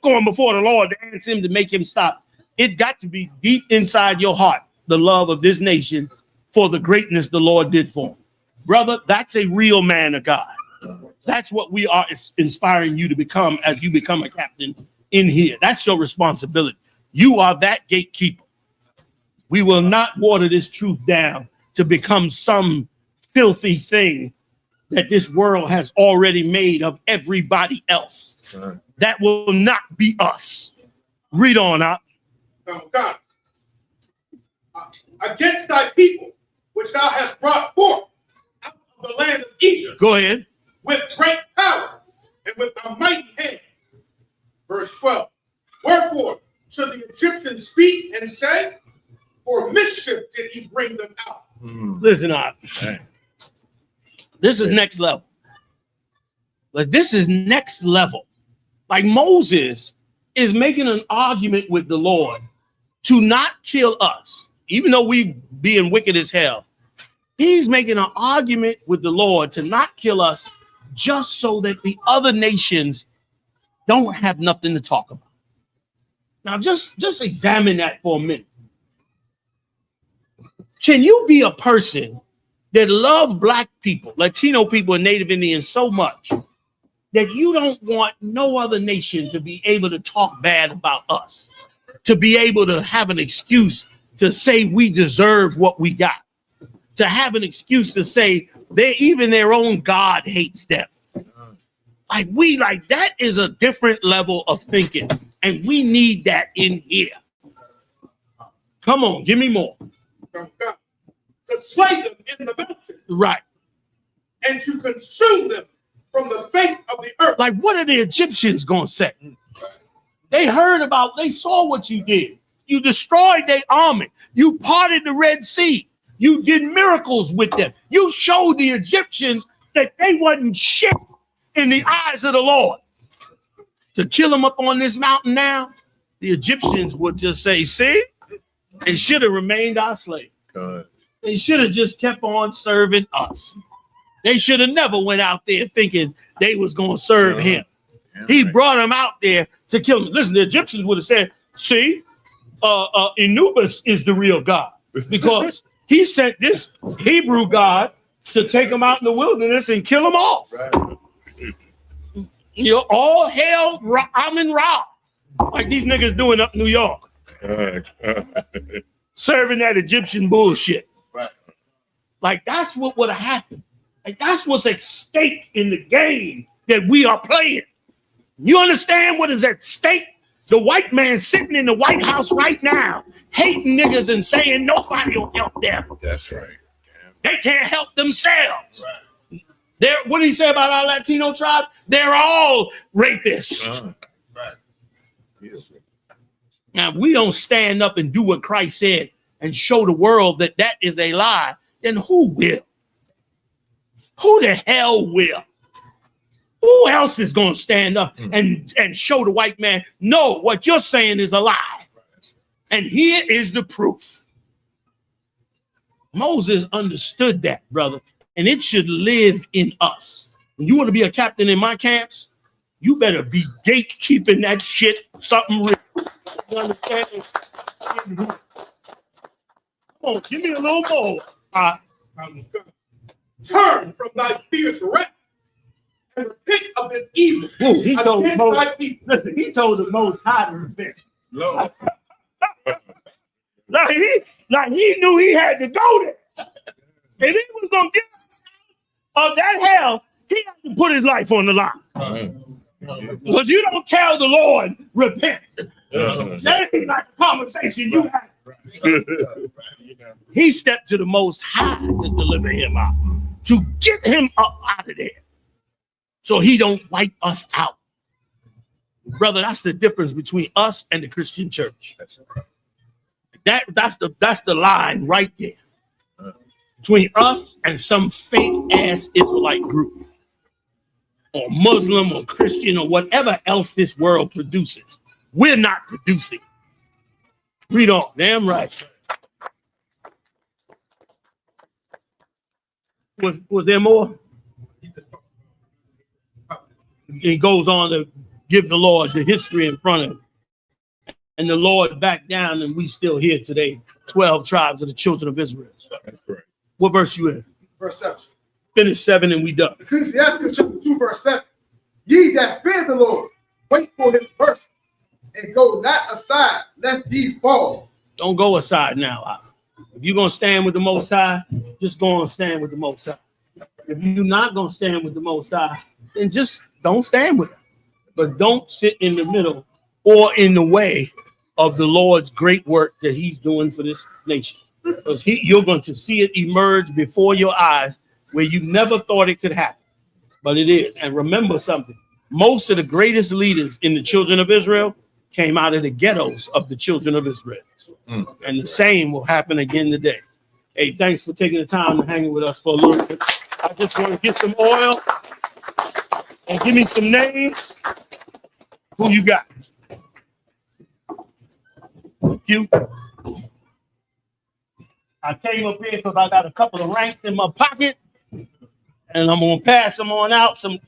going before the Lord to ask him to make him stop. It got to be deep inside your heart, the love of this nation for the greatness the Lord did for him. Brother, that's a real man of God. That's what we are inspiring you to become as you become a captain in here. That's your responsibility. You are that gatekeeper. We will not water this truth down to become some filthy thing that this world has already made of everybody else. Right. That will not be us. Read on out. God. Against thy people, which thou hast brought forth out of the land of Egypt. Go ahead. With great power and with a mighty hand. Verse 12. Wherefore should the Egyptians speak and say, for mischief did he bring them out. Listen up. This is next level. Like this is next level. Like Moses is making an argument with the Lord to not kill us, even though we being wicked as hell. He's making an argument with the Lord to not kill us just so that the other nations don't have nothing to talk about. Now, just examine that for a minute. Can you be a person that love Black people, Latino people, and Native Indians so much that you don't want no other nation to be able to talk bad about us, to be able to have an excuse to say we deserve what we got, to have an excuse to say even their own God hates them? Like that is a different level of thinking, and we need that in here. Come on, give me more. To slay them in the mountain. Right. And to consume them from the face of the earth. Like, what are the Egyptians going to say? They saw what you did. You destroyed their army. You parted the Red Sea. You did miracles with them. You showed the Egyptians that they wasn't shit in the eyes of the Lord. To kill them up on this mountain now, the Egyptians would just say, see, they should have remained our slave. God. They should have just kept on serving us. They should have never went out there thinking they was going to serve him. Yeah, he brought them out there to kill them. Listen, the Egyptians would have said, see, Anubis is the real God because he sent this Hebrew God to take them out in the wilderness and kill them off. Right. You know, all hail Amun Ra, like these niggas doing up New York. serving that Egyptian bullshit. Right. Like that's what would have happened. Like that's what's at stake in the game that we are playing. You understand what is at stake? The white man sitting in the White House right now, hating niggas and saying nobody will help them. That's right. They can't help themselves. Right. What did he say about our Latino tribe? They're all rapists. Right. Now, if we don't stand up and do what Christ said and show the world that that is a lie, then who will? Who the hell will? Who else is going to stand up and show the white man, no, what you're saying is a lie? And here is the proof. Moses understood that, brother, and it should live in us. When you want to be a captain in my camps, you better be gatekeeping that shit something real. You understand? Come on, give me a little more. Turn from thy fierce wrath and repent of this evil. Ooh, he told against Moses, thy people. listen, he told the Most High to repent. Lord. Like he knew he had to go there. If he was gonna get us out of that hell, he had to put his life on the line. Because you don't tell the Lord, repent. That ain't like a conversation you have. He stepped to the Most High to deliver him out, to get him up out of there, so he don't wipe us out. Brother, that's the difference between us and the Christian church. That's the line right there between us and some fake ass Israelite group, or Muslim or Christian or whatever else this world produces. We're not producing. Read on. Damn right. Was there more? He goes on to give the Lord the history in front of him. And the Lord backed down, and we still here today. 12 tribes of the children of Israel. That's correct. What verse you in? Verse 7. Finish 7 and we done. Ecclesiastes chapter 2, verse 7. Ye that fear the Lord, wait for his mercy, and go not aside, lest ye fall. Don't go aside now. If you're going to stand with the Most High, just go on and stand with the Most High. If you're not going to stand with the Most High, then just don't stand with him. But don't sit in the middle or in the way of the Lord's great work that he's doing for this nation. Because you're going to see it emerge before your eyes where you never thought it could happen. But it is. And remember something. Most of the greatest leaders in the children of Israel came out of the ghettos of the children of Israel. And the same will happen again today. Hey, thanks for taking the time to hang with us for a little bit. I just want to get some oil and give me some names. Who you got? You. I came up here because I got a couple of ranks in my pocket, and I'm gonna pass them on out. Some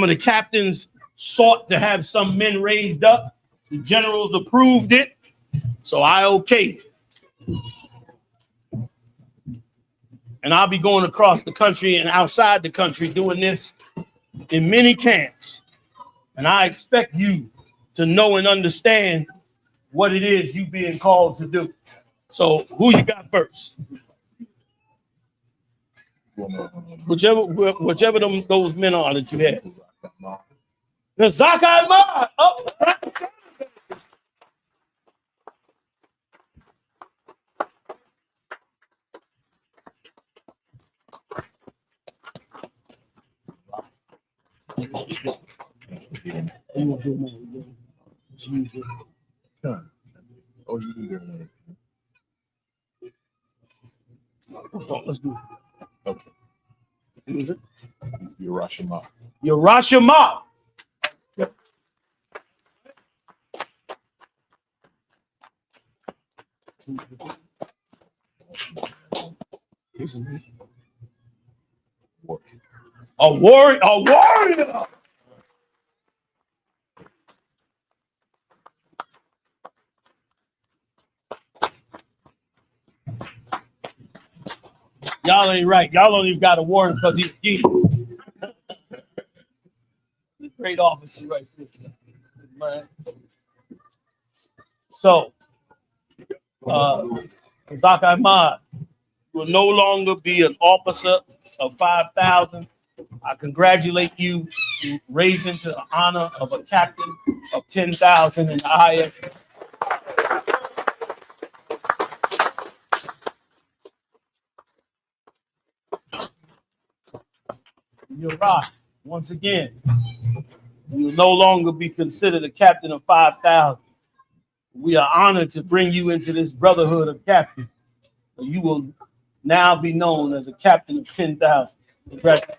of the captains sought to have some men raised up. The generals approved it, so I okayed it. And I'll be going across the country and outside the country doing this in many camps. And I expect you to know and understand what it is you being called to do. So who you got first? Whichever those men are that you had. The Zakai Ma. Oh, let's do it. Okay. Who is it? Yerashima. Yerashima. A warrior. A warrior. Y'all ain't right. Y'all don't even got a warrant because he's Jesus. Great officer right there. Man. So, Kazak Ahmad will no longer be an officer of 5,000. I congratulate you to raising to the honor of a captain of 10,000 in the IF. You're right. Once again, you will no longer be considered a captain of 5,000. We are honored to bring you into this brotherhood of captains. You will now be known as a captain of 10,000. Congratulations.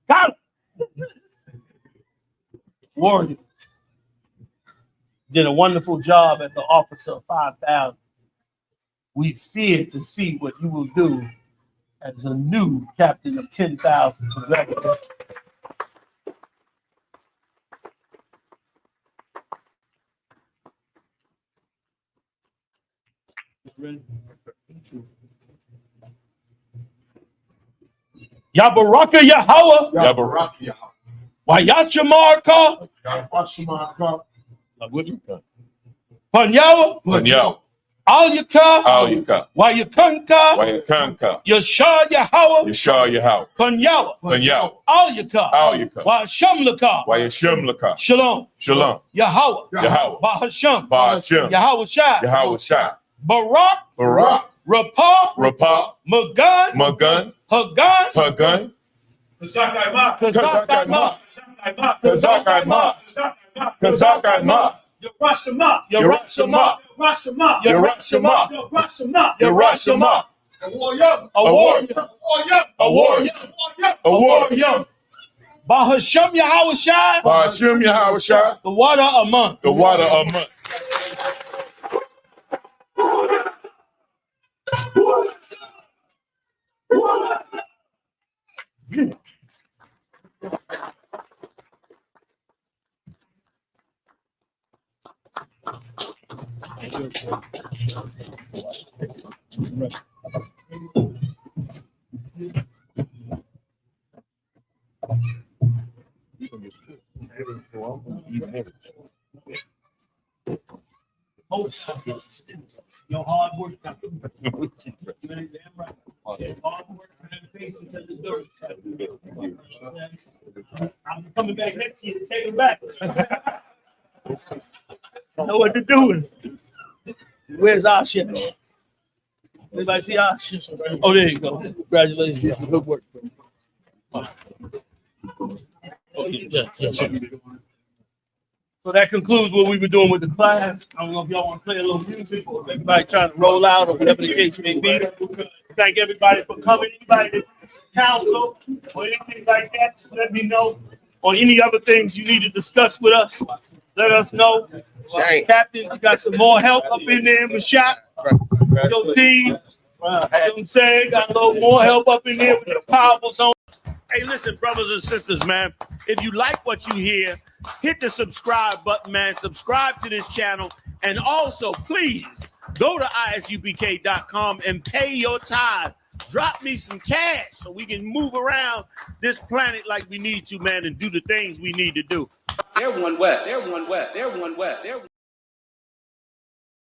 Got it. Warrior did a wonderful job as an officer of 5,000. We fear to see what you will do as a new captain of 10,000. Congratulations. Yabaraka Yahweh. Yabaraka Yahweh. Wayashamarka. Yahweh. Panyawa. Panyawa. Al-Yaka. Al-Yaka. Wayakanka. Wayakanka. Yashar Yahweh. Yashar Yahweh. Panyawa. Panyawa. Al-Yaka. Al-Yaka. Washamlaka. Wayashamlaka. Shalom. Shalom. Yahweh. Yahweh. Bahasham. Bahasham. Yahweh Shai. Yahweh Shai. Barak. Barak. Rapah. Rapah. Magan. Magun. Hagan. Hagun. Kazak Ahmad. Kazak Ahmad. Kazak Ahmad. Kazak Ahmad. Yerashima. Yerashima. Yerashima. Yerashima. Yerashima. Yerashima. A warrior. A warrior. A warrior. A warrior. Bahasham Yahweh Shai. Bahasham Yahweh Shai. The water a month. The water a month. Your hard work. Hard work and patience at the dirt. I'm coming back next year to take it back. I know what to do. Where's Asha? Anybody see Asha? Oh, there you go. Congratulations. Good work. Oh, yeah. So that concludes what we were doing with the class. I don't know if y'all want to play a little music or if everybody trying to roll out or whatever the case may be. Thank everybody for coming. Anybody that's council or anything like that, just let me know. Or any other things you need to discuss with us, let us know. Captain, you got some more help up in there in the shop. Your team, you know what I'm saying? Got a little more help up in there with the powerful zone. Hey, listen, brothers and sisters, man. If you like what you hear, hit the subscribe button, man. Subscribe to this channel. And also, please, go to isupk.com and pay your tithe. Drop me some cash so we can move around this planet like we need to, man, and do the things we need to do. They're one West. They're one West. They're one West. They're